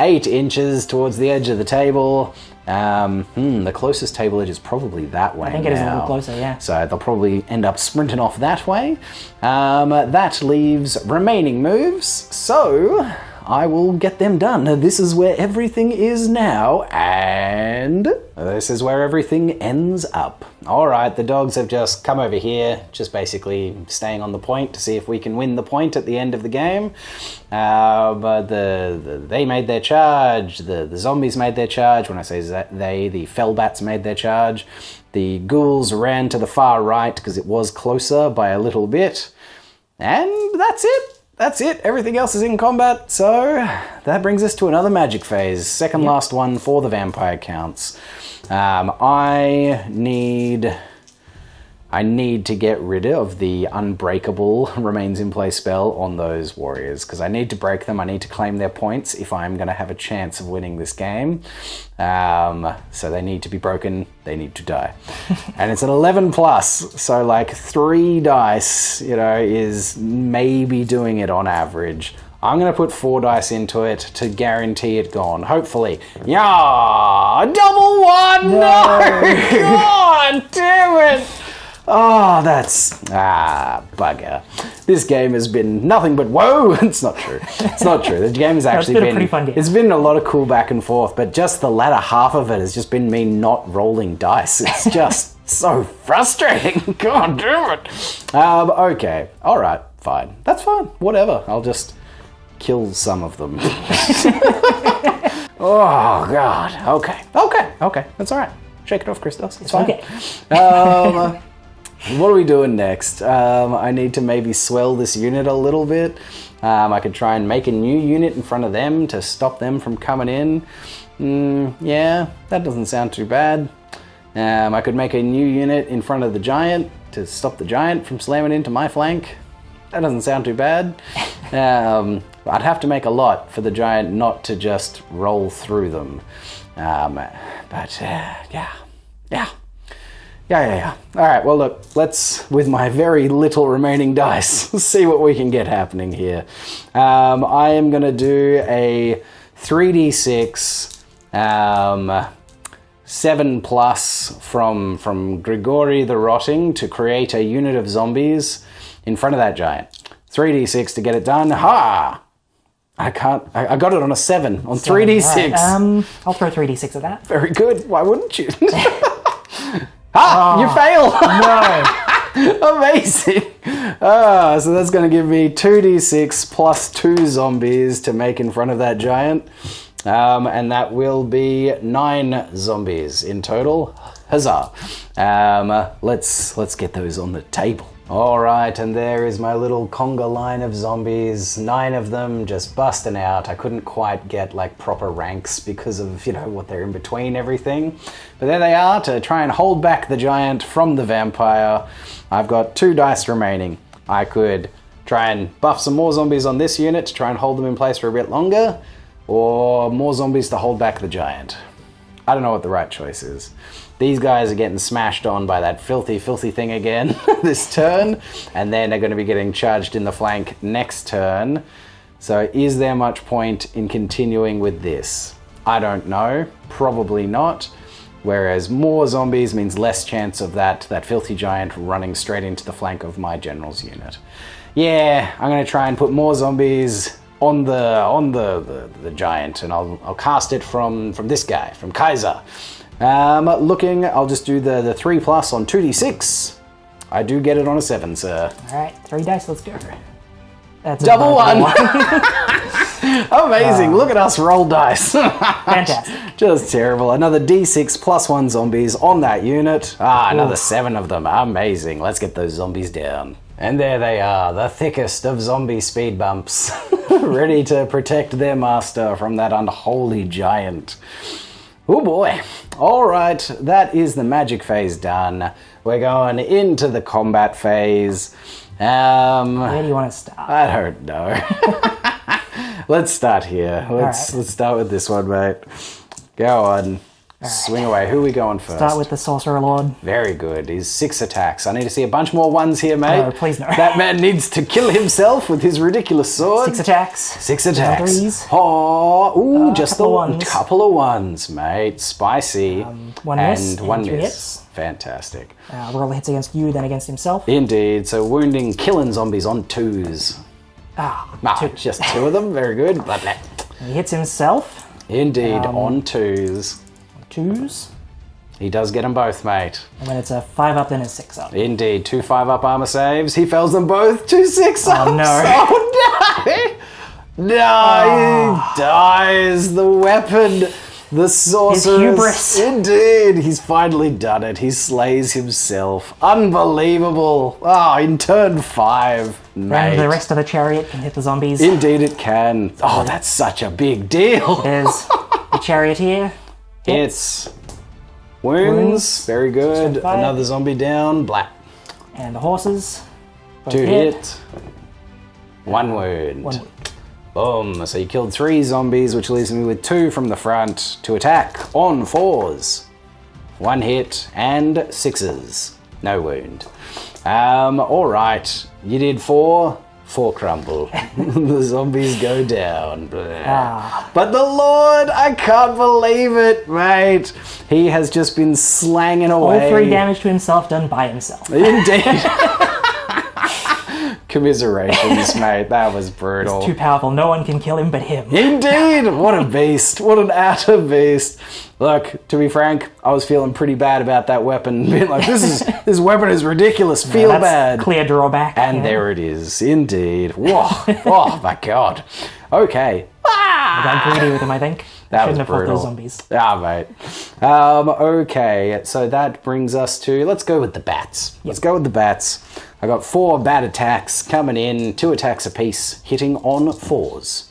8 inches towards the edge of the table. The closest table edge is probably that way. I think it is a little closer, yeah. So they'll probably end up sprinting off that way. That leaves remaining moves, so I will get them done. This is where everything is now, and this is where everything ends up. All right, the dogs have just come over here, just basically staying on the point to see if we can win the point at the end of the game. But they made their charge, the zombies made their charge. When I say they, the fellbats made their charge. The ghouls ran to the far right because it was closer by a little bit. And that's it. That's it. Everything else is in combat. So that brings us to another magic phase. Second last one for the vampire counts. I need to get rid of the unbreakable remains in play spell on those warriors because I need to break them. I need to claim their points if I'm going to have a chance of winning this game. So they need to be broken. They need to die. And it's an 11 plus. So like 3 dice, is maybe doing it on average. I'm going to put 4 dice into it to guarantee it gone. Hopefully. Yeah! Double 1! No! God damn it! Oh, that's... bugger. This game has been nothing but... Whoa! It's not true. It's not true. The game has actually been... a pretty fun game. It's been a lot of cool back and forth, but just the latter half of it has just been me not rolling dice. It's just so frustrating. God damn it. Okay. All right. Fine. That's fine. Whatever. I'll just kill some of them. Oh, God. Okay. That's all right. Shake it off, Christos. It's fine. Okay. What are we doing next? I need to maybe swell this unit a little bit. I could try and make a new unit in front of them to stop them from coming in. Yeah, that doesn't sound too bad. I could make a new unit in front of the giant to stop the giant from slamming into my flank. That doesn't sound too bad. I'd have to make a lot for the giant not to just roll through them. Yeah. All right, well, look, let's, with my very little remaining dice, see what we can get happening here. I am going to do a 3d6, 7 plus from Grigori the Rotting to create a unit of zombies in front of that giant. 3d6 to get it done. Ha! I can't. I got it on a 7 on 3d6. Right. I'll throw 3d6 at that. Very good. Why wouldn't you? You fail. No. Amazing. So that's going to give me 2d6 plus 2 zombies to make in front of that giant. And that will be 9 zombies in total. Huzzah. Let's get those on the table. All right, and there is my little conga line of zombies. 9 of them just busting out. I couldn't quite get like proper ranks because of, what they're in between everything. But there they are to try and hold back the giant from the vampire. I've got 2 dice remaining. I could try and buff some more zombies on this unit to try and hold them in place for a bit longer, or more zombies to hold back the giant. I don't know what the right choice is. These guys are getting smashed on by that filthy thing again this turn, and then they're going to be getting charged in the flank next turn. So is there much point in continuing with this? I don't know. Probably not. Whereas more zombies means less chance of that filthy giant running straight into the flank of my general's unit. Yeah, I'm going to try and put more zombies on the giant, and I'll cast it from this guy, from Kaiser. I'll just do the 3+ on 2d6. I do get it on a 7, sir. All right, 3 dice, let's go. That's double 1. Amazing, look at us roll dice. Fantastic. Just terrible. Another d6 plus 1 zombies on that unit. Another 7 of them. Amazing. Let's get those zombies down. And there they are, the thickest of zombie speed bumps, ready to protect their master from that unholy giant. Oh boy. All right, that is the magic phase done. We're going into the combat phase. Where do you want to start? I don't know. Let's start here. Let's start with this one, mate. Go on. Swing away. Who are we going first? Start with the Sorcerer Lord. Very good. He's 6 attacks. I need to see a bunch more ones here, mate. No, please no. That man needs to kill himself with his ridiculous sword. 6 attacks. 6 attacks. 3s. Oh, just couple the of 1s. couple of 1s, mate. Spicy. 1 miss and 1 2 miss. hits. Fantastic. Roll the hits against you, then against himself. Indeed. So wounding, killing zombies on 2s. Two. Just 2 of them. Very good. He hits himself. Indeed, on 2s. 2s. He does get them both, mate. And then it's a 5 up, then a 6 up. Indeed, 2 5-up armor saves. He fails them both. 2 6-ups. Oh no. Oh no! No, he dies. The weapon, the sorceress. His hubris. Indeed, he's finally done it. He slays himself. Unbelievable. In turn 5, mate. And the rest of the chariot can hit the zombies. Indeed it can. Oh, that's such a big deal. There's the chariot here. It's wounds. Very good. 5. Another zombie down. Black. And the horses. 2 hit. 1 wound. 1 wound. Boom. So you killed 3 zombies, which leaves me with 2 from the front to attack on 4s. 1 hit and 6s. No wound. All right. You did 4. 4 crumble. The zombies go down. But the Lord, I can't believe it, mate. He has just been slanging away. All 3 damage to himself done by himself. Indeed. Commiserations, mate. That was brutal. He's too powerful. No one can kill him but him. Indeed. What a beast. What an utter beast. Look, to be frank, I was feeling pretty bad about that weapon. Being like, this weapon is ridiculous. Feel that's bad. Clear drawback. And there it is. Indeed. Whoa. Oh, my God. Okay. I got greedy with him, I think. That Shouldn't was have fought brutal. those zombies. Mate. Okay, so that brings us to, let's go with the bats. Let's go with the bats. I got 4 bat attacks coming in, 2 attacks apiece, hitting on 4s.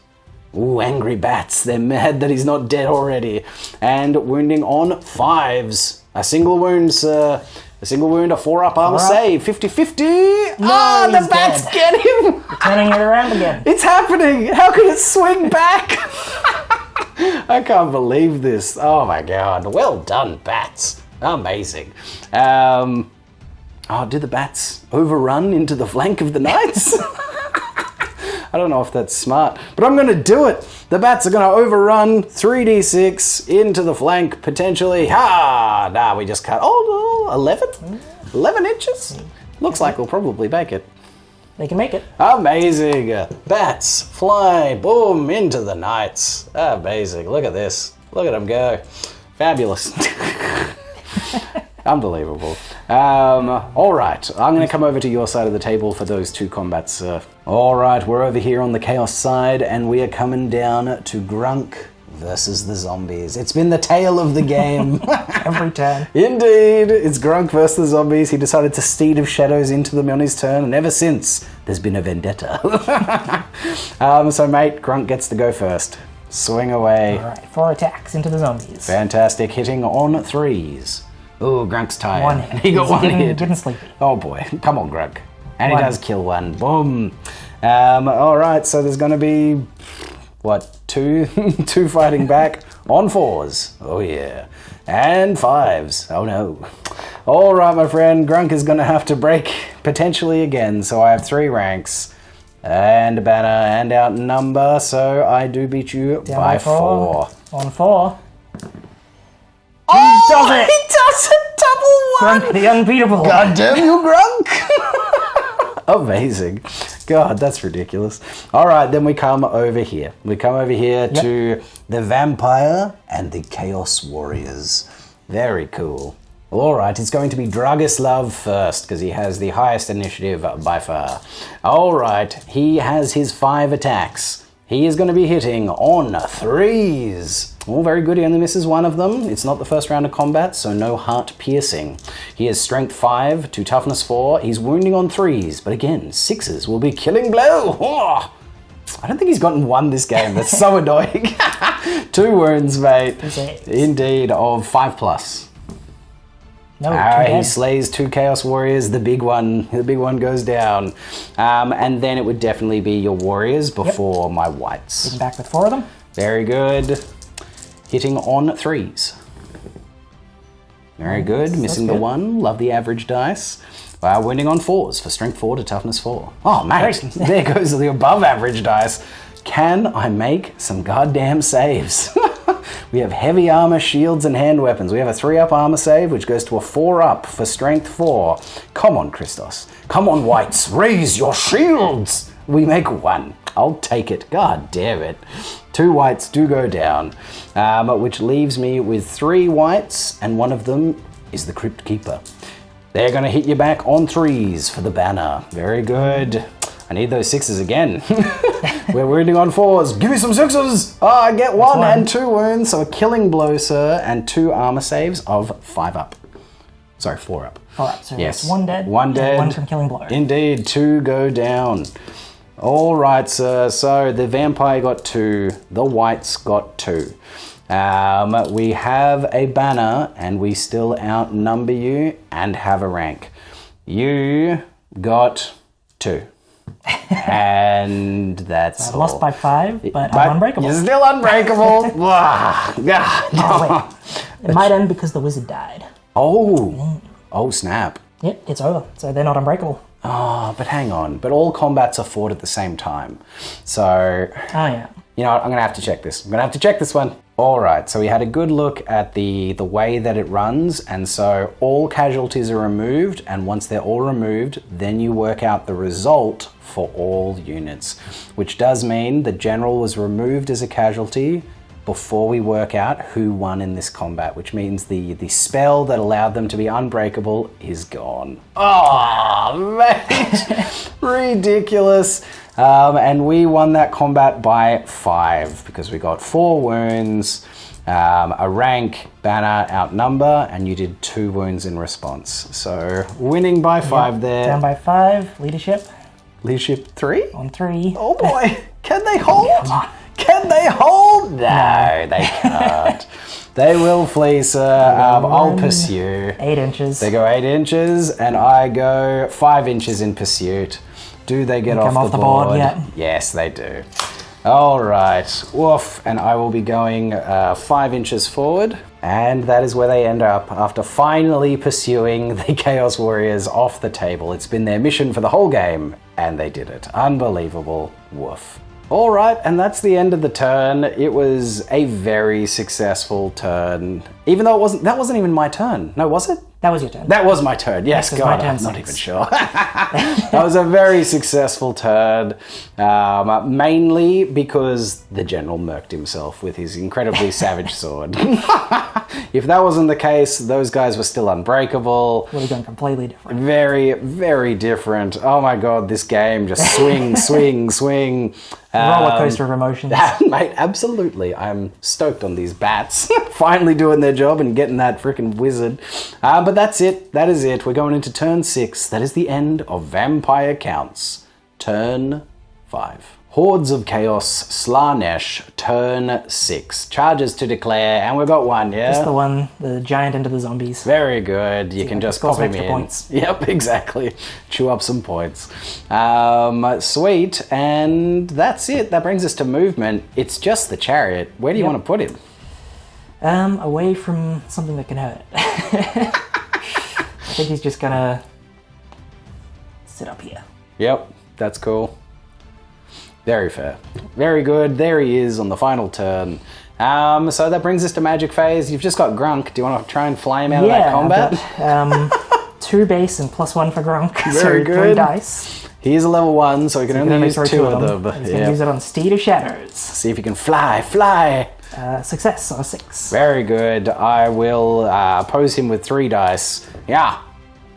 Ooh, angry bats. They're mad that he's not dead already. And wounding on 5s. A single wound, sir. A single wound, a 4-up armor save. 50-50. No, the bats dead. get him. You're turning it around again. It's happening. How can it swing back? I can't believe this. Oh my God. Well done, bats. Amazing. Do the bats overrun into the flank of the knights? I don't know if that's smart, but I'm going to do it. The bats are going to overrun 3d6 into the flank, potentially. We just cut. 11? 11 inches? Looks like we'll probably make it. They can make it. Amazing. Bats fly, boom, into the nights. Amazing. Look at this. Look at them go. Fabulous. Unbelievable. All right, I'm going to come over to your side of the table for those two combats, sir. All right, we're over here on the Chaos side, and we are coming down to Grunk versus the zombies. It's been the tale of the game. Every turn. Indeed, it's Grunk versus the zombies. He decided to Steed of Shadows into them on his turn, and ever since, there's been a vendetta. So, mate, Grunk gets to go first. Swing away. All right, 4 attacks into the zombies. Fantastic, hitting on 3s. Oh, Grunk's tired. One hit. He got one hit. Getting sleepy. Oh boy, come on, Grunk. And One. he does kill one. Boom. All right, so there's going to be, what, two fighting back on 4s. Oh yeah. And 5s. Oh no. All right, my friend, Grunk is going to have to break potentially again. So I have 3 ranks and a banner and outnumber. So I do beat you Down by by 4. On 4. Oh, does it? He does a double 1. Grunk the unbeatable. God damn you, Grunk! Amazing. God, that's ridiculous. All right, then we come over here. We come over here to the Vampire and the Chaos Warriors. Very cool. All right, it's going to be Dragislav first because he has the highest initiative by far. All right, he has his 5 attacks. He is going to be hitting on 3s. Oh, very good. He only misses 1 of them. It's not the first round of combat, so no heart piercing. He has strength 5 to toughness 4. He's wounding on 3s, but again, 6s will be killing blow. Oh, I don't think he's gotten 1 this game. That's so annoying. 2 wounds, mate. Indeed, of 5+. No, he slays 2 Chaos Warriors. The big one goes down. And then it would definitely be your Warriors before my Wights. Getting back with 4 of them. Very good. Hitting on 3s. Very good. Missing the 1. Love the average dice. Winning on 4s for strength 4 to toughness 4. Oh, mate. There goes the above average dice. Can I make some goddamn saves? We have heavy armor, shields, and hand weapons. We have a 3-up armor save, which goes to a 4-up for strength 4. Come on, Christos. Come on, Wights. Raise your shields. We make 1. I'll take it. God damn it. 2 Wights do go down, which leaves me with 3 Wights, and one of them is the Crypt Keeper. They're going to hit you back on 3s for the banner. Very good. I need those 6s again. We're wounding on 4s. Give me some 6s! Oh, I get 1 and 2 wounds, so a killing blow, sir, and 2 armor saves of 5-up. Sorry, 4-up. 4-up, so yes. it's 1 dead. 1 dead. 1 from killing blow. Indeed, 2 go down. All right, sir. So the Vampire got 2. The Wights got 2. We have a banner, and we still outnumber you and have a rank. You got 2. And that's I lost by 5, but I'm unbreakable. You're still unbreakable. It might end because the wizard died. Oh snap. Yep, it's over. So they're not unbreakable. Oh, but hang on. But all combats are fought at the same time. So, Oh yeah. you know what? I'm going to have to check this. I'm going to have to check this one. All right, so we had a good look at the way that it runs, and so all casualties are removed, and once they're all removed, then you work out the result for all units, which does mean the general was removed as a casualty before we work out who won in this combat, which means the spell that allowed them to be unbreakable is gone. Oh, mate! Ridiculous. And we won that combat by 5 because we got 4 wounds, a rank, banner, outnumber, and you did 2 wounds in response. So winning by 5 there. Down by 5, leadership. Leadership 3? On 3. Oh boy, can they hold? Come on. Can they hold? No, they can't. They will flee, sir. I'll pursue. 8 inches. They go 8 inches, and I go 5 inches in pursuit. Do they get off the board? Yeah. Yes, they do. All right. Woof. And I will be going 5 inches forward. And that is where they end up after finally pursuing the Chaos Warriors off the table. It's been their mission for the whole game, and they did it. Unbelievable. Woof. All right, and that's the end of the turn. It was a very successful turn. Even though that wasn't even my turn. No, was it? That was your turn. That was my turn, yes. This is God, my turn I'm not 6. even sure. That was a very successful turn, mainly because the general murked himself with his incredibly savage sword. If that wasn't the case, those guys were still unbreakable. Would have gone completely different. Very, very different. Oh my god, this game just swing, swing. Roller coaster of emotions. Mate, absolutely. I'm stoked on these bats finally doing their job and getting that freaking wizard. But that's it. That is it. We're going into turn 6. That is the end of Vampire Counts. Turn 5. Hordes of Chaos, Slaanesh, turn 6. Charges to declare, and we've got one, yeah? Just the one, the giant into the zombies. Very good. You can just score pop some him extra in. points. Yep, exactly. Chew up some points. Sweet, and that's it. That brings us to movement. It's just the chariot. Where do you want to put him? Away from something that can hurt. I think he's just gonna sit up here. Yep, that's cool. Very fair. Very good. There he is on the final turn. So that brings us to magic phase. You've just got Grunk. Do you want to try and fly him out of that combat? I've got, 2 base and +1 for Grunk. Very so good. 3 dice. He is a level 1, so he can only use 2 of them. He's going to use it on Steed of Shadows. See if he can fly. Success on a 6. Very good. I will oppose him with 3 dice. Yeah.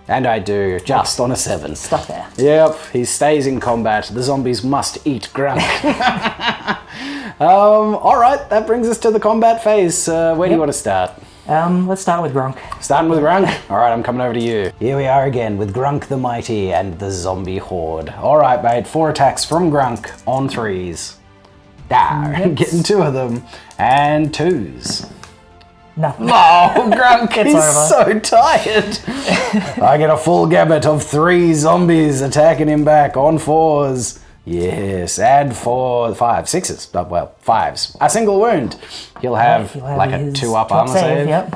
And I do, just on a 7. Stuck there. Yep, he stays in combat. The zombies must eat Grunk. Alright, that brings us to the combat phase. Where do you want to start? Let's start with Grunk. Starting with Grunk? Alright, I'm coming over to you. Here we are again with Grunk the Mighty and the zombie horde. Alright, mate, 4 attacks from Grunk on 3s. Getting 2 of them. And 2s. Nothing. Oh, Grunk, he's over. so tired. I get a full gamut of 3 zombies attacking him back on 4s. Yes, add 4, 5, 6s. Well, 5s. A single wound. He'll have like a 2-up armor save. Yep.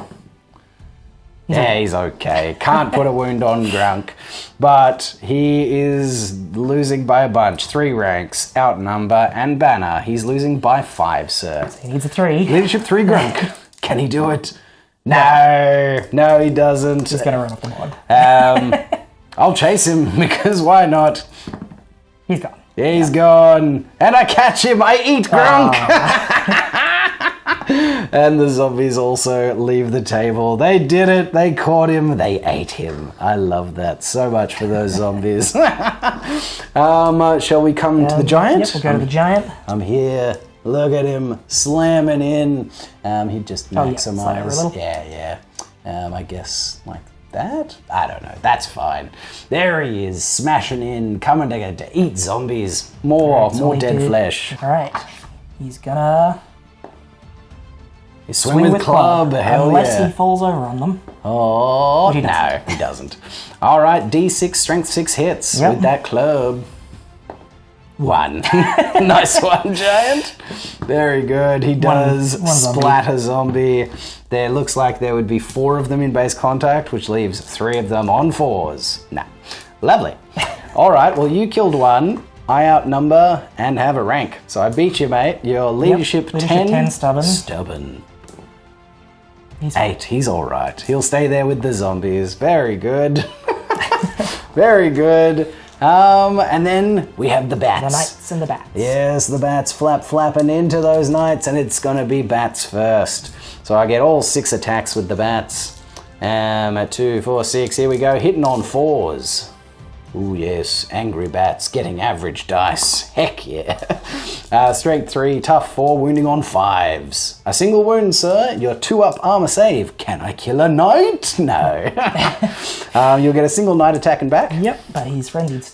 He's okay. Can't put a wound on Grunk. But he is losing by a bunch. 3 ranks, outnumber, and banner. He's losing by 5, sir. He needs a 3. Leadership 3 Grunk. Can he do it? No, he doesn't. He's going to run up the mod. I'll chase him because why not? He's gone. He's gone. And I catch him. I eat Grunk. And the zombies also leave the table. They did it. They caught him. They ate him. I love that so much for those zombies. Shall we come to the giant? Yep, we'll go to the giant. I'm here. Look at him slamming in. He'd just maximize. Yeah. I guess like that. I don't know. That's fine. There he is, smashing in, coming to eat zombies. More dead flesh. All right. He's gonna swing with club. Hell unless yeah. he falls over on them. Oh he no, he doesn't. All right, D6 strength 6 hits with that club. 1. Nice one, giant. Very good. He does one splat a zombie. There looks like there would be 4 of them in base contact, which leaves 3 of them on 4s. Nah. Lovely. All right, well, you killed 1. I outnumber and have a rank. So I beat you, mate. Your leadership 10. Stubborn. He's 8. He's all right. He'll stay there with the zombies. Very good. Very good. And then we have the bats. The knights and the bats. Yes, the bats flapping into those knights, and it's gonna be bats first. So I get all 6 attacks with the bats. 2, 4, 6, here we go, hitting on 4s. Ooh yes, angry bats getting average dice. Heck yeah. Strength 3, tough 4, wounding on 5s. A single wound, sir. Your 2-up armor save. Can I kill a knight? No. You'll get a single knight attacking back. Yep, but he's frenzied.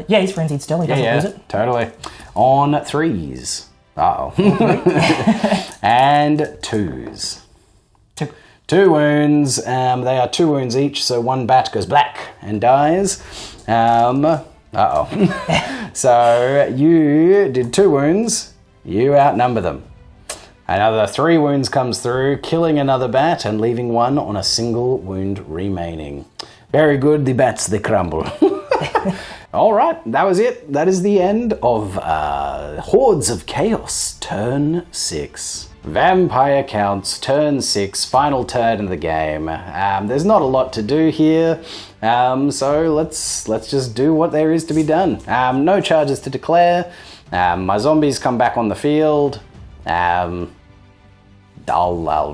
He's frenzied still. He doesn't lose it. Totally. On 3s. Uh-oh. And 2s. 2 wounds. They are 2 wounds each, so 1 bat goes black and dies. So you did 2 wounds. You outnumber them. Another 3 wounds comes through, killing another bat and leaving 1 on a single wound remaining. Very good. The bats, they crumble. All right, that was it. That is the end of Hordes of Chaos, turn 6. Vampire counts, turn 6, final turn of the game. There's not a lot to do here, so let's just do what there is to be done. No charges to declare. My zombies come back on the field. I'll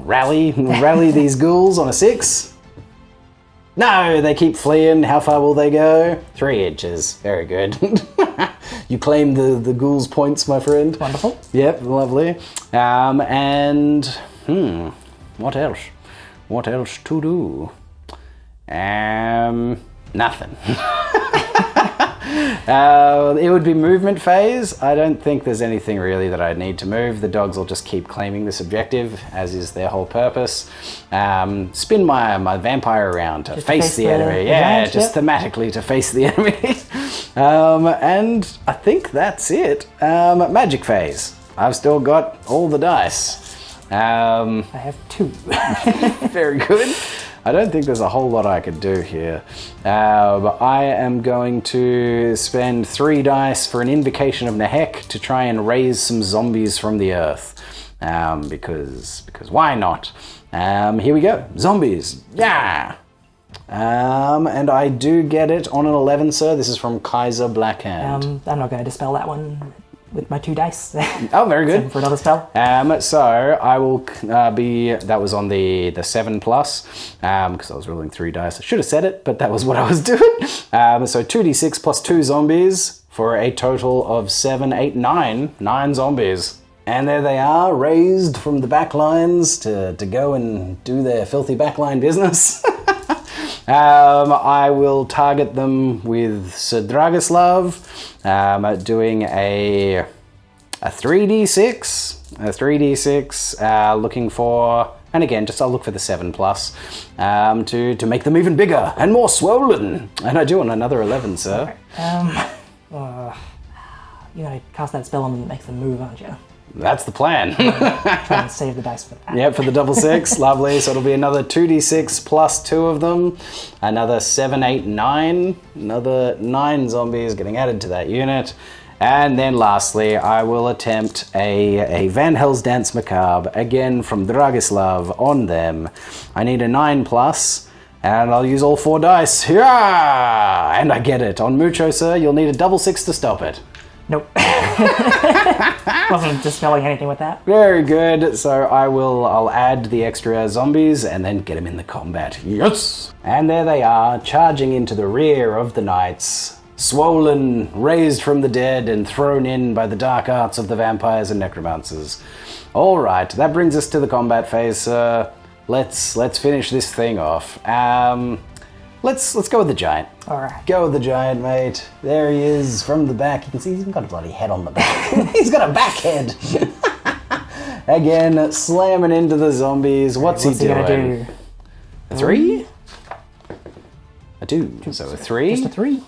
rally these ghouls on a 6. No, they keep fleeing. How far will they go? 3 inches. Very good. You claim the ghouls' points, my friend. Wonderful. Yep, lovely. And what else? What else to do? Nothing. It would be movement phase. I don't think there's anything really that I need to move. The dogs will just keep claiming this objective, as is their whole purpose. Spin my vampire around to face the enemy. Yeah, just thematically to face the enemy. And I think that's it. Magic phase. I've still got all the dice. I have 2. Very good. I don't think there's a whole lot I could do here. But I am going to spend 3 dice for an Invocation of Nehek to try and raise some zombies from the earth. Because why not? Here we go. Zombies. Yeah! And I do get it on an 11, sir. This is from Kaiser Blackhand. I'm not going to dispel that one with my 2 dice. Oh, very good. For another spell. So I will that was on the 7+, because I was rolling 3 dice. I should have said it, but that was what I was doing. So 2d6 plus 2 zombies for a total of 7, 8, 9 zombies. And there they are, raised from the backlines to go and do their filthy backline business. I will target them with Sir Dragislav, doing a 3d6. A 3d6, looking for, and again, I'll look for the 7+, to make them even bigger and more swollen. And I do on another 11, sir. Okay. You're going to cast that spell and make them move, aren't you? That's the plan. Try and save the dice for that. Yep, for the double 6. Lovely. So it'll be another 2d6 plus 2 of them. Another 7, 8, 9. Another 9 zombies getting added to that unit. And then lastly, I will attempt a Van Hell's Dance Macabre, again from Dragislav, on them. I need a 9+, and I'll use all 4 dice. Yeah! And I get it. On Mucho, sir, you'll need a double 6 to stop it. Nope. Wasn't dispelling anything with that. Very good. So I'll add the extra zombies and then get them in the combat. Yes! And there they are, charging into the rear of the knights, swollen, raised from the dead, and thrown in by the dark arts of the vampires and necromancers. All right, that brings us to the combat phase, sir. Let's finish this thing off. Let's go with the giant. All right. Go with the giant, mate. There he is from the back. You can see he's got a bloody head on the back. He's got a back head. Again, slamming into the zombies. What's he doing? Gonna do? A 3? A 2. So a 3. Just a 3.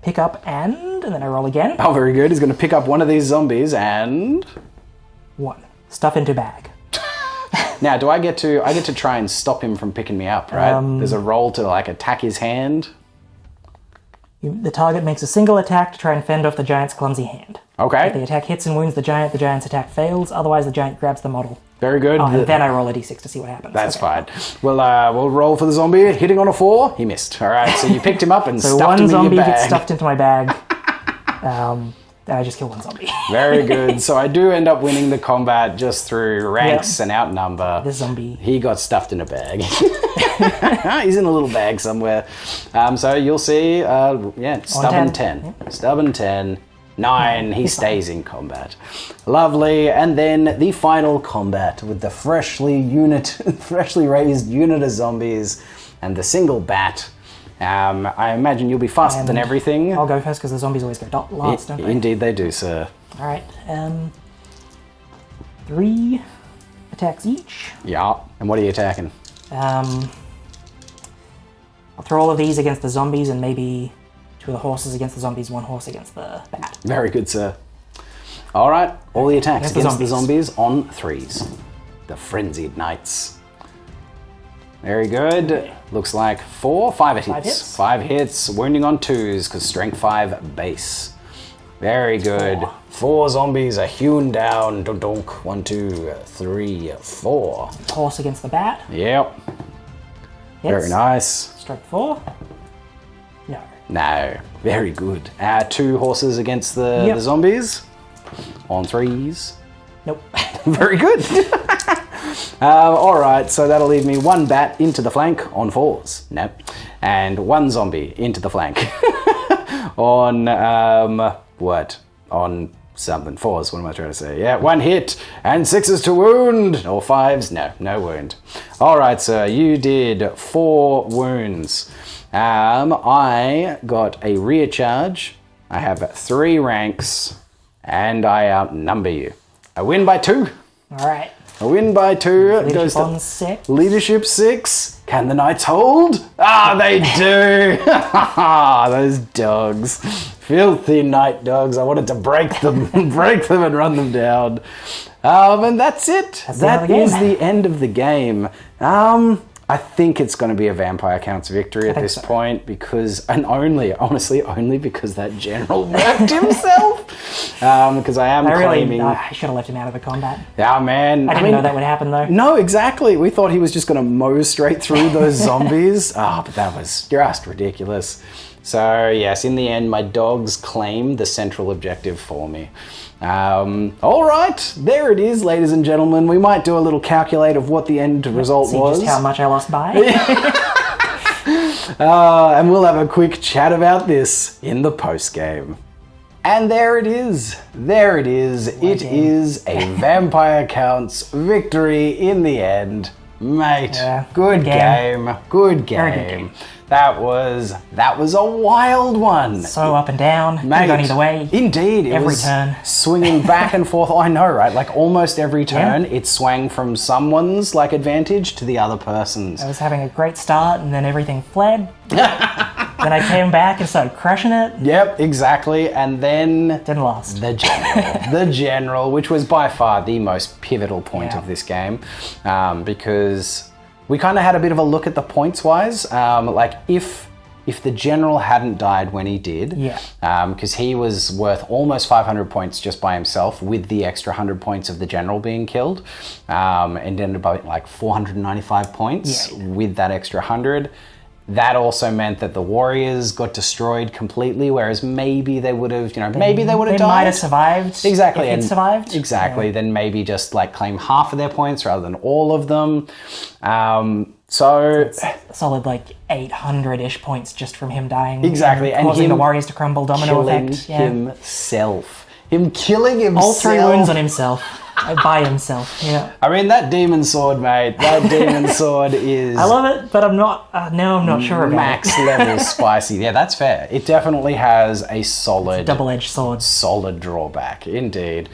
Pick up and then I roll again. Oh, very good. He's going to pick up one of these zombies and 1. Stuff into bag. Now, I get to try and stop him from picking me up, right? There's a roll to attack his hand. The target makes a single attack to try and fend off the giant's clumsy hand. Okay. If the attack hits and wounds the giant's attack fails. Otherwise, the giant grabs the model. Very good. Oh, and then I roll a d6 to see what happens. That's fine. We'll roll for the zombie. Hitting on a 4, he missed. All right, so you picked him up and so stuffed him in your bag. So 1 zombie gets stuffed into my bag. I just kill 1 zombie. Very good. So I do end up winning the combat just through ranks and outnumber. This zombie. He got stuffed in a bag. He's in a little bag somewhere. So you'll see, stubborn 10. Yep. Stubborn 10. 9, he stays in combat. Lovely. And then the final combat with the freshly raised unit of zombies and the single bat. I imagine you'll be faster than everything. I'll go first because the zombies always go last, don't they? Indeed they do, sir. All right. 3 attacks each. Yeah. And what are you attacking? I'll throw all of these against the zombies and maybe 2 of the horses against the zombies, 1 horse against the bat. Very good, sir. All right. All the attacks against the zombies on 3s. The frenzied knights. Very good. Okay. Looks like 5 hits. 5 hits, wounding on 2s, because strength 5 base. Very good. 4 zombies are hewn down. Donk. 1, 2, 3, 4. Horse against the bat. Yep. Hits. Very nice. Strike 4. No. No. Very good. 2 horses against the zombies. On 3s. Nope. Very good. Alright, so that'll leave me 1 bat into the flank on 4s. Nope. And 1 zombie into the flank. On, what? On something. 4s, what am I trying to say? Yeah, 1 hit and 6s to wound. Or 5s. No wound. Alright, so you did 4 wounds. I got a rear charge. I have 3 ranks. And I outnumber you. I win by 2. Alright. A win by 2. Leadership on 6. Leadership 6. Can the knights hold? Ah, they do. Those dogs. Filthy night dogs. I wanted to break them and run them down. And that's it. That is the end of the game. I think it's going to be a Vampire Counts victory at this point because, and honestly, only because that general worked himself. Because I am claiming... I should have left him out of the combat. Yeah, man. I didn't know that would happen, though. No, exactly. We thought he was just going to mow straight through those zombies. But that was just ridiculous. So, yes, in the end, my dogs claim the central objective for me. All right, there it is, ladies and gentlemen. We might do a little calculate of what the end result was. See just how much I lost by. And we'll have a quick chat about this in the post-game. And there it is. There it is. It is a Vampire Counts victory in the end. Mate, good game. Good game. That was a wild one. So up and down. Mate, gone either way. Indeed. It every was turn. Swinging back and forth. Oh, I know, right? Like almost every turn, it swung from someone's like advantage to the other person's. I was having a great start and then everything fled. Then I came back and started crushing it. Yep, exactly. And then... Didn't last. The general. The general, which was by far the most pivotal point of this game. Because we kind of had a bit of a look at the points-wise. Like, if the general hadn't died when he did, because he was worth almost 500 points just by himself with the extra 100 points of the general being killed, and ended up at like 495 points with that extra 100. That also meant that the warriors got destroyed completely, whereas maybe they would have, maybe they would have died. They might have survived. Exactly. If it survived. Exactly. Yeah. Then maybe just like claim half of their points rather than all of them. So it's a solid like 800-ish points just from him dying. Exactly. And causing the warriors to crumble, domino effect. Himself. Him killing himself. All 3 wounds on himself. By himself, I mean, that demon sword, mate. That demon sword is... I love it, but I'm not sure about max level spicy. Yeah, that's fair. It definitely has a solid... double-edged sword. Solid drawback, indeed.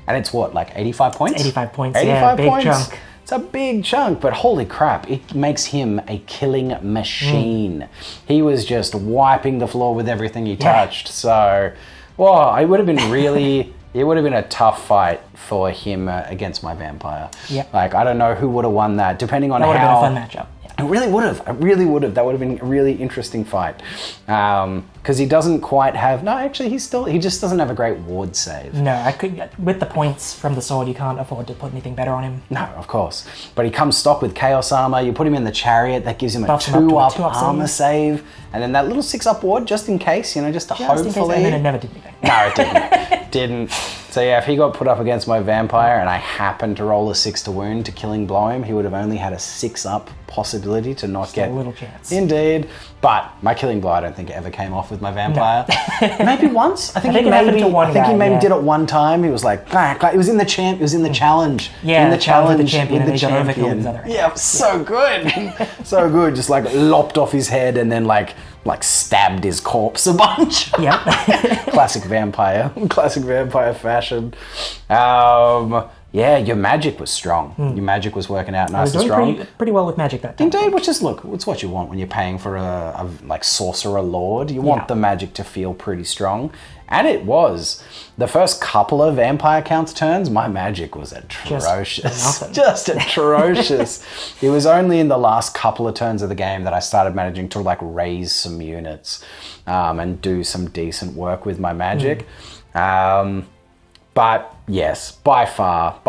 And it's what, like 85 points? It's 85 points, 85 points. Big chunk. It's a big chunk, but holy crap, it makes him a killing machine. He was just wiping the floor with everything he touched. So, it would have been really... It would have been a tough fight for him against my vampire. Like, I don't know who would have won that, depending on how... That would have been a fun matchup. It really would have. It really would have. That would have been a really interesting fight. Because he doesn't quite have... No, actually, he just doesn't have a great ward save. No, with the points from the sword, you can't afford to put anything better on him. No, of course. But he comes stock with Chaos Armor. You put him in the Chariot. That gives him a 2-up armor save. And then that little 6-up ward, just in case, just to hopefully... And then it never did anything. No, it didn't. Didn't. So yeah, if he got put up against my vampire and I happened to roll a 6 to wound to killing blow him, he would have only had a 6-up possibility to not get... a little chance. Indeed. But my killing blow, I don't think it ever came off with my vampire. No. Maybe once. I think he maybe did it one time. He was like, it was in the challenge. Yeah, in the challenge with the champion, and he got overkilled with his other Yeah, so good. So good. Just like lopped off his head and then like stabbed his corpse a bunch. Yep. Classic vampire fashion. Yeah, your magic was strong. Your magic was working out nice and strong. Pretty well with magic that time. Indeed, which is, it's what you want when you're paying for a sorcerer lord. You want the magic to feel pretty strong. And it was. The first couple of Vampire Counts turns, my magic was atrocious. Just atrocious. It was only in the last couple of turns of the game that I started managing to raise some units and do some decent work with my magic. But yes, by far,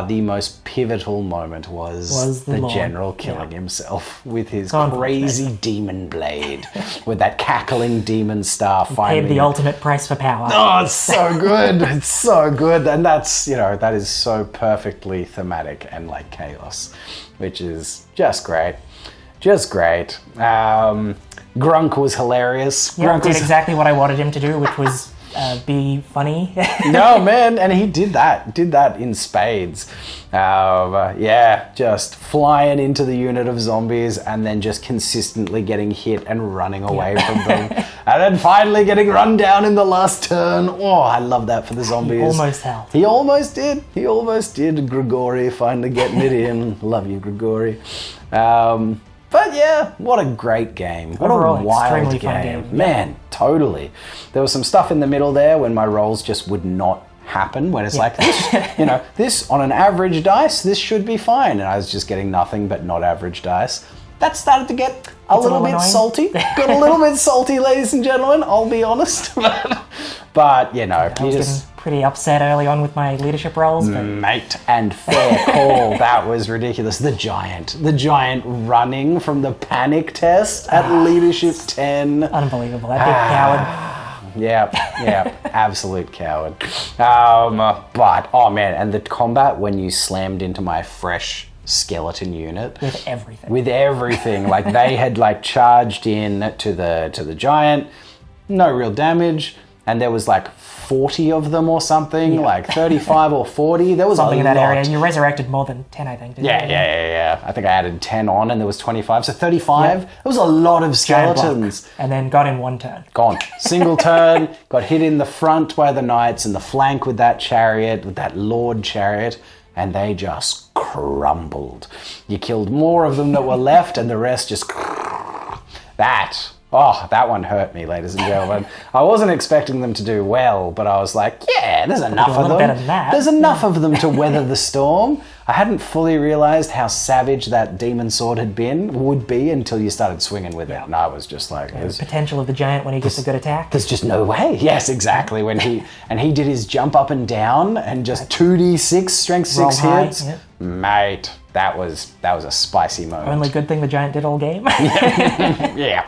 the most pivotal moment was the Lord. general killing himself with his So crazy demon blade, with that cackling demon star finally. Paid the ultimate price for power. Oh, it's so good. It's so good. And that's, that is so perfectly thematic and like chaos, which is just great. Just great. Grunk was hilarious. Yeah, Grunk did was exactly what I wanted him to do, which was be funny. No, man, and he did that in spades. Just flying into the unit of zombies and then just consistently getting hit and running away from them. And then finally getting run down in the last turn. Oh, I love that for the zombies. He almost held. He almost did. He almost did. Grigori finally getting it in. Love you, Grigori. But yeah, what a great game. What Overall, a wild extremely fun game. Man, totally. There was some stuff in the middle there when my rolls just would not happen, when it's like, this, this on an average dice, this should be fine. And I was just getting nothing but not average dice. That started to get a little bit salty. Got a little bit salty, ladies and gentlemen, I'll be honest. But you I was getting pretty upset early on with my leadership roles. But... Mate, and fair call. That was ridiculous. The giant running from the panic test at leadership 10. Unbelievable. That big coward. Yeah, absolute coward. But, oh man, and the combat when you slammed into my fresh skeleton unit. With everything. Like they had like charged in to the giant, no real damage, and there was like 40 of them or something, like 35 or 40. There was something a in that lot. area. You resurrected more than 10, I think. Didn't you? Yeah. I think I added 10 on and there was 25. So 35. It was a lot of skeletons. And then got in one turn. Gone. Single turn, got hit in the front by the knights and the flank with that chariot, with that lord chariot, and they just crumbled. You killed more of them that were left and the rest just... That one hurt me, ladies and gentlemen. I wasn't expecting them to do well, but I was like, yeah, there's enough of them. Better than that. There's enough of them to weather the storm. I hadn't fully realized how savage that demon sword would be until you started swinging with it. And I was just like... The potential of the giant when he gets a good attack. There's just no way. Yes, exactly. When he did his jump up and down and just 2d6 strength 6 hits. High, Mate, that was a spicy moment. Only good thing the giant did all game. Yeah.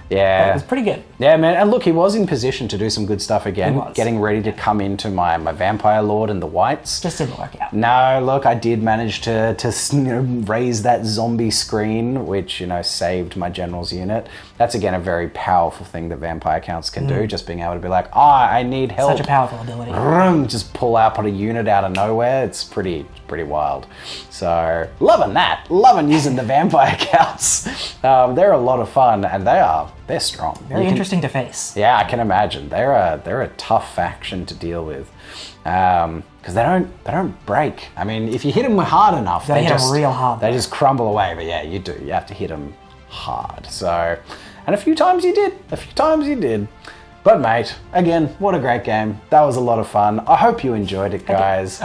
It was pretty good. Yeah, man. And look, he was in position to do some good stuff again. Getting ready to come into my Vampire Lord and the Wights. Just didn't work out. No, look, I did manage to raise that zombie screen, which, saved my general's unit. That's, again, a very powerful thing that vampire counts can do. Just being able to be like, I need help. Such a powerful ability. Just pull out a unit out of nowhere. It's pretty wild. So, loving using the vampire counts. They're a lot of fun, and they're strong. Very interesting to face. Yeah, I can imagine. They're a tough faction to deal with. Because they don't break. I mean, if you hit them hard enough, they hit them real hard. They just crumble away. But yeah, you do. You have to hit them hard. So, and a few times you did. But mate, again, what a great game. That was a lot of fun. I hope you enjoyed it, guys.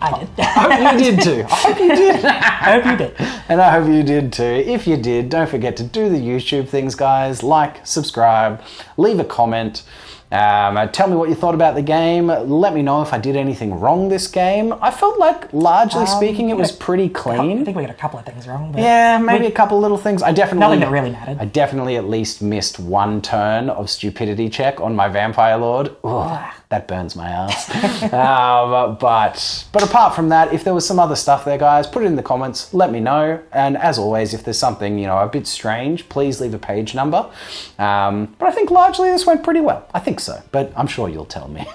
I did. I hope you did too. I hope you did. I hope you did. And I hope you did too. If you did, don't forget to do the YouTube things, guys. Like, subscribe, leave a comment. Tell me what you thought about the game. Let me know if I did anything wrong this game. I felt like, largely speaking, it was pretty clean. I think we got a couple of things wrong. But yeah, maybe a couple little things. Nothing that really mattered. I definitely at least missed one turn of stupidity check on my Vampire Lord. Ugh, that burns my ass. But apart from that, if there was some other stuff there, guys, put it in the comments. Let me know. And as always, if there's something, a bit strange, please leave a page number. But I think largely this went pretty well. I think so, but I'm sure you'll tell me.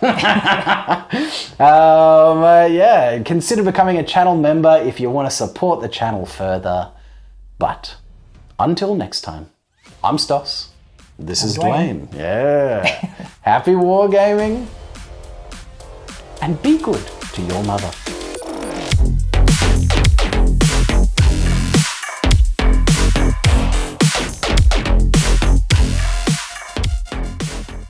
Consider becoming a channel member if you want to support the channel further. But until next time, I'm Stos. This is Dwayne. Yeah. Happy wargaming. And be good to your mother.